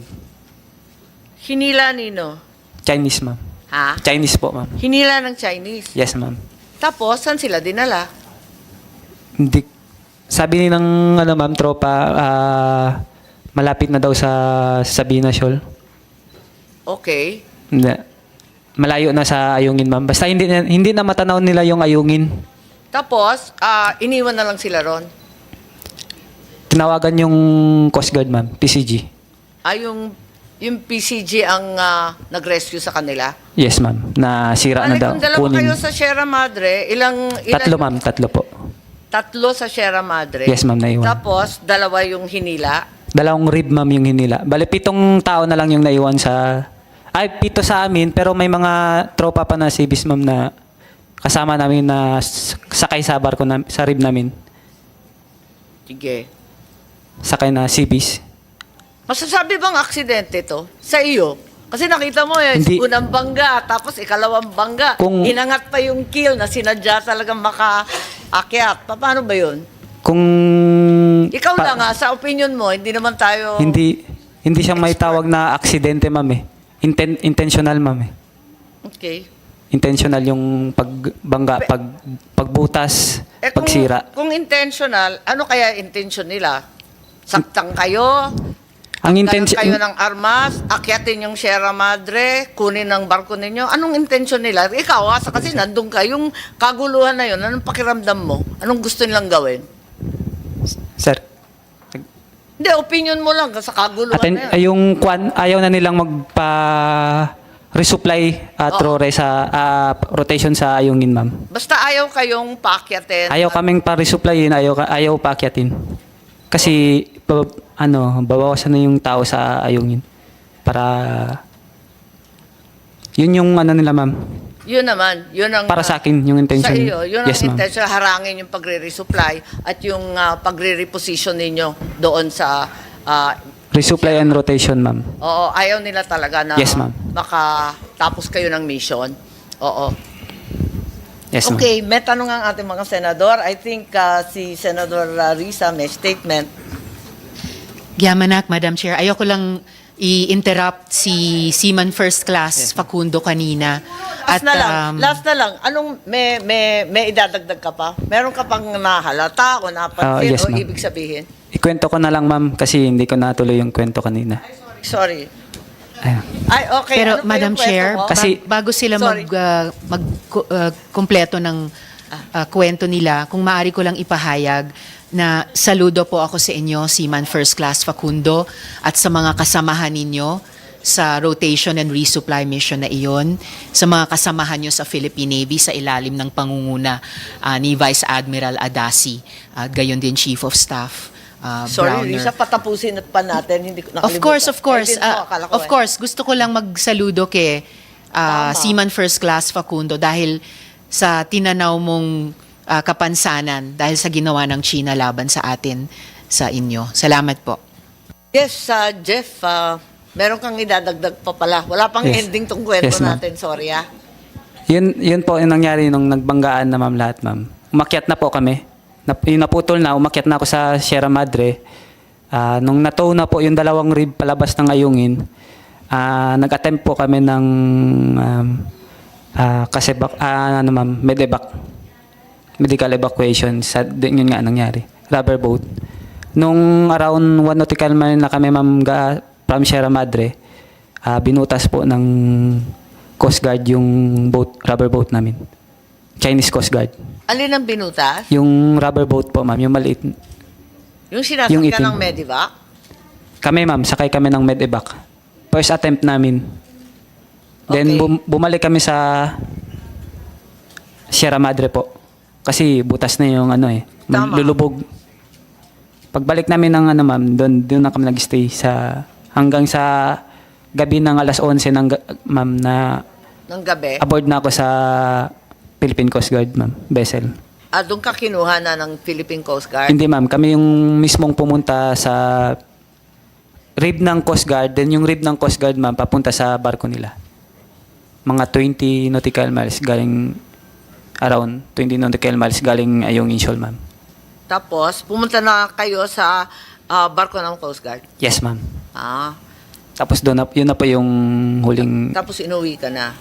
Hinila nino?
Chinese, ma'am.
Ha?
Chinese po, ma'am.
Hinila ng Chinese?
Yes, ma'am.
Tapos, saan sila dinala?
Hindi. Sabi ni ng ma'am, tropa, malapit na daw sa Sabina, Shoal.
Okay.
Hindi. Malayo na sa Ayungin, ma'am. Basta hindi na matanaw nila yung Ayungin.
Tapos, iniwan na lang sila ron?
Tinawagan yung Coast Guard, ma'am, PCG.
Yung PCG ang nag-rescue sa kanila?
Yes, ma'am. Nasira na daw.
Kung dalawa kayo sa Sierra Madre, ilang
Tatlo, ma'am. Tatlo po.
Tatlo sa Sierra Madre?
Yes, ma'am. Naiwan.
Tapos, dalawa yung hinila?
Dalawang rib, ma'am, yung hinila. Bale, 7 tao na lang yung naiwan sa... Ay, 7 sa amin, pero may mga tropa pa na civis, ma'am, na kasama namin na sakay sa barko sa rib namin.
Sige.
Sakay na civis.
Masasabi bang aksidente to sa iyo? Kasi nakita mo
Hindi.
unang bangga, tapos ikalawang bangga. Inangat pa yung kill na sinadya talagang makaakyat. Paano ba yun?
Kung...
Ikaw lang sa opinion mo, hindi naman tayo...
Hindi siya may tawag na aksidente, ma'am, eh. Intentional, ma'am, eh.
Okay.
Intentional yung pagbangga, pagbutas, pagsira.
Kung intentional, ano kaya intention nila? Saktan kayo?
Ang
Intention kayo ng armas, akyatin yung Sierra Madre, kunin ang barko ninyo. Anong intention nila? Ikaw, kasi nandun ka, yung kaguluhan na yun, anong pakiramdam mo? Anong gusto nilang gawin?
Sir,
Hindi, opinion mo lang sa kaguluhan na yan.
Yung ayaw na nilang resupply rotation sa Ayungin, ma'am.
Basta ayaw kayong paakyatin.
Ayaw kaming pa-resupplyin, ayaw paakyatin. Kasi babawasan na yung tao sa Ayungin. Para yun yung nila, ma'am.
Yun naman, yun ang...
Para sa akin, yung intention.
Sa iyo, yun ang
Yes, ma'am.
intention, harangin yung pagre-resupply at yung pagre-reposition ninyo doon sa...
Resupply and rotation, ma'am.
oo, ayaw nila talaga na
Yes, ma'am.
makatapos kayo ng mission. Oo.
Yes, ma'am.
Okay, may tanong ang ating mga senador. I think si Senador Risa may statement.
Yamanak, Madam Chair. Ayoko lang i-interrupt si Seaman First Class Facundo kanina.
Last na lang. Anong may idadagdag ka pa? Meron ka pang nahalata o napansin
Yes,
o
ma'am.
ibig sabihin?
Ikwento ko na lang, ma'am, kasi hindi ko natuloy yung kwento kanina.
Sorry.
Ayun.
Ay, okay.
Pero
Ano pa
Madam
yung kwento
Chair,
mo?
bago sila
Sorry.
kumpleto ng kwento nila, kung maaari ko lang ipahayag na saludo po ako sa inyo, Seaman First Class Facundo, at sa mga kasamahan ninyo sa rotation and resupply mission na iyon, sa mga kasamahan nyo sa Philippine Navy sa ilalim ng pangunguna ni Vice Admiral Adasi, gayon din Chief of Staff
Sorry,
Browner.
Risa, patapusin pa natin. Hindi ko
Of course,
nakalimutan.
of course.
Ay, din mo, akala ko
Of course, gusto ko lang magsaludo kay
Tama.
Seaman First Class Facundo dahil sa tinanaw mong kapansanan dahil sa ginawa ng China laban sa atin, sa inyo. Salamat po.
Yes, Jeff, meron kang idadagdag pa pala. Wala pang
Yes.
ending tong kwento
Yes, ma'am.
natin. Sorry,
Yun po yung nangyari nung nagbanggaan na, ma'am, lahat, ma'am. Umakyat na po kami. Yung naputol na, umakyat na ako sa Sierra Madre. Nung natow na po yung dalawang rib palabas ng Ayungin, nag-attempt po kami ng medical evacuation. Yun nga nangyari. Rubber boat. Nung around 1 nautical mile na kami, ma'am, from Sierra Madre, binutas po ng Coast Guard yung rubber boat namin. Chinese Coast Guard.
Alin ang binutas?
Yung rubber boat po, ma'am, yung maliit.
Yung sinasakyan
Yung itim.
ng Medivac?
Kami, ma'am, sakay kami ng medevac. First attempt namin. Then
Okay.
bumalik kami sa Sierra Madre po. Kasi butas na yung
Tama.
lulubog. Pagbalik namin ng ma'am, doon na kami nag-stay hanggang sa gabi ng alas 11 ma'am, na
Ng gabi?
aboard na ako sa Philippine Coast Guard, ma'am, vessel.
Doon ka kinuha na ng Philippine Coast Guard?
Hindi, ma'am, kami yung mismong pumunta sa rib ng Coast Guard, then yung rib ng Coast Guard, ma'am, papunta sa barko nila. Mga 20 nautical miles galing, around 20 nautical miles galing Ayungin Shoal, ma'am.
Tapos, pumunta na kayo sa barko ng Coast Guard?
Yes, ma'am.
Tapos
yun na po yung huling,
tapos inuwi ka na?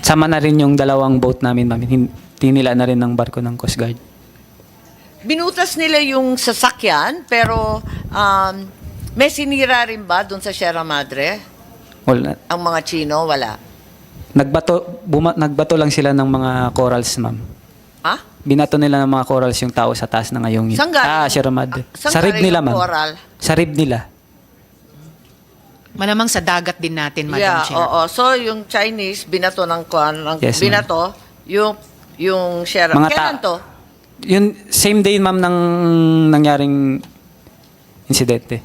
sama na rin yung dalawang boat namin, ma'am. Tinila na rin ng barko ng Coast Guard.
Binutas nila yung sasakyan, pero may sinira rin ba doon sa Sierra Madre?
Wala.
Ang mga Chino, wala.
Nagbato lang sila ng mga corals, ma'am. Binato nila ng mga corals yung tao sa taas ng Ayungin.
Saan galing?
Sierra Madre.
Saan
Sa rib
galing
nila,
yung
ma'am.
coral?
Sa rib nila.
Malamang sa dagat din natin, Madam
Yeah,
Chair.
oo. So, yung Chinese, binato ng
Yes, ma'am.
binato, yung Sierra.
Mga
Kailan to?
Yun, same day, ma'am, ng nangyaring insidente.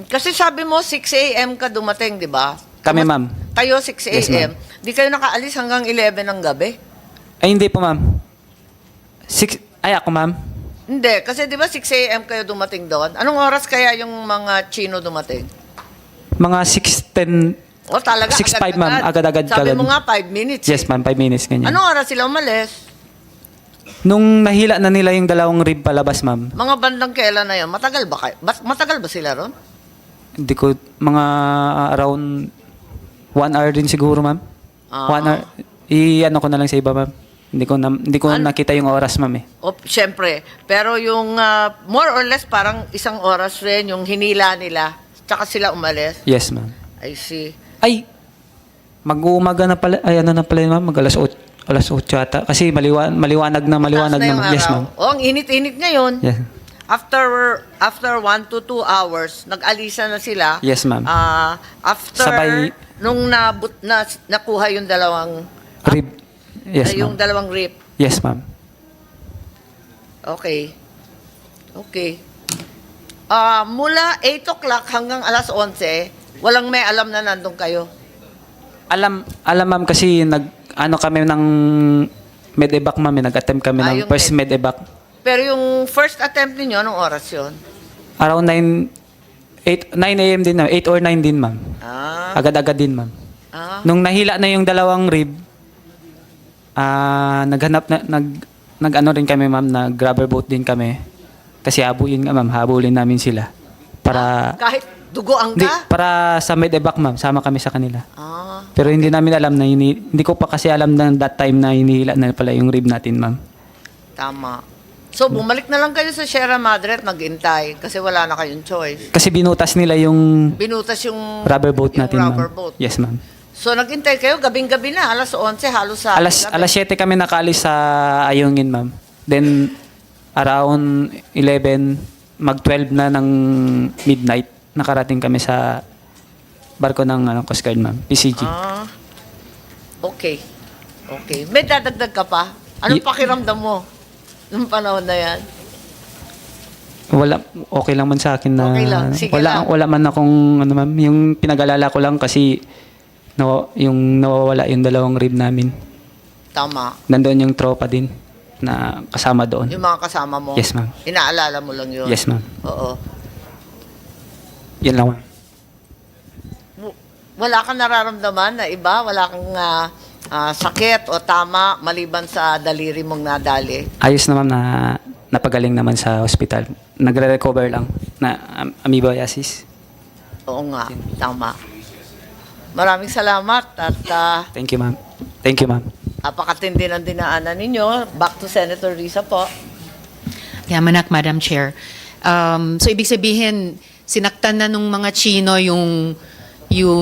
Kasi sabi mo, 6 a.m. ka dumating, di ba?
Kami, ma'am.
Kayo, 6
Yes,
a.m. Di kayo nakaalis hanggang 11 ng gabi?
Ay, hindi po, ma'am. Ako, ma'am.
Hindi, kasi di ba 6 a.m. kayo dumating doon? Anong oras kaya yung mga Chino dumating?
Mga 6:10,
O talaga,
6:05, ma'am. Agad-agad.
Sabi mo nga, 5 minutes.
Yes, ma'am. 5 minutes, ganyan.
Anong oras sila umalis?
Nung nahila na nila yung dalawang rib palabas, ma'am,
Mga bandang kailan na yun? Matagal ba kayo? Matagal ba sila ron?
hindi ko, mga around 1 hour din siguro, ma'am. 1 hour. I-ano ko na lang sa iba, ma'am. Hindi ko nakita yung oras, ma'am, eh.
O, syempre. Pero yung more or less parang isang oras rin yung hinila nila. Tsaka sila umalis.
Yes, ma'am.
I see.
Ay, mag-uumaga na pala, na pala, ma'am, alas 8 ata. Kasi maliwanag na
Taas na yung
ma'am. Yes,
araw.
ma'am.
O, ang init-init ngayon.
Yes.
After 1 to 2 hours, nag-alisa na sila.
Yes, ma'am.
After
Sabay-
nung nakuha yung dalawang
Rib. Yes,
yung
ma'am.
dalawang rip.
Yes, ma'am.
Okay. Okay. Mula 8 o'clock hanggang alas 11, walang may alam na nandun kayo.
Alam ma'am kasi ano kami ng med-evac ma'am, nag-attempt kami ng
yung
first med-evac.
Pero yung first attempt ninyo, anong oras yun?
Around 9 a.m. din na, 8 or 9 din ma'am. Agad-agad din ma'am. Nung nahila na yung dalawang rib, naghanap na, nag-ano rin kami ma'am, nag-rubber boat din kami. Kasi habulin nga ma'am, habulin namin sila. Para,
Kahit dugoan
hindi,
ka?
para sa med-evac ma'am, sama kami sa kanila. Pero hindi namin alam na, hindi ko pa kasi alam na that time na hinihila na pala yung rib natin ma'am.
Tama. So, bumalik na lang kayo sa Sierra Madre at mag-intay kasi wala na kayong choice.
Kasi binutas nila yung
Binutas yung
rubber boat
yung
natin
rubber
ma'am.
boat.
Yes ma'am.
So, nag-intay kayo gabing-gabi na, alas 11, halos sa
Alas 7 kami nakaalis sa Ayungin ma'am. Then around 11, mag-12 na ng midnight, nakarating kami sa barko ng Coast Guard ma'am, PCG.
Okay. Okay. May dadagdag ka pa? Anong pakiramdam mo nung panahon na yan?
Wala, okay lang man sa akin na
Okay lang, sige lang.
wala man akong ano ma'am, yung pinag-alala ko lang kasi yung nawawala yung dalawang rib namin.
Tama.
Nandoon yung tropa din na kasama doon.
Yung mga kasama mo?
Yes, ma'am.
Inaalala mo lang yun?
Yes, ma'am.
Oo.
Yan lang ma'am.
Wala kang nararamdaman na iba? Wala kang sakit o tama maliban sa daliri mong nadali?
Ayos naman na napagaling naman sa hospital. Nagre-recover lang na amoebiasis.
Oo nga, tama. Maraming salamat at
Thank you, ma'am. Thank you, ma'am.
apakatindi ng dinaanan ninyo. Back to Senator Risa po.
Yamanak, Madam Chair. So ibig sabihin, sinaktan na nung mga Chino yung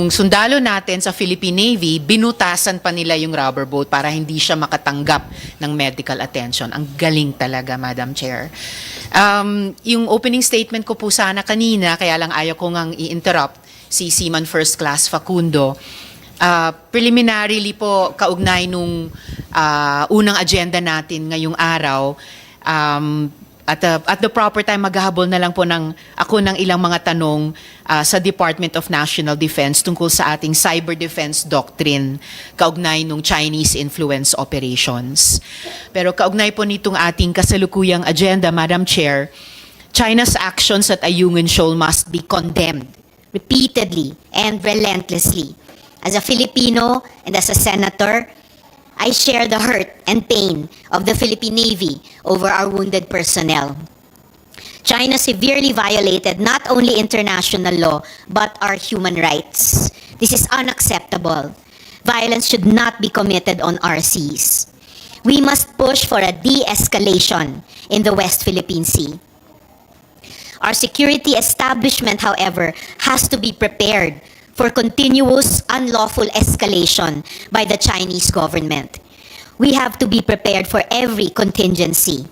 sundalo natin sa Philippine Navy, binutasan pa nila yung rubber boat para hindi siya makatanggap ng medical attention. Ang galing talaga, Madam Chair. Yung opening statement ko po sana kanina, kaya lang ayaw ko ngang i-interrupt si Seaman First Class Facundo. Preliminarily po, kaugnay nung unang agenda natin ngayong araw, at the proper time, maghahabol na lang po ako ng ilang mga tanong sa Department of National Defense tungkol sa ating cyber defense doctrine kaugnay nung Chinese influence operations. Pero kaugnay po nitong ating kasalukuyang agenda, Madam Chair, China's actions at Ayungin Shoal must be condemned repeatedly and relentlessly. As a Filipino and as a senator, I share the hurt and pain of the Philippine Navy over our wounded personnel. China severely violated not only international law, but our human rights. This is unacceptable. Violence should not be committed on our seas. We must push for a de-escalation in the West Philippine Sea. Our security establishment, however, has to be prepared for continuous unlawful escalation by the Chinese government. We have to be prepared for every contingency.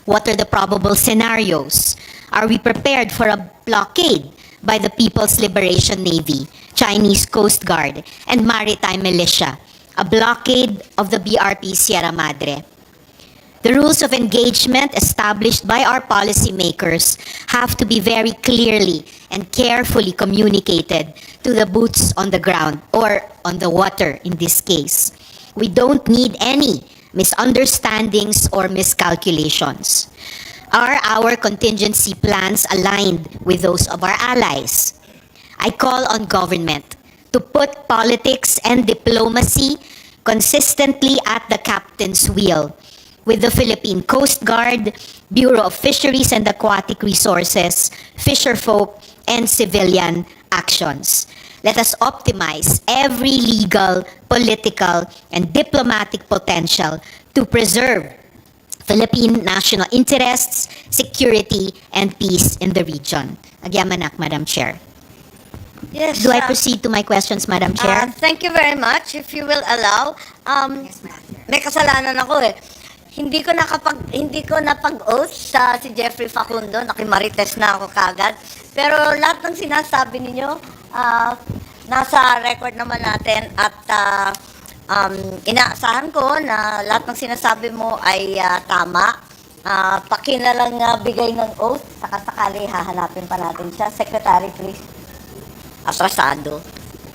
What are the probable scenarios? Are we prepared for a blockade by the People's Liberation Navy, Chinese Coast Guard, and Maritime Militia? A blockade of the BRP Sierra Madre? The rules of engagement established by our policymakers have to be very clearly and carefully communicated to the boots on the ground, or on the water in this case. We don't need any misunderstandings or miscalculations. Are our contingency plans aligned with those of our allies? I call on government to put politics and diplomacy consistently at the captain's wheel, with the Philippine Coast Guard, Bureau of Fisheries and Aquatic Resources, fisherfolk, and civilian actions. Let us optimize every legal, political, and diplomatic potential to preserve Philippine national interests, security, and peace in the region. Agyamanak, Madam Chair.
Yes.
Do I proceed to my questions, Madam Chair?
Thank you very much. If you will allow, may kasalanan ako eh. hindi ko napag-oath sa si Jeffrey Facundo, nakimarites na ako kagad. Pero lahat ng sinasabi ninyo, nasa record naman natin at inaasahan ko na lahat ng sinasabi mo ay tama. Pakinalang bigay ng oath, sakali hahanapin pa natin siya. Secretary, please. Atrasado.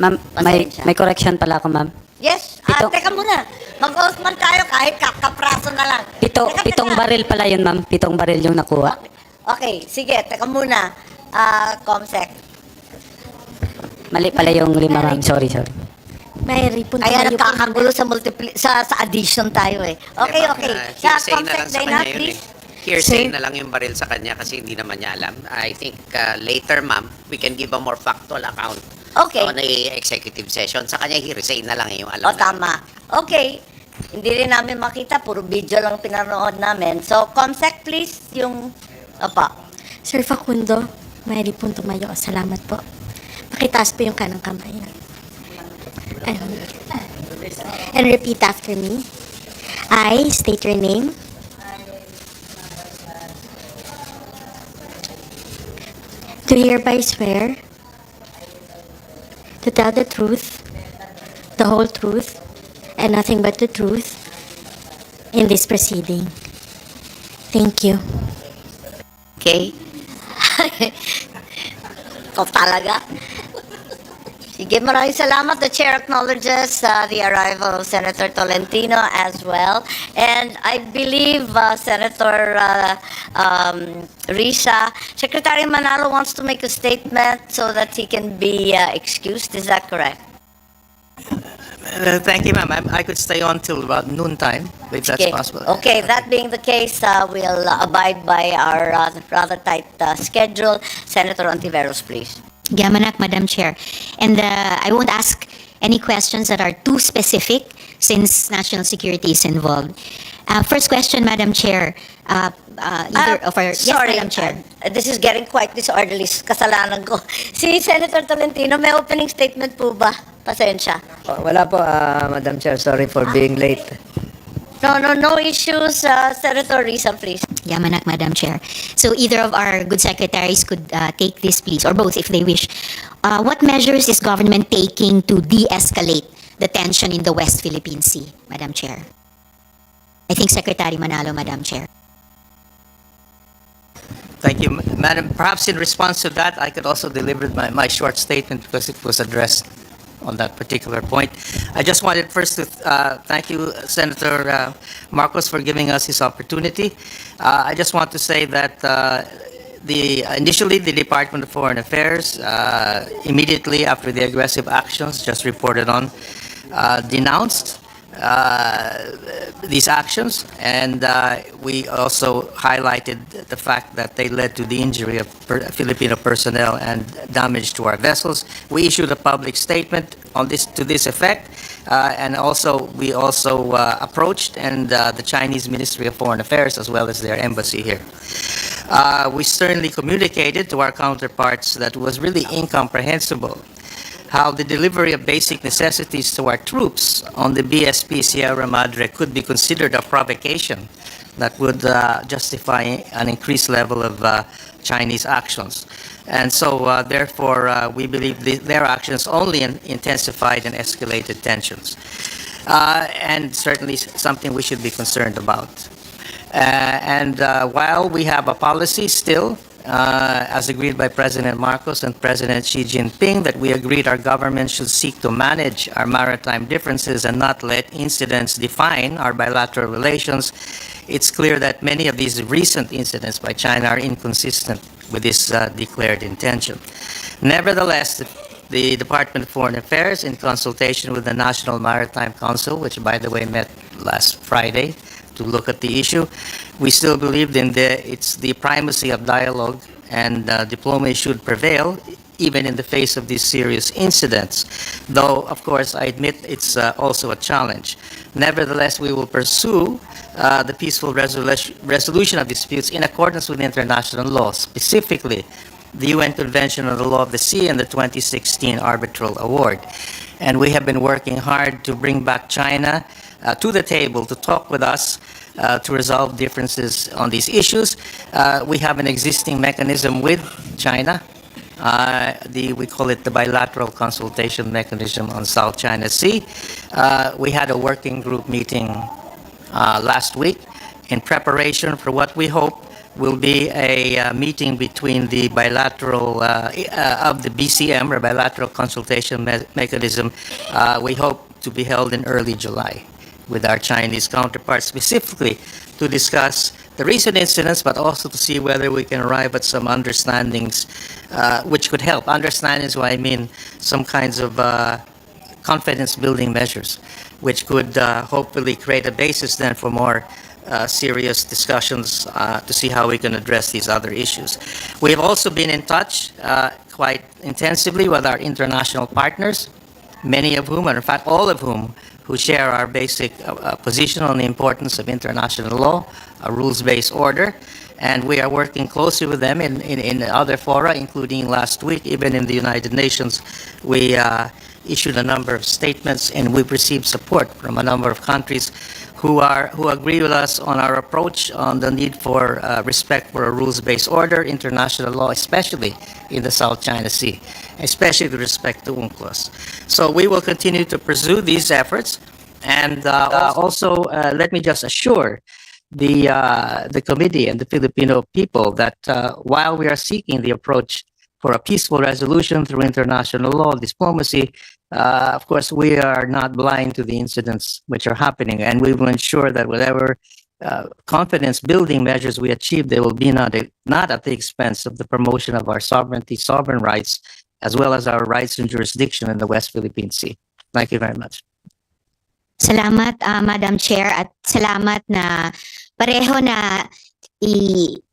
Ma'am,
Pasensya.
may correction pala ako, ma'am.
Yes, teka muna. Mag-oath man tayo kahit kapraso na lang.
Pitong baril pala yun, ma'am. 7 baril yung nakuha.
Okay, sige, teka muna. Comsec.
Mali pala yung 5, ma'am. Sorry.
Mary, punta Ayan, nagkakagulo sa addition tayo eh. Okay. Sa
Hearsay na
Comsec,
lang sa
Dana,
kanya yun
please.
Hearsay na lang yung baril sa kanya kasi hindi naman niya alam. I think later, ma'am, we can give a more factual account
Okay.
on the executive session. Sa kanya, hearsay na lang yung alam
O, tama. Okay. Hindi rin namin makita, puro video lang pinanood namin. So, Comsec, please, yung... Opa.
Sir Facundo, Mary Puntumayo, salamat po. Pakitaas po yung kanang kamay. And repeat after me. I state your name. Do hereby swear to tell the truth, the whole truth, and nothing but the truth in this proceeding. Thank you.
Okay. Ikaw talaga. Sige, maraming salamat. The chair acknowledges the arrival of Senator Tolentino as well. And I believe Senator Risa, Secretary Manalo wants to make a statement so that he can be excused. Is that correct?
Thank you, ma'am. I could stay on till about noontime, if that's
Okay.
possible.
Okay, that being the case, we'll abide by our rather tight schedule. Senator Ontiveros, please.
Gamanak, Madam Chair. And I won't ask any questions that are too specific since national security is involved. First question, Madam Chair. Either of our...
Sorry,
yes, Madam Chair.
This is getting quite disorderly. Kasalanan ko. Si Senator Tolentino, may opening statement po ba? Pasensya.
Wala po, Madam Chair. Sorry for being late.
No issues. Senator Risa, please.
Yamanak, Madam Chair. So either of our good secretaries could take this, please, or both if they wish. What measures is government taking to de-escalate the tension in the West Philippine Sea, Madam Chair? I think Secretary Manalo, Madam Chair.
Thank you, Madam. Perhaps in response to that, I could also deliver my short statement because it was addressed on that particular point. I just wanted first to thank you, Senator Marcos, for giving us this opportunity. I just want to say that initially the Department of Foreign Affairs, immediately after the aggressive actions just reported on, denounced these actions, and we also highlighted the fact that they led to the injury of Filipino personnel and damage to our vessels. We issued a public statement on this to this effect, and we also approached the Chinese Ministry of Foreign Affairs as well as their embassy here. We sternly communicated to our counterparts that it was really incomprehensible how the delivery of basic necessities to our troops on the BSP Sierra Madre could be considered a provocation that would justify an increased level of Chinese actions. And so, therefore, we believe their actions only intensified and escalated tensions. And certainly something we should be concerned about. While we have a policy still, as agreed by President Marcos and President Xi Jinping, that we agreed our government should seek to manage our maritime differences and not let incidents define our bilateral relations, it's clear that many of these recent incidents by China are inconsistent with this declared intention. Nevertheless, the Department of Foreign Affairs, in consultation with the National Maritime Council, which by the way met last Friday, to look at the issue. We still believe it's the primacy of dialogue and diplomacy should prevail even in the face of these serious incidents. Though, of course, I admit it's also a challenge. Nevertheless, we will pursue the peaceful resolution of disputes in accordance with international law, specifically the UN Convention on the Law of the Sea and the 2016 Arbitral Award. And we have been working hard to bring back China to the table to talk with us to resolve differences on these issues. We have an existing mechanism with China. We call it the bilateral consultation mechanism on South China Sea. We had a working group meeting last week in preparation for what we hope will be a meeting between the bilateral of the BCM, or bilateral consultation mechanism. We hope to be held in early July with our Chinese counterparts, specifically to discuss the recent incidents, but also to see whether we can arrive at some understandings which could help. Understandings, what I mean, some kinds of confidence-building measures, which could hopefully create a basis then for more serious discussions to see how we can address these other issues. We have also been in touch quite intensively with our international partners, many of whom, and in fact all of whom, who share our basic position on the importance of international law, a rules-based order, and we are working closely with them in other fora, including last week, even in the United Nations, we issued a number of statements, and we've received support from a number of countries who agree with us on our approach on the need for respect for a rules-based order, international law, especially in the South China Sea, especially with respect to UNCLOS. So we will continue to pursue these efforts, and also let me just assure the committee and the Filipino people that while we are seeking the approach for a peaceful resolution through international law, diplomacy, of course, we are not blind to the incidents which are happening, and we will ensure that whatever confidence-building measures we achieve, they will be not at the expense of the promotion of our sovereignty, sovereign rights, as well as our rights and jurisdiction in the West Philippine Sea. Thank you very much.
Salamat, Madam Chair, at salamat na pareho na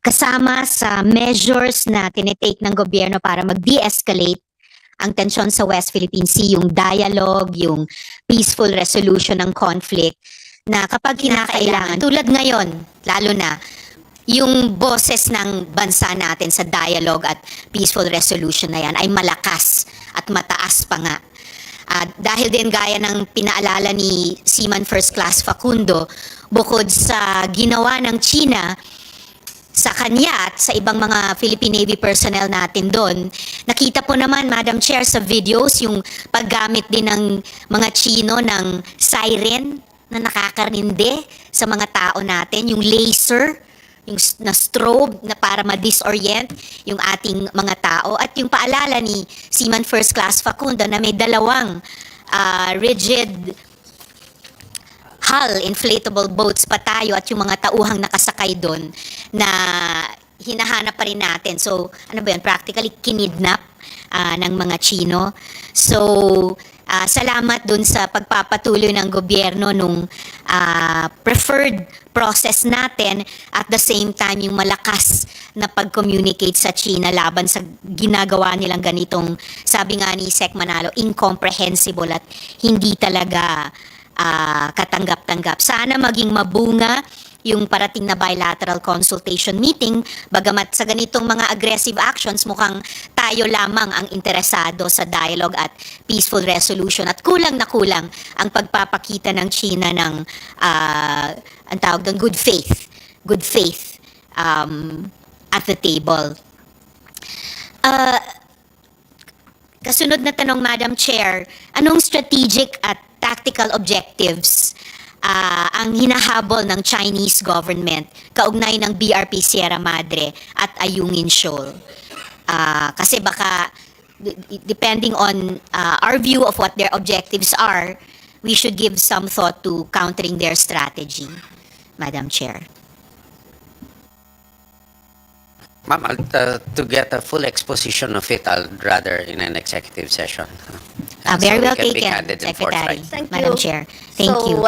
kasama sa measures na tinitake ng gobyerno para mag-de-escalate ang tensyon sa West Philippine Sea, yung dialogue, yung peaceful resolution ng conflict, na kapag kinakailangan, tulad ngayon, lalo na, yung boses ng bansa natin sa dialogue at peaceful resolution na yan ay malakas at mataas pa nga. Dahil din gaya ng pinaalala ni Seaman First Class Facundo, bukod sa ginawa ng China sa kanya at sa ibang mga Philippine Navy personnel natin doon, nakita po naman, Madam Chair, sa videos yung paggamit din ng mga Chino ng siren na nakakarinde sa mga tao natin, yung laser, yung na strobe na para ma-disorient yung ating mga tao, at yung paalala ni Seaman First Class Facundo na may dalawang rigid hull inflatable boats pa tayo at yung mga tauhang nakasakay doon na hinahanap pa rin natin. So, ano ba yun? Practically kinidnap ng mga Chino. So, salamat dun sa pagpapatuloy ng gobyerno nung preferred process natin, at the same time yung malakas na pag-communicate sa China laban sa ginagawa nilang ganitong, sabi nga ni Sec Manalo, incomprehensible at hindi talaga katanggap-tanggap. Sana maging mabunga yung parating na bilateral consultation meeting, bagamat sa ganitong mga aggressive actions mukhang tayo lamang ang interesado sa dialogue at peaceful resolution, at kulang na kulang ang pagpapakita ng China ng ang tawag doon, good faith at the table. Kasunod na tanong, Madam Chair, anong strategic at tactical objectives ang hinahabol ng Chinese government kaugnay ng BRP Sierra Madre at Ayungin Shoal? Kasi baka, depending on our view of what their objectives are, we should give some thought to countering their strategy, Madam Chair.
Ma'am, to get a full exposition of it, I'll rather in an executive session.
Very well
we can be
taken,
candid and
Secretary.
forthright.
Madam Chair. Thank you.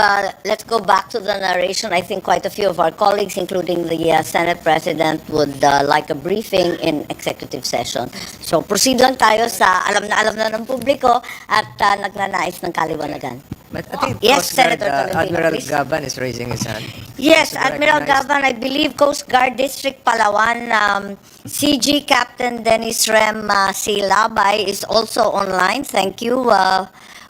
Let's go back to the narration. I think quite a few of our colleagues, including the Senate President, would like a briefing in executive session. So proceed lang tayo sa alam na ng publiko at nagnanais ng kaliwanagan.
But I think
Yes,
Coast Guard,
Senator Tolentino,
Admiral
please.
Gaban is raising his hand.
Yes,
To
Admiral
recognize-
Gavan, I believe Coast Guard District Palawan, CG Captain Dennis Rem C. Labay is also online. Thank you.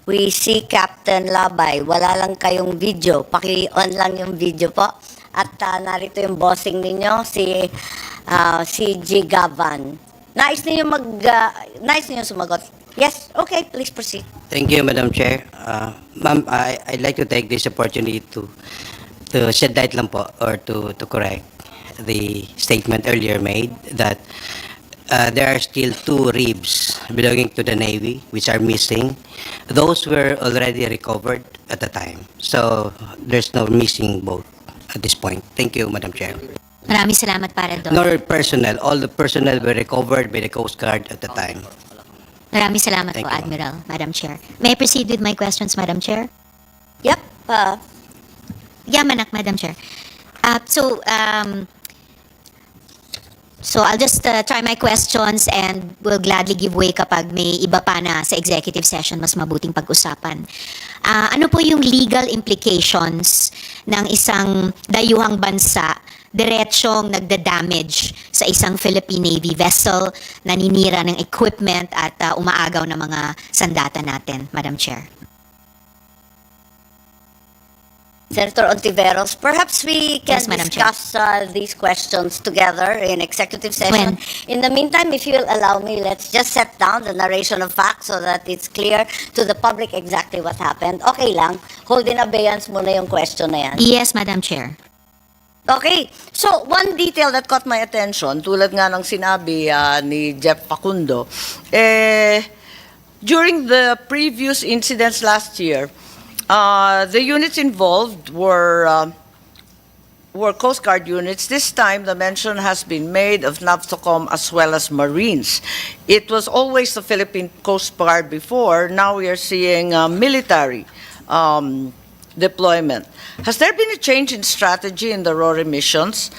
We see Captain Labay. Wala lang kayong video. Paki-on lang yung video po. At narito yung bossing ninyo, si G. Gavan. Nais ninyo sumagot? Yes? Okay, please proceed.
Thank you, Madam Chair. Ma'am, I'd like to take this opportunity to shed light lang po or to correct the statement earlier made that there are still 2 ribs belonging to the Navy which are missing. Those were already recovered at the time. So there's no missing boat at this point. Thank you, Madam Chair.
Maraming salamat para doon.
Nor personnel. All the personnel were recovered by the Coast Guard at the time.
Maraming salamat
Thank
po,
you,
Admiral, Madam Chair. May I proceed with my questions, Madam Chair?
Yep.
Yamanak, Madam Chair. So I'll just try my questions and will gladly give way kapag may iba pa na sa executive session mas mabuting pag-usapan. Ano po yung legal implications ng isang dayuhang bansa diretsyong nagda-damage sa isang Philippine Navy vessel, naninira ng equipment at umaagaw ng mga sandata natin, Madam Chair?
Senator Ontiveros, perhaps we can
Yes, Madam
discuss these questions together in executive session. In the meantime, if you'll allow me, let's just set down the narration of facts so that it's clear to the public exactly what happened. Okay lang, hold in abeyance muna yung question na yan.
Yes, Madam Chair.
Okay, so one detail that caught my attention, tulad nga ng sinabi ni Jeff Facundo, during the previous incidents last year, the units involved were Coast Guard units. This time, the mention has been made of NAVSOCOM as well as Marines. It was always the Philippine Coast Guard before. Now we are seeing military deployment. Has there been a change in strategy in the RORE missions?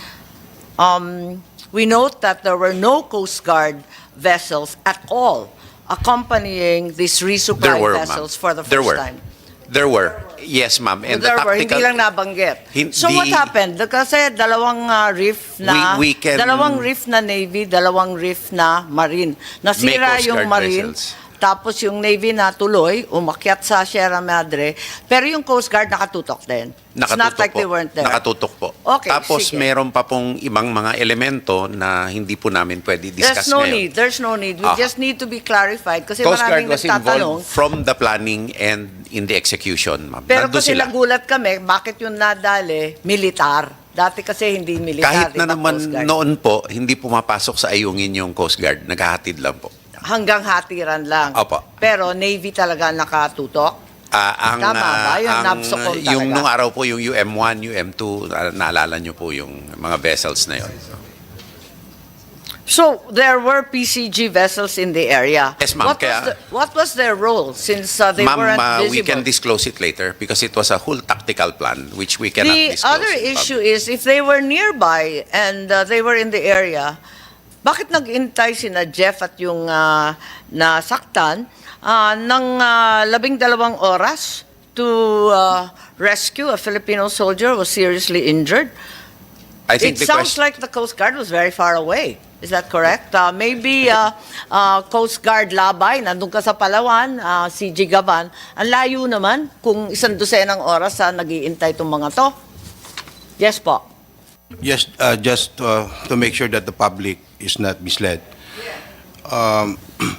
We note that there were no Coast Guard vessels at all accompanying these resupply vessels for the first time.
There were. Yes, ma'am. And
There were, hindi lang nabanggit. So what happened? Kasi dalawang reef na,
We can-
dalawang reef na Navy, dalawang reef na Marine. Nasira
Coast
yung
Guard
Marine,
vessels.
tapos yung Navy na tuloy, umakyat sa Sierra Madre, pero yung Coast Guard nakatutok din. It's not like they weren't there.
Nakatutok po.
Okay,
Tapos
sige.
meron pa pong ibang mga elemento na hindi po namin pwede discuss ngayon.
There's no need. We just need to be clarified kasi
Coast Guard
maraming
was
nagtatanong.
involved from the planning and in the execution, ma'am.
Pero
Nandun
kasi
sila.
nagulat kami, bakit yung nadali, militar. Dati kasi hindi militar.
Kahit na
diba,
naman
Coast Guard?
noon po, hindi pumapasok sa Ayungin yung Coast Guard. Naghahatid lang po.
Hanggang hatiran lang.
Opo.
Pero Navy talaga nakatutok. Tama ba? Yung NAVSOCOM talaga?
Yung nung araw po, yung UM1, UM2, naalala nyo po yung mga vessels na yun.
So, there were PCG vessels in the area.
Yes, ma'am.
What was their role since they weren't
Ma'am,
visible?
we can disclose it later because it was a whole tactical plan which we cannot
The
disclose.
other
in
issue
public.
is, if they were nearby and they were in the area, bakit nag-intay sina Jeff at yung nasaktan ng 12 oras to rescue a Filipino soldier who was seriously injured?
I think
It sounds like the Coast Guard was very far away. Is that correct? Maybe Coast Guard Labay, nandun ka sa Palawan, CG Gavan. Ang layo naman kung 12 oras nag-iintay itong mga to. Yes po.
Yes, just to make sure that the public is not misled.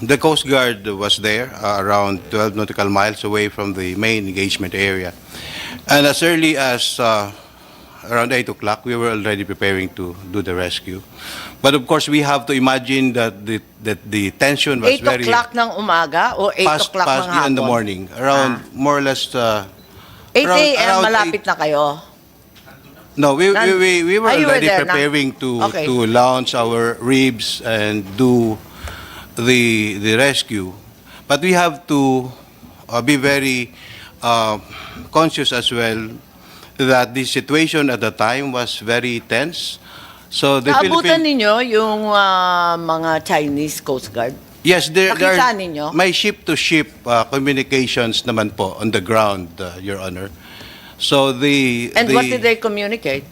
The Coast Guard was there around 12 nautical miles away from the main engagement area. And as early as around 8 o'clock, we were already preparing to do the rescue. But of course, we have to imagine that the tension was
8
very...
o'clock ng umaga o 8 o'clock ng hapon?
in the morning. Around more or less...
8 a.m. malapit na kayo.
No, we were
Ah, you were
already
there na?
preparing
Okay.
to launch our ribs and do the rescue. But we have to be very conscious as well that the situation at the time was very tense. So the
Naabutan
Philippine...
ninyo yung mga Chinese Coast Guard?
Yes, there
Nakita
are
ninyo?
may ship-to-ship communications naman po on the ground, Your Honor. So
And what did they communicate?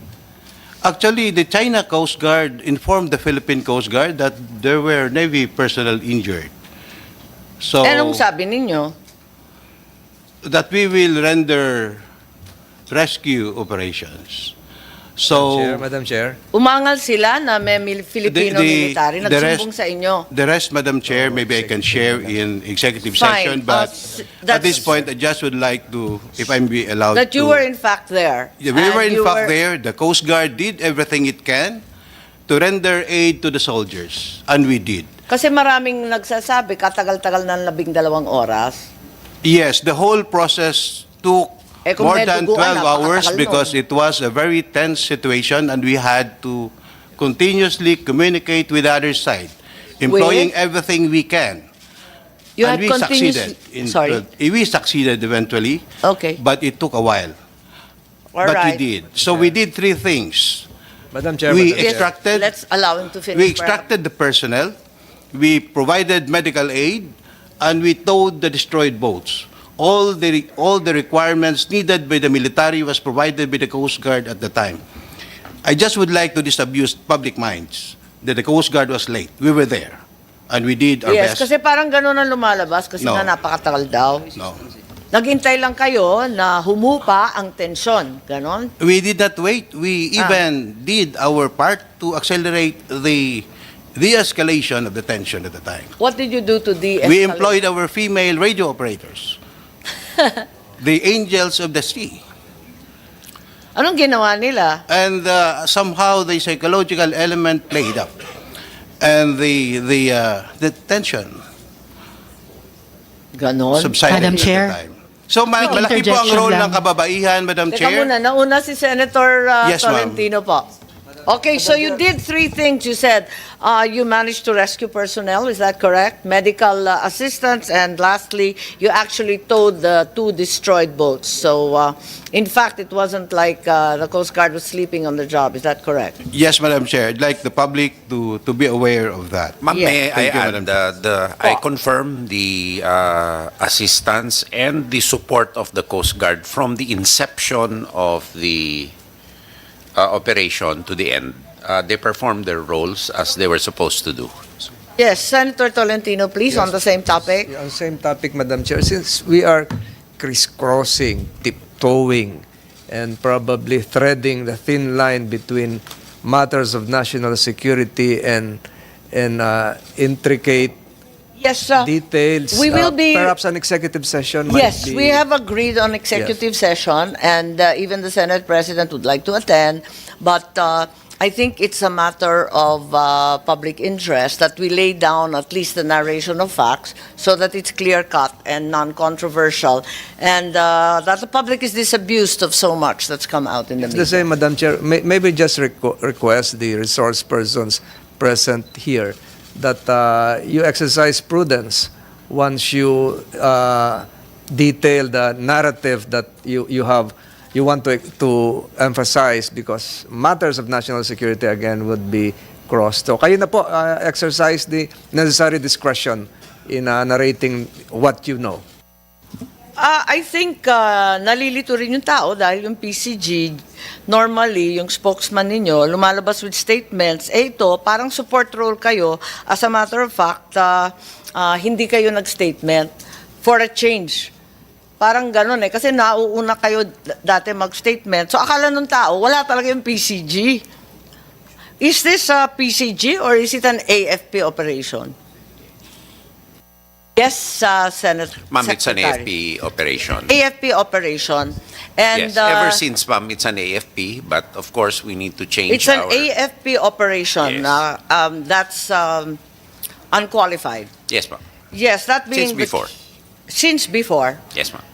Actually, the China Coast Guard informed the Philippine Coast Guard that there were Navy personnel injured. So
Anong sabi ninyo?
that we will render rescue operations. So,
Madam Chair.
Umangal sila na may Filipino military, nagsumbong sa inyo.
The rest, Madam Chair, maybe I can share in executive
Fine.
session, but at this
That's-
point, I just would like to, if I'm be allowed
That you
to.
were in fact there.
Yeah, we
And
were in
you
fact there. The Coast Guard did everything it can to render aid to the soldiers, and we did.
Kasi maraming nagsasabi, katagal-tagal ng 12 oras.
Yes, the whole process took
Kung
more
may
than
duguan,
12 hours
napakatagal
because
nun.
it was a very tense situation and we had to continuously communicate with the other side, employing everything we can.
You
And
had
we succeeded.
Sorry.
We succeeded eventually,
Okay.
but it took a while.
All
But
right.
we did. So we did three things.
Madam Chair.
We
Madam Chair.
extracted,
Let's allow him to finish.
we extracted the personnel, we provided medical aid, and we towed the destroyed boats. All the requirements needed by the military was provided by the Coast Guard at the time. I just would like to disabuse public minds that the Coast Guard was late. We were there, and we did our
Yes,
best.
kasi parang gano'n ang lumalabas kasi
No.
nga napakatagal daw.
No.
Naghintay lang kayo na humupa ang tensyon. Ganon?
We did not wait. We even did our part to accelerate the de-escalation of the tension at the time.
What did you do to de-escalate?
We employed our female radio operators, the angels of the sea.
Anong ginawa nila?
And somehow the psychological element played up, and the tension
Ganon?
subsided
Madam
at
Chair?
the time. So
Quick
malaki po ang
interjection
role
lang.
ng kababaihan, Madam
Teka
Chair.
muna, nauna si Senator
Yes, ma'am.
Tolentino po. Okay, so you did three things. You said you managed to rescue personnel, is that correct? Medical assistance, and lastly, you actually towed the two destroyed boats. So, in fact, it wasn't like the Coast Guard was sleeping on the job, is that correct?
Yes, Madam Chair. I'd like the public to be aware of that.
Ma'am,
Yeah.
may I
Thank you,
add,
Madam
I confirm the assistance and the support of the Coast Guard from the inception of the operation to the end. They performed their roles as they were supposed to do.
Yes, Senator Tolentino, please, on the same topic.
On the same topic, Madam Chair, since we are crisscrossing, tiptoeing, and probably threading the thin line between matters of national security and intricate
Yes,
details,
we will be...
perhaps an executive session might
Yes,
be...
we have agreed on executive session, and even the Senate President would like to attend, but I think it's a matter of public interest that we lay down at least the narration of facts so that it's clear-cut and non-controversial, and that the public is disabused of so much that's come out in the
It's
media.
the same, Madam Chair. Maybe just request the resource persons present here that you exercise prudence once you detail the narrative that you want to emphasize, because matters of national security again would be crossed. So kayo na po exercise the necessary discretion in narrating what you know.
I think nalilito rin yung tao dahil yung PCG, normally, yung spokesman ninyo, lumalabas with statements. Ito, parang support role kayo. As a matter of fact, hindi kayo nag-statement for a change. Parang ganun eh. Kasi nauuna kayo dati mag-statement. So akala nung tao, wala talaga yung PCG. Is this a PCG or is it an AFP operation? Yes, Senator.
Ma'am, it's an
Secretary.
AFP operation.
AFP operation. And
Yes, ever since, ma'am, it's an AFP, but of course we need to change
it's an
our...
AFP operation.
Yes.
That's unqualified.
Yes, ma'am.
Yes, that being
Since before.
Since before.
Yes, ma'am.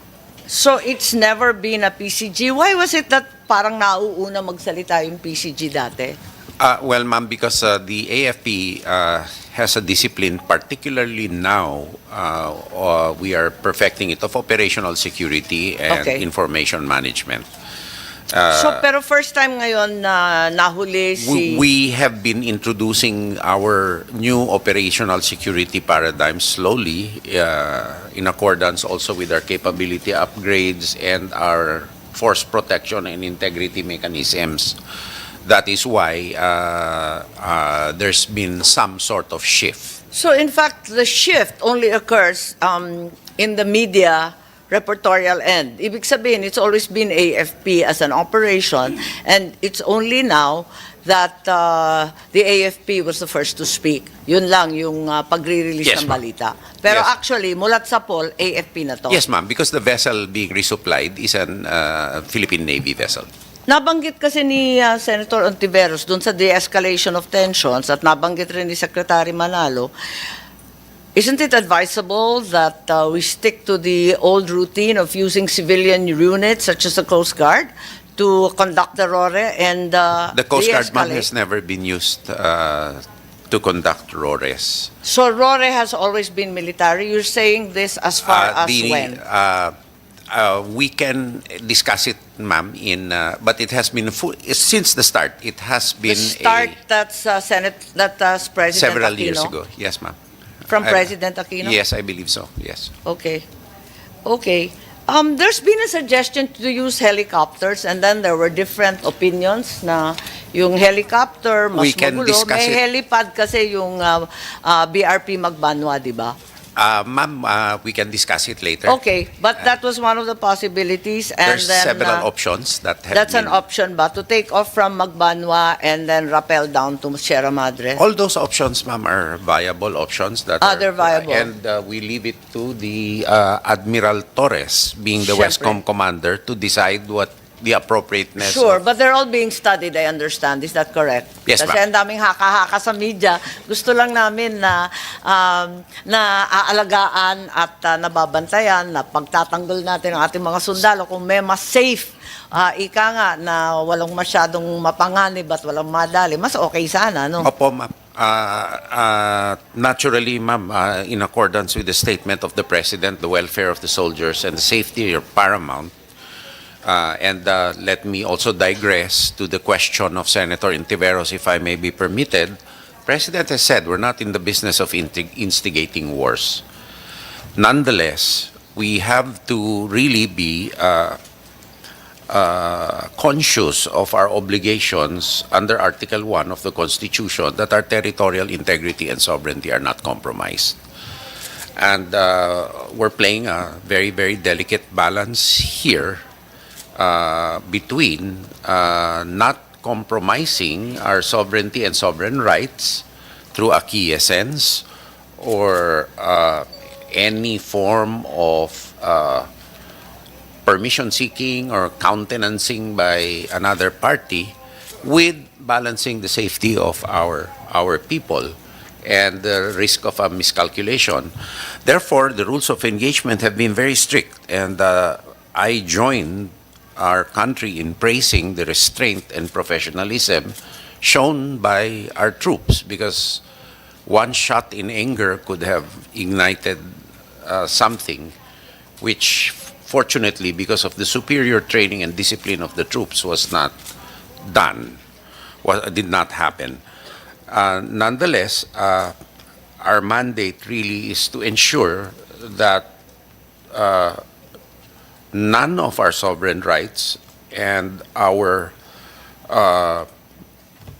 So it's never been a PCG. Why was it that parang nauuna magsalita yung PCG dati?
Well, ma'am, because the AFP has a discipline, particularly now, we are perfecting it, of operational security and
Okay.
information management.
So pero first time ngayon na nahuli si...
We have been introducing our new operational security paradigm slowly, in accordance also with our capability upgrades and our force protection and integrity mechanisms. That is why there's been some sort of shift.
So in fact, the shift only occurs in the media repertorial end. Ibig sabihin, it's always been AFP as an operation, and it's only now that the AFP was the first to speak. Yun lang yung pagre-release
Yes,
ng
ma'am.
balita. Pero
Yes.
actually, mulat sa poll, AFP na to.
Yes, ma'am, because the vessel being resupplied is an Philippine Navy vessel.
Nabanggit kasi ni Senator Ontiveros dun sa de-escalation of tensions at nabanggit rin ni Secretary Manalo, isn't it advisable that we stick to the old routine of using civilian units such as the Coast Guard to conduct the RORE and
The Coast Guard, ma'am,
de-escalate?
has never been used to conduct RORES.
So RORE has always been military. You're saying this as far as when?
We can discuss it, ma'am, but it has been since the start. It has
The
been
start, that's President
several
Aquino?
years ago. Yes, ma'am.
From President Aquino?
Yes, I believe so. Yes.
Okay. Okay. There's been a suggestion to use helicopters, and then there were different opinions na yung helicopter mas
We can
magulo.
discuss
May
it.
helipad kasi yung BRP Magbanwa, di ba?
Ma'am, we can discuss it later.
Okay, but that was one of the possibilities, and
There's
then
several options that have
that's
been.
an option ba to take off from Magbanwa and then rappel down to Sierra Madre?
All those options, ma'am, are viable options.
They're viable.
And we leave it to the Admiral Torres, being the
Siyempre.
Westcom commander, to decide what the appropriateness
Sure,
of.
but they're all being studied, I understand. Is that correct?
Yes,
Kasi
ma'am.
ang daming haka-haka sa media. Gusto lang namin na aalagaan at nababantayan na pagtatanggol natin ang ating mga sundalo kung may mas safe, ika nga, na walang masyadong mapanganib at walang madali. Mas okay sana, no?
Opo, ma'am. Naturally, ma'am, in accordance with the statement of the President, the welfare of the soldiers and the safety are paramount. Let me also digress to the question of Senator Intiveros, if I may be permitted. President has said we're not in the business of instigating wars. Nonetheless, we have to really be conscious of our obligations under Article 1 of the Constitution, that our territorial integrity and sovereignty are not compromised. And we're playing a very, very delicate balance here between not compromising our sovereignty and sovereign rights through acquiescence or any form of permission seeking or countenancing by another party, with balancing the safety of our people and the risk of a miscalculation. Therefore, the rules of engagement have been very strict, and I joined our country in praising the restraint and professionalism shown by our troops, because one shot in anger could have ignited something which, fortunately, because of the superior training and discipline of the troops, was not done, did not happen. Nonetheless, our mandate really is to ensure that none of our sovereign rights and our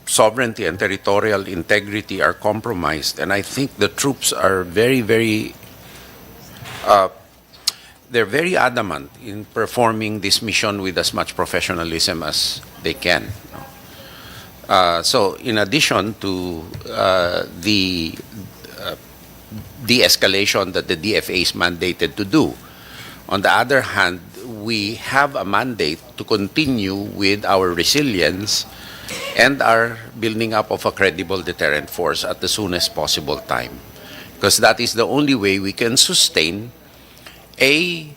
sovereignty and territorial integrity are compromised. And I think the troops are very, very, they're very adamant in performing this mission with as much professionalism as they can. So in addition to the de-escalation that the DFA is mandated to do, on the other hand, we have a mandate to continue with our resilience and our building up of a credible deterrent force at the soonest possible time. Because that is the only way we can sustain a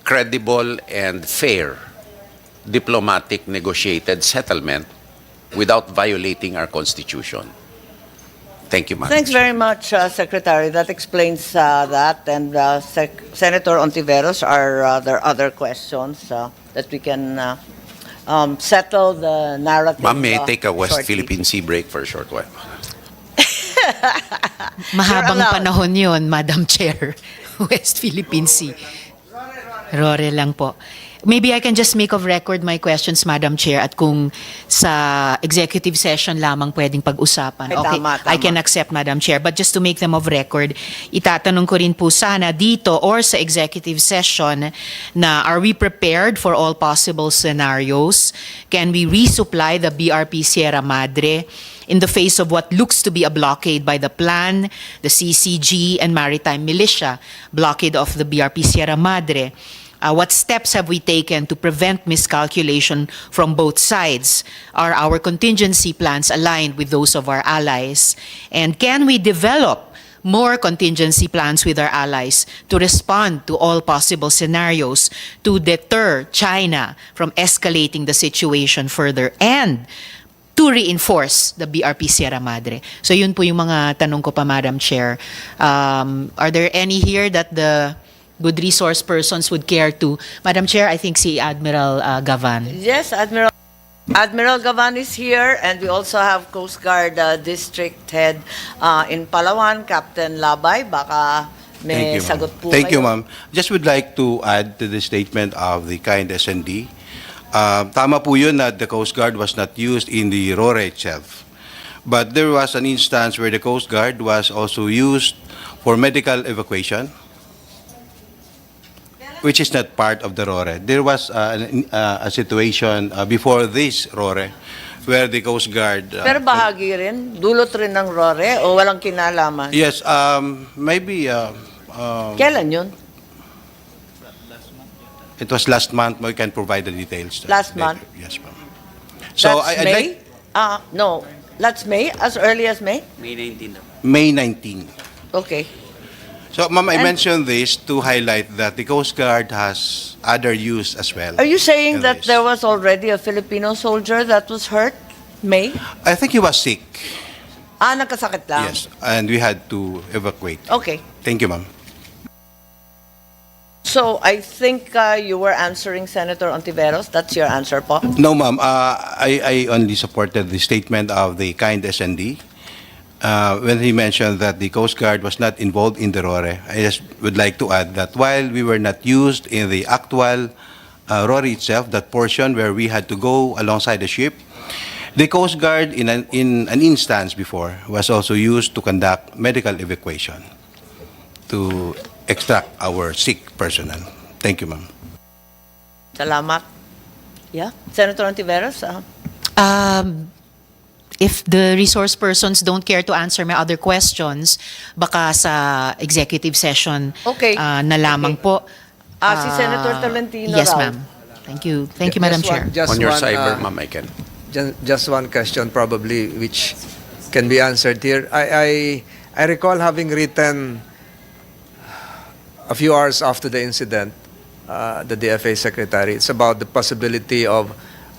credible and fair diplomatic negotiated settlement without violating our Constitution. Thank you, Madam
Thanks very much, Secretary. That explains that. And Senator Ontiveros, are there other questions that we can settle the narrative?
Ma'am, may I take a West
shortly?
Philippine Sea break for a short while?
Mahabang
allowed.
panahon yun, Madam Chair. West Philippine Sea. Rore lang po. Maybe I can just make of record my questions, Madam Chair, at kung sa executive session lamang pwedeng pag-usapan.
Ay,
Okay,
tama, tama.
I can accept, Madam Chair. But just to make them of record, itatanong ko rin po sana dito or sa executive session na are we prepared for all possible scenarios? Can we resupply the BRP Sierra Madre in the face of what looks to be a blockade by the plan, the CCG, and Maritime Militia, blockade of the BRP Sierra Madre? What steps have we taken to prevent miscalculation from both sides? Are our contingency plans aligned with those of our allies? And can we develop more contingency plans with our allies to respond to all possible scenarios to deter China from escalating the situation further and to reinforce the BRP Sierra Madre? So yun po yung mga tanong ko pa, Madam Chair. Are there any here that the good resource persons would care to? Madam Chair, I think si Admiral Gavan.
Yes, Admiral Gavan is here, and we also have Coast Guard District Head in Palawan, Captain Labay. Baka may sagot po
Thank you,
kayo.
ma'am. Just would like to add to the statement of the kind S&D. Tama po yun that the Coast Guard was not used in the RORE itself. But there was an instance where the Coast Guard was also used for medical evacuation, which is not part of the RORE. There was a situation before this RORE where the Coast Guard...
Pero bahagi rin, dulot rin ng RORE o walang kinalaman?
Yes, maybe...
Kailan yun?
It was last month. We can provide the details.
Last month?
Yes, ma'am. So
That's
I'd
May?
like...
No, that's May, as early as May?
May 19.
May 19.
Okay.
So, ma'am, I
And-
mentioned this to highlight that the Coast Guard has other use as well.
Are you saying
in
that
this.
there was already a Filipino soldier that was hurt? May?
I think he was sick.
Nagkasakit lang?
Yes, and we had to evacuate.
Okay.
Thank you, ma'am.
So, I think you were answering Senator Ontiveros. That's your answer po?
No, ma'am. I only supported the statement of the kind S&D when he mentioned that the Coast Guard was not involved in the RORE. I just would like to add that while we were not used in the actual RORE itself, that portion where we had to go alongside the ship, the Coast Guard in an instance before was also used to conduct medical evacuation to extract our sick personnel. Thank you, ma'am.
Salamat. Yeah? Senator Ontiveros?
If the resource persons don't care to answer my other questions, baka sa executive session
Okay.
na lamang po.
Si Senator Tolentino
Yes,
raw.
ma'am. Thank you. Thank you, Madam Chair.
On your cyber, ma'am, I can.
Just one question probably which can be answered here. I recall having written a few hours after the incident, the DFA secretary, it's about the possibility of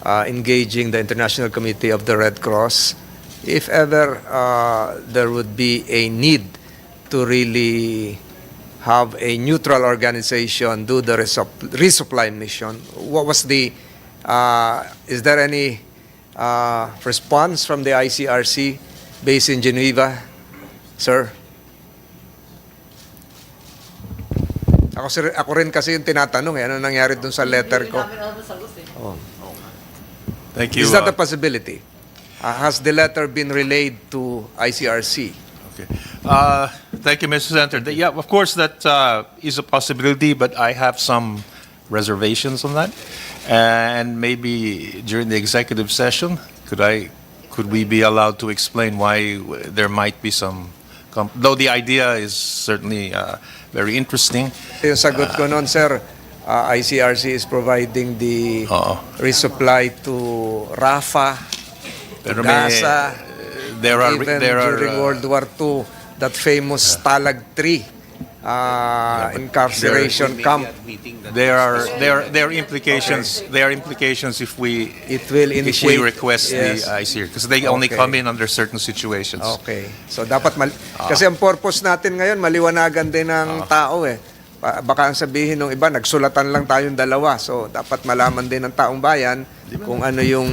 engaging the International Committee of the Red Cross if ever there would be a need to really have a neutral organization do the resupply mission. What was the, is there any response from the ICRC based in Geneva, sir? Ako rin kasi yung tinatanong ano nangyari dun sa letter ko. Oh.
Thank you.
Is that a possibility? Has the letter been relayed to ICRC?
Okay. Thank you, Mr. Senator. Yeah, of course, that is a possibility, but I have some reservations on that. And maybe during the executive session, could we be allowed to explain why there might be some, though the idea is certainly very interesting.
Yung sagot ko noon, sir, ICRC is providing the resupply to Rafah, to
Pero
Gaza, even during
are,
World War II, that famous Stalag 3 incarceration camp.
There are implications. There are implications if we request the ICR because they only come in under certain situations.
Okay. So dapat kasi ang purpose natin ngayon maliwanagan din ng tao eh. Baka ang sabihin ng iba nagsulatan lang tayong dalawa. So dapat malaman din ng taong bayan kung ano yung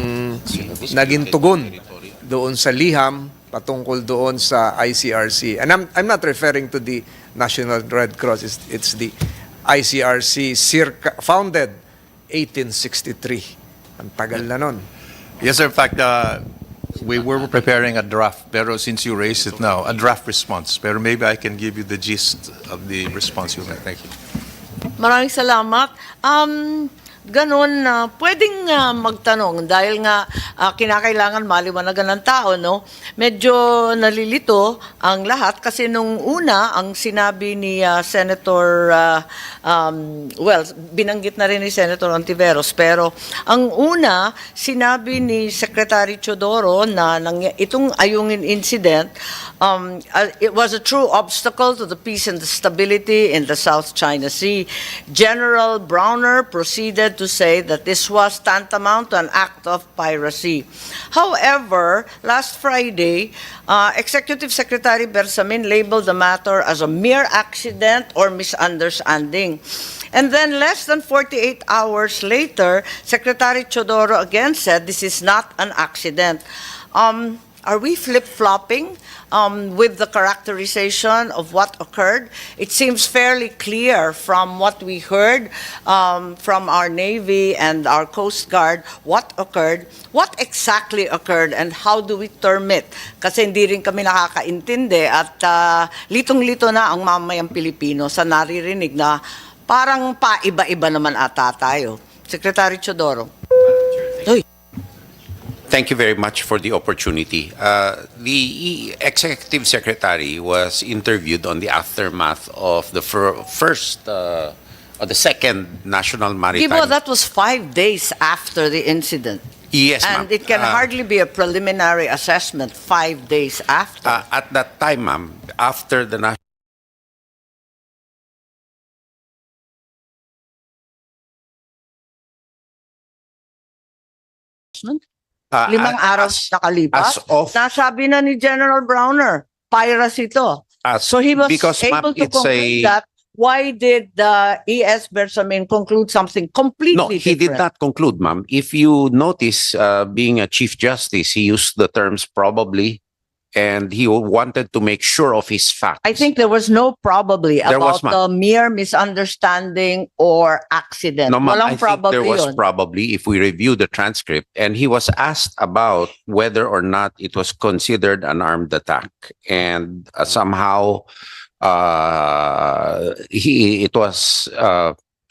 naging tugon doon sa liham patungkol doon sa ICRC. And I'm not referring to the National Red Cross. It's the ICRC founded 1863. Ang tagal na nun.
Yes, sir. In fact, we were preparing a draft, pero since you raised it now, a draft response. Pero maybe I can give you the gist of the response you made. Thank you.
Maraming salamat. Ganon, pwedeng magtanong dahil nga kinakailangan maliwanagan ng tao, no? Medyo nalilito ang lahat kasi nung una, ang sinabi ni Senator, binanggit na rin ni Senator Ontiveros, pero ang una, sinabi ni Secretary Chodoro na itong Ayungin incident, it was a true obstacle to the peace and the stability in the South China Sea. General Browner proceeded to say that this was tantamount to an act of piracy. However, last Friday, Executive Secretary Bersamin labeled the matter as a mere accident or misunderstanding. And then less than 48 hours later, Secretary Chodoro again said this is not an accident. Are we flip-flopping with the characterization of what occurred? It seems fairly clear from what we heard from our Navy and our Coast Guard what occurred, what exactly occurred, and how do we term it? Kasi hindi rin kami nakakaintindi at litong-lito na ang mamayang Pilipino sa naririnig na parang paiba-iba naman ata tayo. Secretary Chodoro.
Thank you very much for the opportunity. The Executive Secretary was interviewed on the aftermath of the the second National Maritime.
Gibo, that was 5 days after the incident.
Yes, ma'am.
And it can hardly be a preliminary assessment 5 days after.
At that time, ma'am, after the national.
Limang araw nakalipas, nasabi na ni General Browner, piracy ito. So he was able to conclude that. Why did the ES Bersamin conclude something completely
No, he did
different?
not conclude, ma'am. If you notice, being a Chief Justice, he used the terms probably, and he wanted to make sure of his facts.
I think there was no probably
There was,
about the mere misunderstanding or accident.
No, ma'am,
Walang
I think there
probably
was
yun.
probably, if we review the transcript, and he was asked about whether or not it was considered an armed attack. And somehow, it was,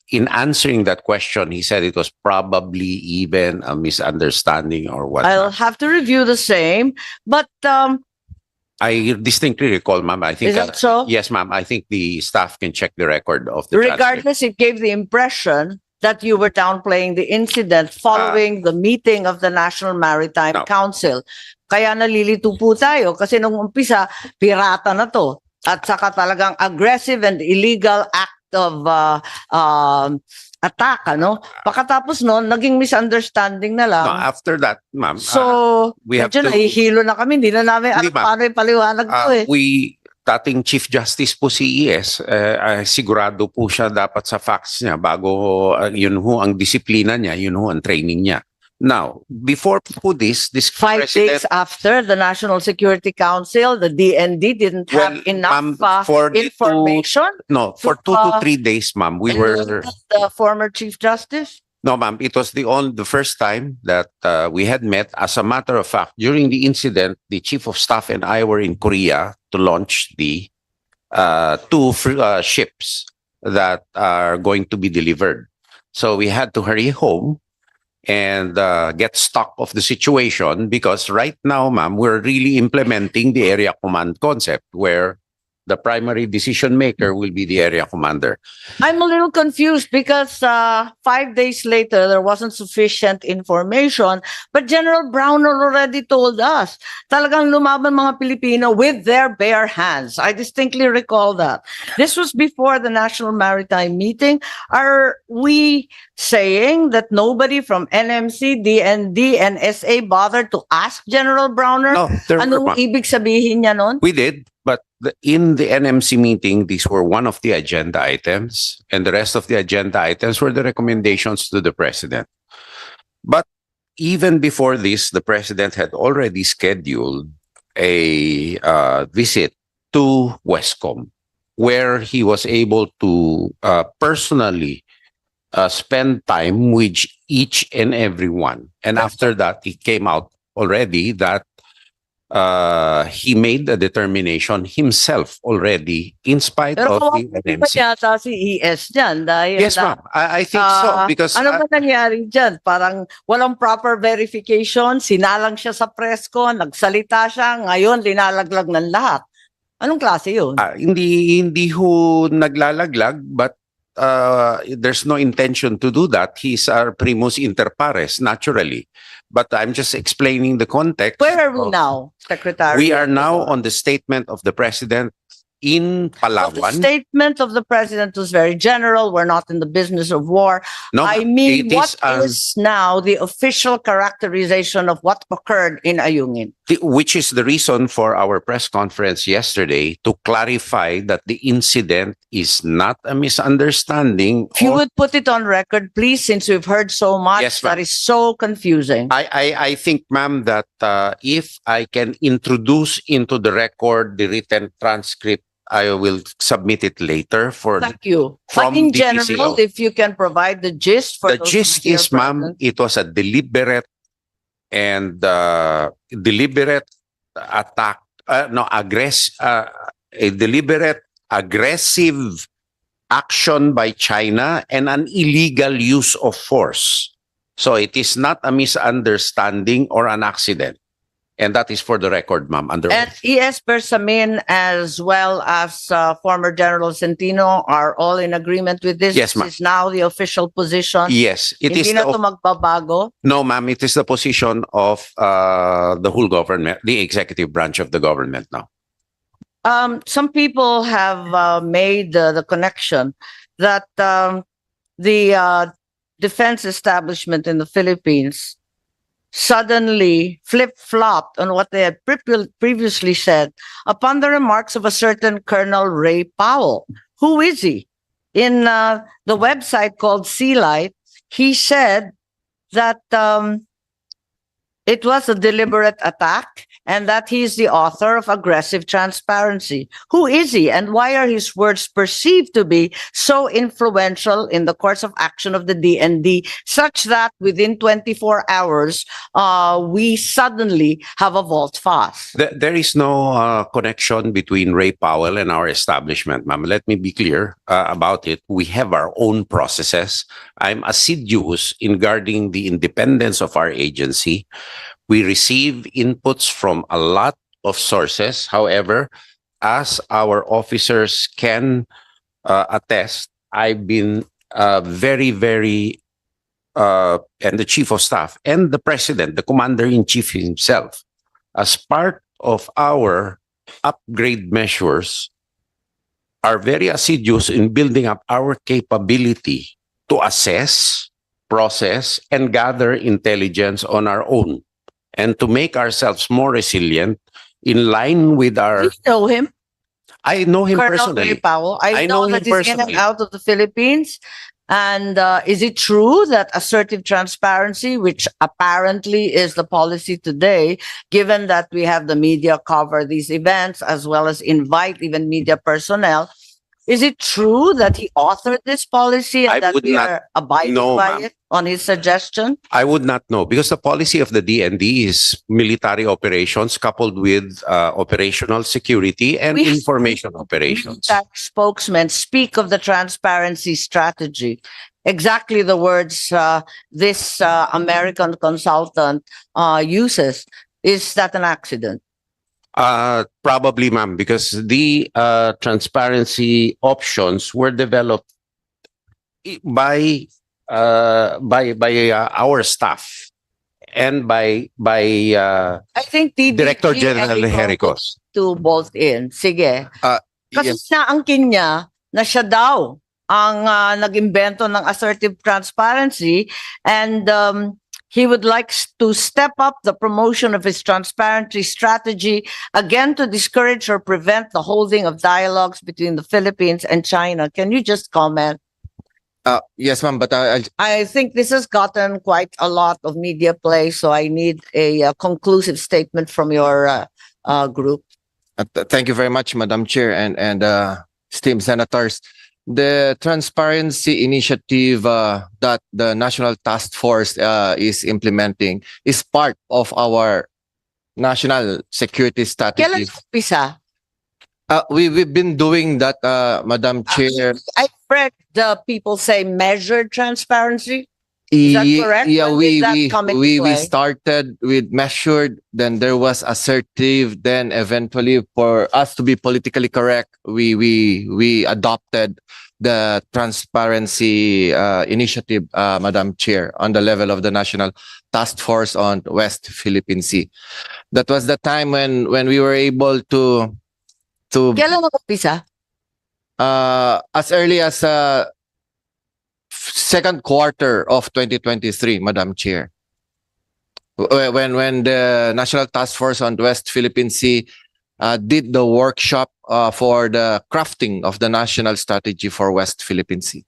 in answering that question, he said it was probably even a misunderstanding or what.
I'll have to review the same, but
I distinctly recall, ma'am. I think
Is that so?
Yes, ma'am. I think the staff can check the record of the transcript.
regardless, it gave the impression that you were downplaying the incident following the meeting of the National Maritime
No.
Council. Kaya nalilito po tayo kasi nung umpisa, pirata na to. At saka talagang aggressive and illegal act of attack, ano? Pagkatapos noon, naging misunderstanding na lang.
No, after that, ma'am.
So,
we have
medyo
to-
nahihilo na kami. Hindi na namin alam
Hindi, ma'am.
paano ipaliwanag to eh.
Dating Chief Justice po si ES, sigurado po siya dapat sa facts niya bago yun ho ang disiplina niya, yun ho ang training niya. Now, before po this
5 days after the National Security Council, the DND didn't have enough
for the
information.
No, for 2 to 3 days, ma'am, we were.
The former Chief Justice?
No, ma'am, it was the first time that we had met. As a matter of fact, during the incident, the Chief of Staff and I were in Korea to launch the 2 ships that are going to be delivered. So we had to hurry home and get stock of the situation because right now, ma'am, we're really implementing the area command concept where the primary decision maker will be the area commander.
I'm a little confused because 5 days later, there wasn't sufficient information. But General Browner already told us, talagang lumaban mga Pilipino with their bare hands. I distinctly recall that. This was before the National Maritime meeting. Are we saying that nobody from NMC, DND, and SA bothered to ask General Browner?
No, there were,
Anong
ma'am.
ibig sabihin niya nun?
We did, but in the NMC meeting, these were one of the agenda items, and the rest of the agenda items were the recommendations to the president. But even before this, the president had already scheduled a visit to Westcom, where he was able to personally spend time with each and every one. And after that, it came out already that he made a determination himself already in spite
Pero
of the
kawawa pa
NMC.
yata si ES dyan dahil
Yes, ma'am. I think so because
ano ba nangyari dyan? Parang walang proper verification, sinalang siya sa presko, nagsalita siya, ngayon linalaglag ng lahat. Anong klase yun?
hindi ho naglalaglag, but there's no intention to do that. He's our primus inter pares, naturally. But I'm just explaining the context.
Where are we now, Secretary?
We are now on the statement of the President in
The
Palawan.
statement of the President was very general. We're not in the business of war.
No,
I mean,
it
what
is,
is now the official characterization of what occurred in Ayungin?
which is the reason for our press conference yesterday, to clarify that the incident is not a misunderstanding.
If you would put it on record, please, since we've heard so much,
Yes, ma'am.
that is so confusing.
I think, ma'am, that if I can introduce into the record the written transcript, I will submit it later for
Thank you.
from
But in
the
general,
PCO.
if you can provide the gist for
The
those
gist
who are here
is, ma'am,
present.
it was a deliberate and deliberate attack, a deliberate aggressive action by China and an illegal use of force. So it is not a misunderstanding or an accident. And that is for the record, ma'am. Under
And ES Bersamin, as well as former General Centino, are all in agreement with this.
Yes, ma'am.
This is now the official position.
Yes, it is
Hindi na
the
ito magbabago.
No, ma'am, it is the position of the whole government, the executive branch of the government now.
Some people have made the connection that the defense establishment in the Philippines suddenly flip-flopped on what they had previously said upon the remarks of a certain Colonel Ray Powell. Who is he? In the website called Sea Light, he said that it was a deliberate attack and that he is the author of aggressive transparency. Who is he, and why are his words perceived to be so influential in the course of action of the DND, such that within 24 hours, we suddenly have a vault fast?
There is no connection between Ray Powell and our establishment, ma'am. Let me be clear about it. We have our own processes. I'm assiduous in guarding the independence of our agency. We receive inputs from a lot of sources. However, as our officers can attest, I've been very, and the Chief of Staff and the President, the Commander-in-Chief himself, as part of our upgrade measures, are very assiduous in building up our capability to assess, process, and gather intelligence on our own, and to make ourselves more resilient in line with our...
Do you know him?
I know him
Colonel
personally.
Ray Powell. I know
him
that he's in and
personally.
out of the Philippines. And is it true that assertive transparency, which apparently is the policy today, given that we have the media cover these events as well as invite even media personnel, is it true that he authored this policy and
I
that
would
we
not
are abiding
know,
by
ma'am.
it on his suggestion?
I would not know, because the policy of the DND is military operations coupled with operational security and
We-
information operations.
That spokesman speak of the transparency strategy. Exactly the words this American consultant uses. Is that an accident?
Probably, ma'am, because the transparency options were developed by our staff and by
I think the
Director General Hericos.
to bolt in. Sige. Kasi
Yes.
naangkin niya na siya daw ang nag-imbento ng assertive transparency, and he would like to step up the promotion of his transparency strategy, again to discourage or prevent the holding of dialogues between the Philippines and China. Can you just comment?
Yes, ma'am, but
I think this has gotten quite a lot of media play, so I need a conclusive statement from your group.
thank you very much, Madam Chair and esteemed senators. the transparency initiative that the National Task Force is implementing is part of our national security
Kailan
strategy.
umpisa?
We've been doing that, Madam Chair.
I read the people say measured transparency. Is that correct?
Yeah,
When
we
did that come into
we
play?
started with measured, then there was assertive, then eventually for us to be politically correct, we adopted the transparency initiative, Madam Chair, on the level of the National Task Force on West Philippine Sea. That was the time when we were able to
Kailan umpisa?
as early as second quarter of 2023, Madam Chair. When the National Task Force on West Philippine Sea did the workshop for the crafting of the national strategy for West Philippine Sea.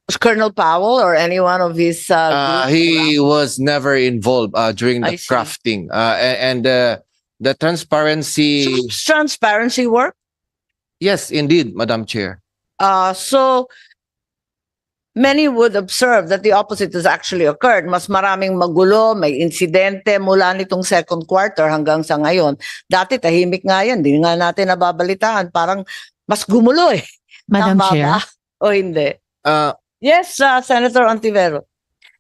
Was Colonel Powell or any one of his group
He was never involved during
I
the
see.
crafting. And the transparency...
So does transparency work?
Yes, indeed, Madam Chair.
So many would observe that the opposite has actually occurred. Mas maraming magulo, may insidente mula nitong second quarter hanggang sa ngayon. Dati tahimik nga yan, di nga natin nababalitaan. Parang mas gumulo eh.
Madam
Tama
Chair.
ba? O hindi? Yes, Senator Ontivero.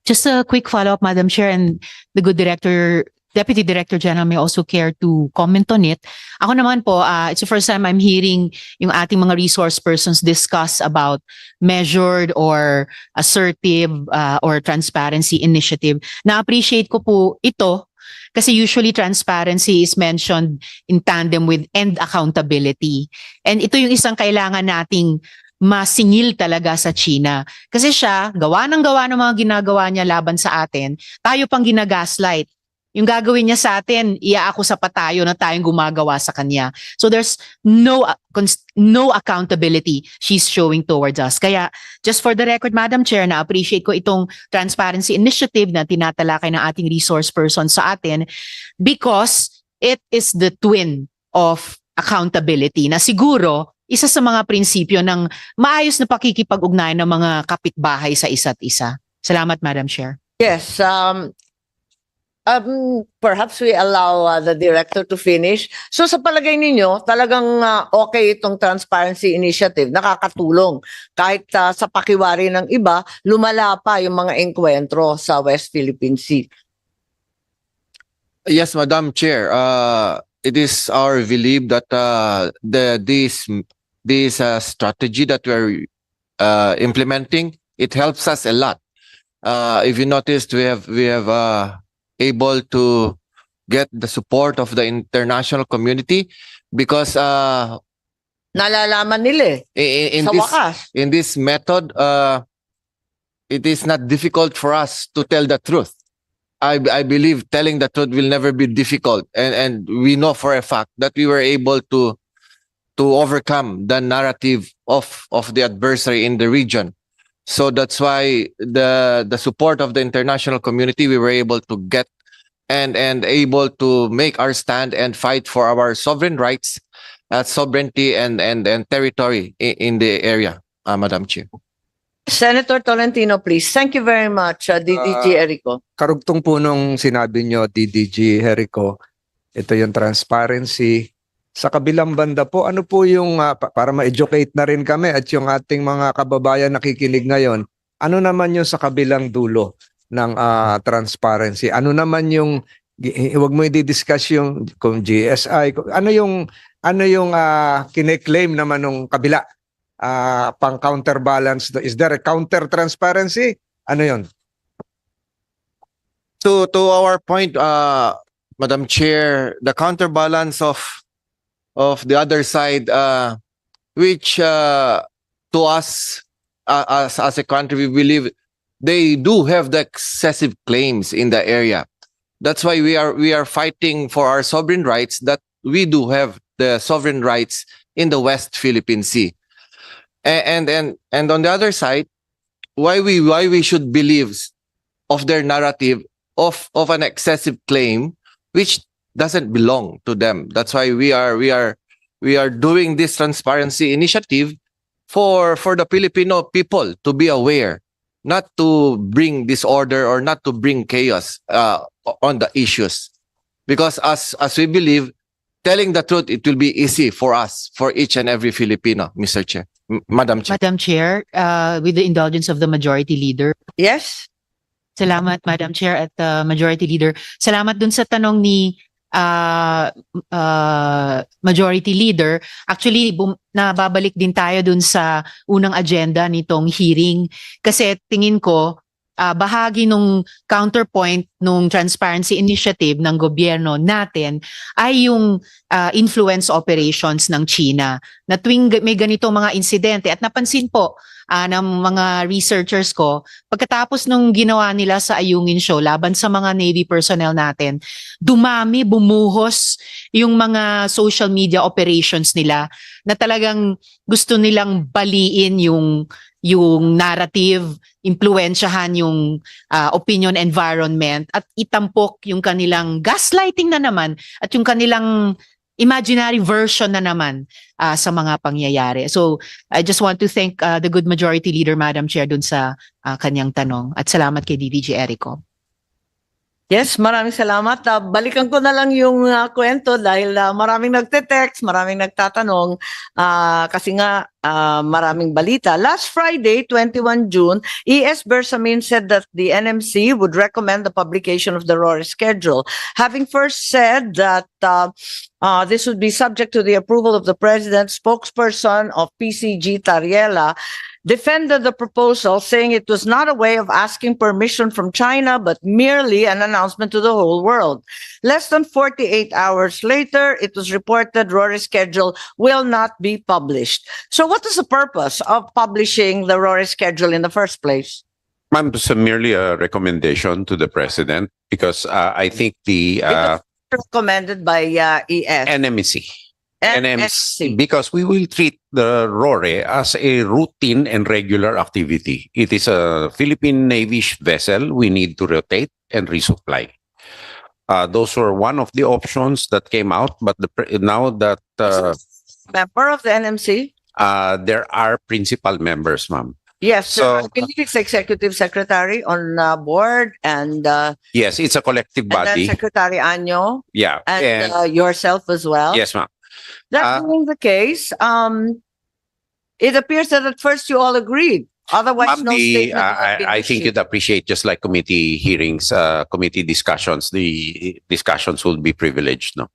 Just a quick follow-up, Madam Chair, and the good director, Deputy Director General may also care to comment on it. Ako naman po, it's the first time I'm hearing yung ating mga resource persons discuss about measured or assertive or transparency initiative. Na-appreciate ko po ito kasi usually transparency is mentioned in tandem with end accountability. And ito yung isang kailangan nating masingil talaga sa China. Kasi siya, gawa ng mga ginagawa niya laban sa atin, tayo pang ginagaslight. Yung gagawin niya sa atin, iaakusa pa tayo na tayong gumagawa sa kanya. So there's no accountability she's showing towards us. Kaya just for the record, Madam Chair, na-appreciate ko itong transparency initiative na tinatalakay ng ating resource person sa atin because it is the twin of accountability na siguro isa sa mga prinsipyo ng maayos na pakikipag-ugnayan ng mga kapitbahay sa isa't isa. Salamat, Madam Chair.
Yes, perhaps we allow the director to finish. So sa palagay ninyo, talagang okay itong transparency initiative, nakakatulong. Kahit sa pakiwari ng iba, lumala pa yung mga enkwentro sa West Philippine Sea.
Yes, Madam Chair. It is our belief that this strategy that we're implementing, it helps us a lot. If you noticed, we have able to get the support of the international community because
nalalaman nila sa wakas.
In this method, it is not difficult for us to tell the truth. I believe telling the truth will never be difficult, and we know for a fact that we were able to overcome the narrative of the adversary in the region. So that's why the support of the international community, we were able to get and able to make our stand and fight for our sovereign rights, sovereignty and territory in the area, Madam Chair.
Senator Tolentino, please. Thank you very much, DDG Erico.
Karugtong po nung sinabi nyo, DDG Jericho, ito yung transparency. Sa kabilang banda po, ano po yung, para ma-educate na rin kami at yung ating mga kababayan nakikinig ngayon, ano naman yung sa kabilang dulo ng transparency? Ano naman yung, huwag mo i-discuss yung kung GSI, ano yung kine-claim naman ng kabila? Pang counterbalance, is there a counter transparency? Ano yun?
To our point, Madam Chair, the counterbalance of the other side, which to us as a country, we believe they do have the excessive claims in the area. That's why we are fighting for our sovereign rights, that we do have the sovereign rights in the West Philippine Sea. And on the other side, why we should believe of their narrative of an excessive claim which doesn't belong to them. That's why we are doing this transparency initiative for the Filipino people to be aware, not to bring disorder or not to bring chaos on the issues. Because as we believe, telling the truth, it will be easy for us, for each and every Filipino, Mr. Chair. Madam Chair.
Madam Chair, with the indulgence of the Majority Leader.
Yes?
Salamat, Madam Chair at Majority Leader. Salamat dun sa tanong ni Majority Leader. Actually, nababalik din tayo dun sa unang agenda nitong hearing. Kasi tingin ko, bahagi nung counterpoint nung transparency initiative ng gobyerno natin ay yung influence operations ng China. Na tuwing may ganitong mga insidente at napansin po ng mga researchers ko, pagkatapos nung ginawa nila sa Ayungin Shoal laban sa mga Navy personnel natin, dumami, bumuhos yung mga social media operations nila na talagang gusto nilang baliin yung narrative, impluensyahan yung opinion environment at itampok yung kanilang gaslighting na naman at yung kanilang imaginary version na naman sa mga pangyayari. So I just want to thank the good Majority Leader, Madam Chair, dun sa kanyang tanong. At salamat kay DDG Erico.
Yes, maraming salamat. Balikan ko na lang yung kwento dahil maraming nagte-text, maraming nagtatanong kasi nga maraming balita. Last Friday, 21 June, ES Bersamin said that the NMC would recommend the publication of the RORE schedule. Having first said that this would be subject to the approval of the President, spokesperson of PCG, Tariela, defended the proposal, saying it was not a way of asking permission from China, but merely an announcement to the whole world. Less than 48 hours later, it was reported RORE schedule will not be published. So what is the purpose of publishing the RORE schedule in the first place?
Ma'am, it's merely a recommendation to the President because I think the
Recommended by ES.
NMC. Because we will treat the RORE as a routine and regular activity. It is a Philippine Navy vessel. We need to rotate and resupply. Those were one of the options that came out, but now that
Member of the NMC?
there are principal members, ma'am.
Yes,
So,
I believe it's executive secretary on board and
Yes, it's a collective
then
body.
Secretary Anyo
Yeah.
and yourself as well.
Yes, ma'am.
That being the case, it appears that at first you all agreed. Otherwise,
Ma'am,
no statement would have been
I think
issued.
you'd appreciate, just like committee hearings, committee discussions, the discussions will be privileged, no?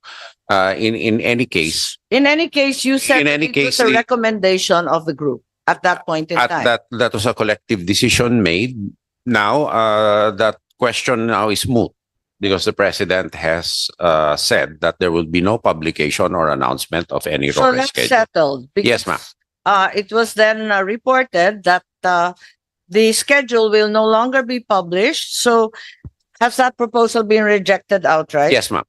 In any case,
In any case, you said
In
that
any
it
case,
was a
it-
recommendation of the group at that point in time.
that was a collective decision made. Now, that question now is moot because the President has said that there will be no publication or announcement of any
So
RORE
that's
schedule.
settled.
Yes, ma'am.
It was then reported that the schedule will no longer be published. So has that proposal been rejected outright?
Yes, ma'am.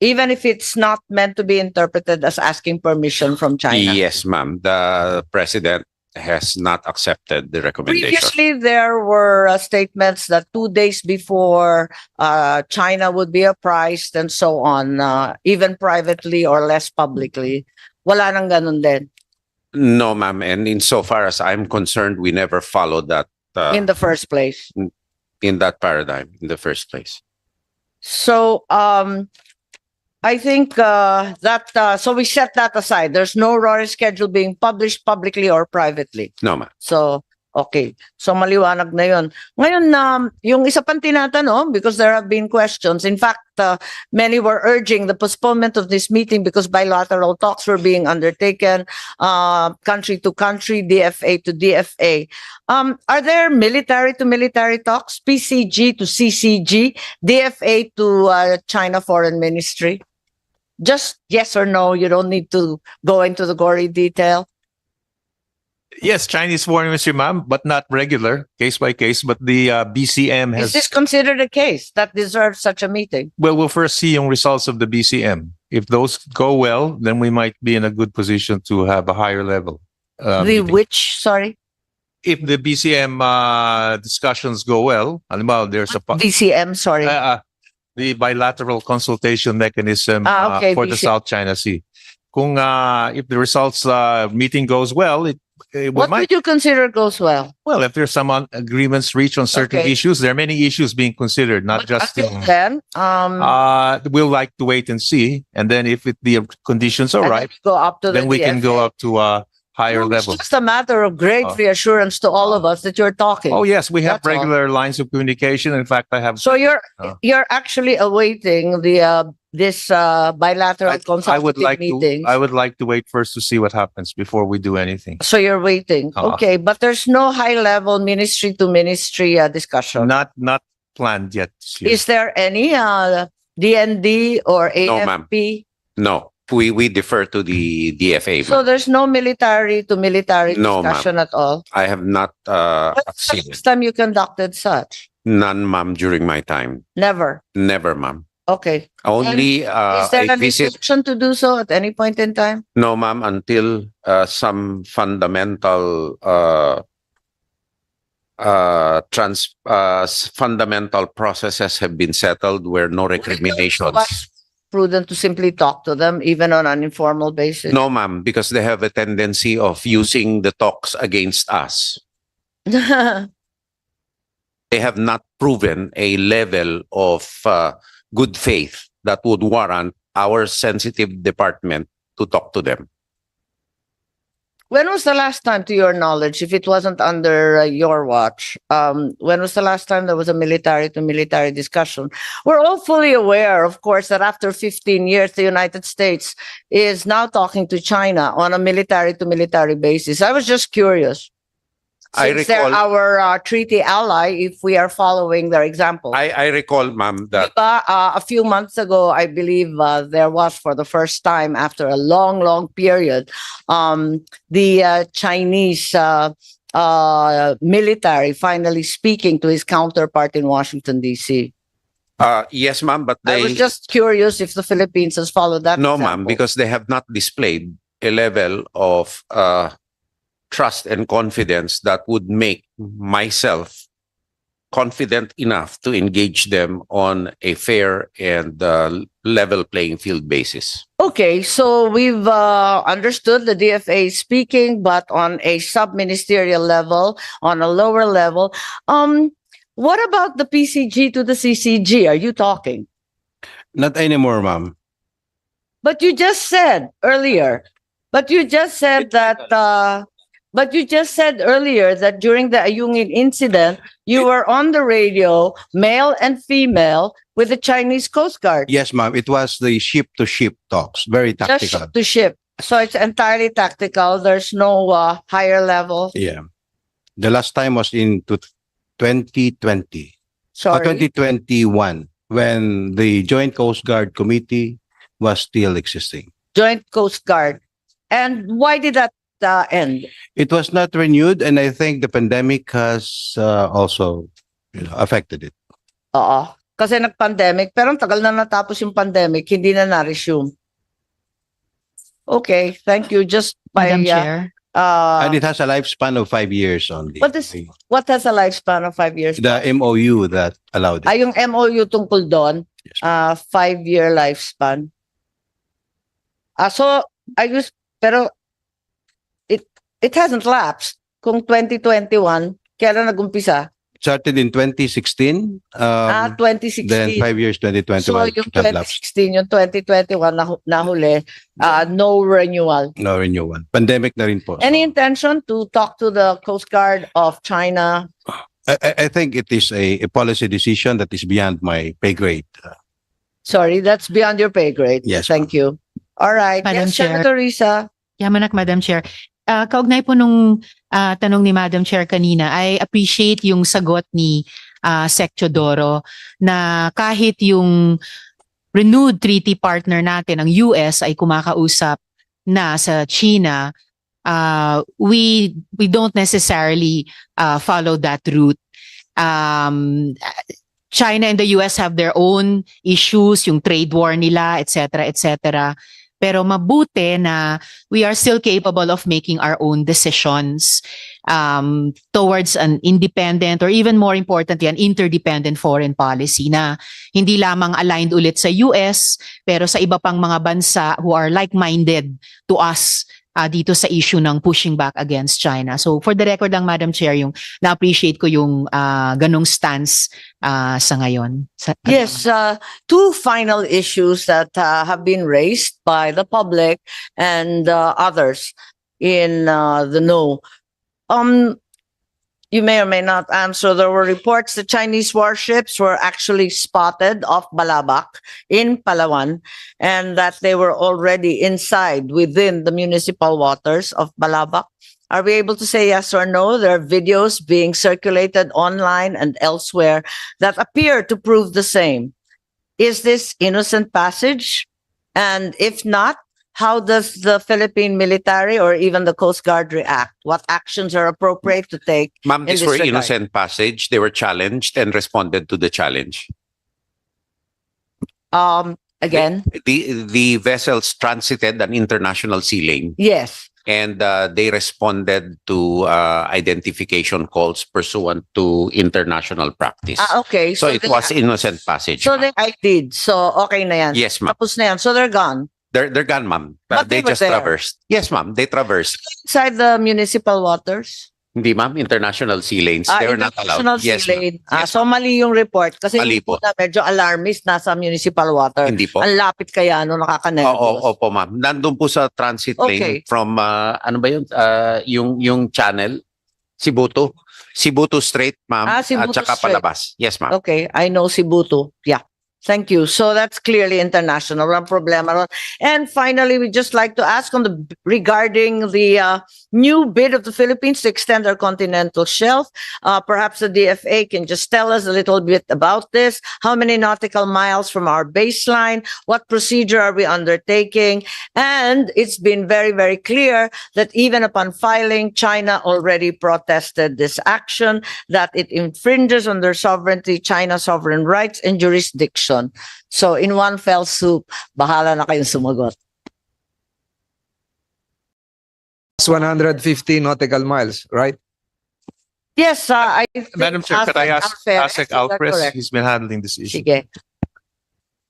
Even if it's not meant to be interpreted as asking permission from China?
Yes, ma'am. The President has not accepted the recommendation.
Previously, there were statements that 2 days before China would be apprised and so on, even privately or less publicly. Wala nang ganun din
No, ma'am. And insofar as I'm concerned, we never followed that
in the first place.
in that paradigm in the first place.
So, I think that, so we set that aside. There's no RORE schedule being published publicly or privately.
No, ma'am.
So, okay. So, maliwanag na yun. Ngayon, yung isa pang tinatanong, because there have been questions. In fact, many were urging the postponement of this meeting because bilateral talks were being undertaken, country to country, DFA to DFA. Are there military to military talks, PCG to CCG, DFA to China Foreign Ministry? Just yes or no. You don't need to go into the gory detail.
Yes, Chinese foreign ministry, ma'am, but not regular, case by case. But the BCM
Is
has.
this considered a case that deserves such a meeting?
Well, we'll first see yung results of the BCM. If those go well, then we might be in a good position to have a higher level.
The
meeting.
which, sorry?
If the BCM discussions go well, halimbawa, there's a
BCM, sorry.
the bilateral consultation mechanism
Okay,
for the
BCM.
South China Sea. Kung if the results meeting goes well, we
What
might.
would you consider goes well?
Well, if there's some agreements reached on certain
Okay.
issues, there are many issues being considered, not just.
Until then,
We'll like to wait and see, and then if the conditions are
and
right,
then go up to
then
the
we can go
DFA.
up to a higher
No,
level.
It's just a matter of great
Oh.
reassurance to all of us that you're talking.
Oh yes, we have
That's all.
regular lines of communication. In fact, I have.
So you're
Oh.
you're actually awaiting the this bilateral
I
consultative
would like
meetings.
to. I would like to wait first to see what happens before we do anything.
So you're waiting. Okay, but there's no high level ministry to ministry discussion.
Not planned yet. This year.
Is there any DND or
No, ma'am.
AFP?
No, we defer to the DFA.
So there's no military to military
No, ma'am.
discussion at all.
I have not
What's the
seen
last time you conducted such?
none, ma'am, during my time.
Never.
Never, ma'am.
Okay.
Only
Is there
a
an
visit.
intention to do so at any point in time?
No, ma'am, until some fundamental fundamental processes have been settled where no recriminations.
Prudent to simply talk to them, even on an informal basis.
No, ma'am, because they have a tendency of using the talks against us. They have not proven a level of good faith that would warrant our sensitive department to talk to them.
When was the last time, to your knowledge, if it wasn't under your watch, when was the last time there was a military to military discussion? We're all fully aware, of course, that after 15 years, the United States is now talking to China on a military to military basis. I was just curious.
I
Since they're
recall-
our treaty ally, if we are following their example.
I recall, ma'am, that
A few months ago, I believe there was, for the first time after a long, long period, the Chinese military finally speaking to his counterpart in Washington, D.C.
yes, ma'am, but
I
they
was just curious if the Philippines has followed that.
no,
example.
ma'am, because they have not displayed a level of trust and confidence that would make myself confident enough to engage them on a fair and level playing field basis.
Okay, so we've understood the DFA speaking, but on a sub-ministerial level, on a lower level. What about the PCG to the CCG? Are you talking?
Not anymore, ma'am.
But you just said earlier, but you just said earlier that during the Ayungin incident, you were on the radio, male and female, with the Chinese Coast Guard.
Yes, ma'am. It was the ship-to-ship talks. Very
Just
tactical.
ship to ship. So it's entirely tactical. There's no higher level.
Yeah. The last time was in 2020.
Sorry.
2021, when the Joint Coast Guard Committee was still existing.
Joint Coast Guard. And why did that end?
It was not renewed, and I think the pandemic has also affected it.
Oo. Kasi nag-pandemic, pero ang tagal na natapos yung pandemic, hindi na na-resume. Okay, thank you. Just by,
Madam Chair.
And it has a lifespan of 5 years only.
What has a lifespan of 5 years?
The MOU that allowed it.
Yung MOU tungkol doon, 5-year lifespan. Pero it hasn't lapsed. Kung 2021, kailan nag-umpisa?
Started in 2016.
2016.
Then 5 years, 2021.
So yung
it had lapsed.
2016, yung 2021 nahuli, no renewal.
No renewal. Pandemic na rin po.
Any intention to talk to the Coast Guard of China?
I think it is a policy decision that is beyond my pay grade.
Sorry, that's beyond your pay grade.
Yes,
Thank you. All right.
Madam
Yes,
Chair.
Senator Risa.
Yamanak, Madam Chair. Kaugnay po nung tanong ni Madam Chair kanina, I appreciate yung sagot ni Sec Teodoro na kahit yung renewed treaty partner natin, ang US, ay kumakausap na sa China, we don't necessarily follow that route. China and the US have their own issues, yung trade war nila, etc., etc. Pero mabuti na we are still capable of making our own decisions towards an independent, or even more importantly, an interdependent foreign policy na hindi lamang aligned ulit sa US, pero sa iba pang mga bansa who are like-minded to us dito sa issue ng pushing back against China. So for the record lang, Madam Chair, yung na-appreciate ko yung ganong stance sa ngayon.
Yes, two final issues that have been raised by the public and others in the know. You may or may not answer. There were reports that Chinese warships were actually spotted off Balabac in Palawan, and that they were already inside within the municipal waters of Balabac. Are we able to say yes or no? There are videos being circulated online and elsewhere that appear to prove the same. Is this innocent passage? And if not, how does the Philippine military or even the Coast Guard react? What actions are appropriate to take?
Ma'am,
in
these
this
were
regard?
innocent passage. They were challenged and responded to the challenge.
Again?
The vessels transited an international sea lane.
Yes.
And they responded to identification calls pursuant to international practice.
Okay.
So it
they-
was innocent passage.
So
ma'am.
they did. So okay na yan.
Yes, ma'am.
Tapos na yan. So they're gone.
They're gone, ma'am.
But
They
they were
just
there.
traversed. Yes, ma'am. They traversed.
Inside the municipal waters?
Hindi, ma'am. International sea lanes. They were not
International
allowed. Yes,
sea
ma'am.
lane. So mali yung report. Kasi
Mali
hindi po
po.
na medyo alarmist nasa municipal water.
Hindi po.
Ang lapit kaya, no, nakaka-nervous.
Opo, ma'am. Nandun po sa transit lane
Okay.
from, ano ba yun? Yung channel, Sibuto. Sibuto Strait, ma'am.
Sibuto
At saka
Strait.
palabas. Yes, ma'am.
Okay, I know Sibuto. Yeah. Thank you. So that's clearly international. Walang problema ron. And finally, we'd just like to ask regarding the new bid of the Philippines to extend our continental shelf. Perhaps the DFA can just tell us a little bit about this. How many nautical miles from our baseline? What procedure are we undertaking? And it's been very, very clear that even upon filing, China already protested this action, that it infringes on their sovereignty, China's sovereign rights and jurisdiction. So in one fell swoop, bahala na kayong sumagot.
It's 150 nautical miles, right?
Yes, I think
Madam Chair, could I ask
Alfred,
Alfred?
correct?
He's been handling this issue.
Sige.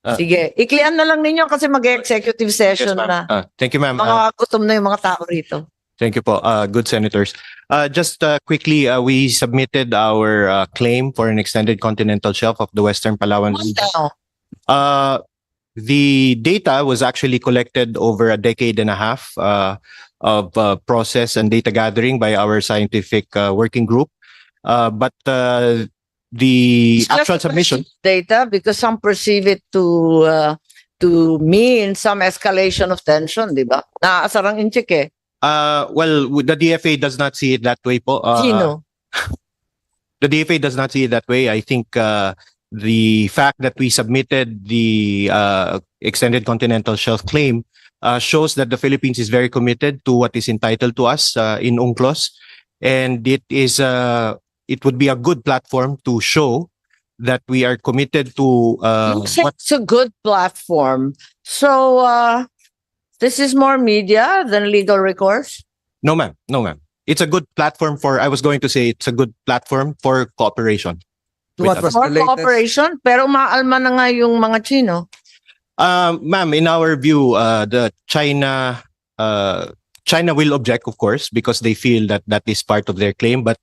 Sige. Iklian na lang ninyo kasi mag-executive session na.
Thank you, ma'am.
Mga gutom na yung mga tao rito.
Thank you po, good senators. Just quickly, we submitted our claim for an extended continental shelf of the Western Palawan region. The data was actually collected over a decade and a half of process and data gathering by our scientific working group. But the
It's just
actual
a
submission.
data because some perceive it to mean some escalation of tension, di ba? Naasarang inchik eh.
Well, the DFA does not see it that way po.
Sino?
The DFA does not see it that way. I think the fact that we submitted the extended continental shelf claim shows that the Philippines is very committed to what is entitled to us in UNCLOS, and it would be a good platform to show that we are committed to
It's a good platform. So this is more media than legal recourse?
No, ma'am. No, ma'am. It's a good platform for, I was going to say, it's a good platform for cooperation.
What was
For
the latest?
cooperation, pero maalma na nga yung mga Chino.
Ma'am, in our view, the China will object, of course, because they feel that that is part of their claim, but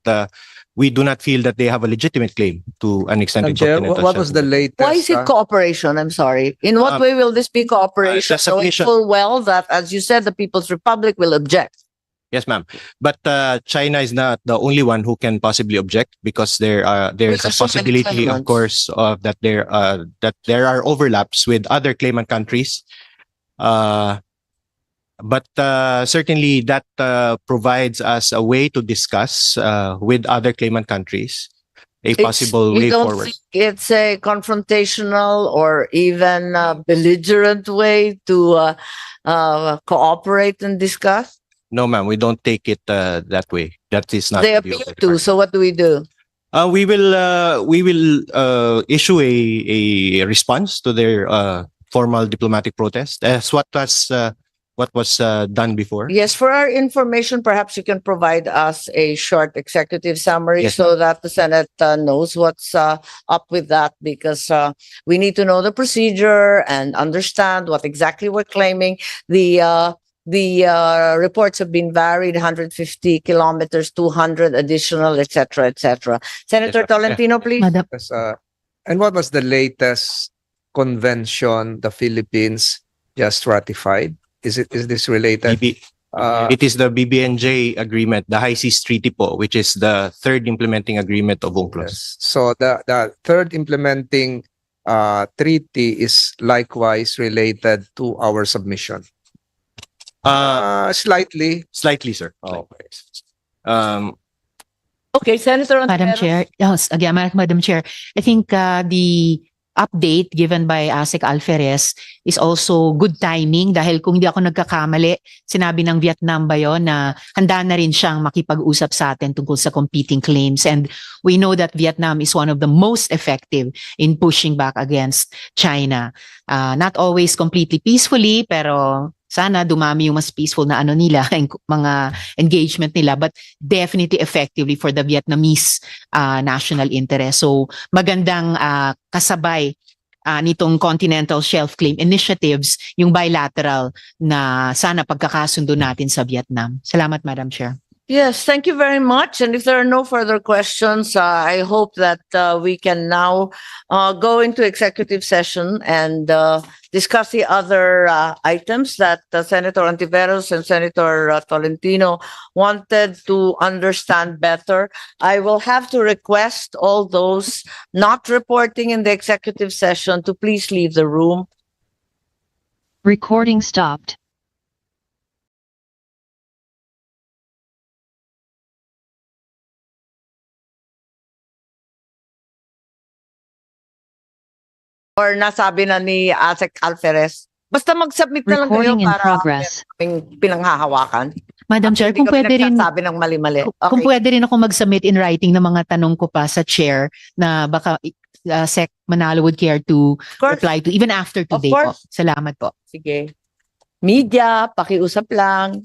we do not feel that they have a legitimate claim to an extended
Chair,
continental
what
shelf.
was the latest?
Why is it cooperation? I'm sorry. In what way will this be cooperation?
the
Knowing
submission-
full well that, as you said, the People's Republic will object.
Yes, ma'am. But China is not the only one who can possibly object because there is a
Because so many
possibility, of
claimants.
course, that there are overlaps with other claimant countries. But certainly that provides us a way to discuss with other claimant countries a possible
You
way
don't
forward.
think it's a confrontational or even belligerent way to cooperate and discuss?
No, ma'am, we don't take it that way. That is not
They
the view
appear
of the
to. So what do we do?
We will issue a response to their formal diplomatic protest as what was done before.
Yes, for our information, perhaps you can provide us a short executive summary
Yes,
so that the Senate knows what's up with that, because we need to know the procedure and understand what exactly we're claiming. The the reports have been varied, 150 kilometers, 200 additional, et cetera, et cetera. Senator
Yes, sir.
Tolentino, please.
Madam,
Yes, and what was the latest convention the Philippines just ratified? Is this related?
It is the BBNJ agreement, the High Seas Treaty po, which is the third implementing agreement of UNCLOS.
Yes. So the third implementing treaty is likewise related to our submission. Slightly.
Slightly, sir.
Okay.
Okay, Senator
Madam
Ontiveros.
Chair, yes, again, Madam Chair, I think the update given by ASEC Alferez is also good timing dahil kung hindi ako nagkakamali, sinabi ng Vietnam ba yun na handa na rin siyang makipag-usap sa atin tungkol sa competing claims. And we know that Vietnam is one of the most effective in pushing back against China. Not always completely peacefully, pero sana dumami yung mas peaceful na ano nila, mga engagement nila, but definitely effectively for the Vietnamese national interest. So magandang kasabay nitong Continental Shelf Claim Initiatives, yung bilateral na sana pagkakasundo natin sa Vietnam. Salamat, Madam Chair.
Yes, thank you very much. And if there are no further questions, I hope that we can now go into executive session and discuss the other items that Senator Ontiveros and Senator Tolentino wanted to understand better. I will have to request all those not reporting in the executive session to please leave the room.
Recording stopped.
Or nasabi na ni ASEC Alferez. Basta mag-submit na lang kayo
Recording in
para
progress.
meron pinanghahawakan.
Madam Chair,
Hindi
kung
kami
pwede rin,
nagsasabi ng mali-mali.
kung
Okay.
pwede rin ako mag-submit in writing ng mga tanong ko pa sa Chair na baka Sec Manalo would care to
course.
reply to even after
Of
today po.
course.
Salamat po.
Sige. Media, pakiusap lang.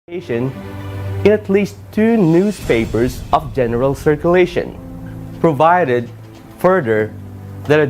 in at least 2 newspapers of general circulation, provided further that a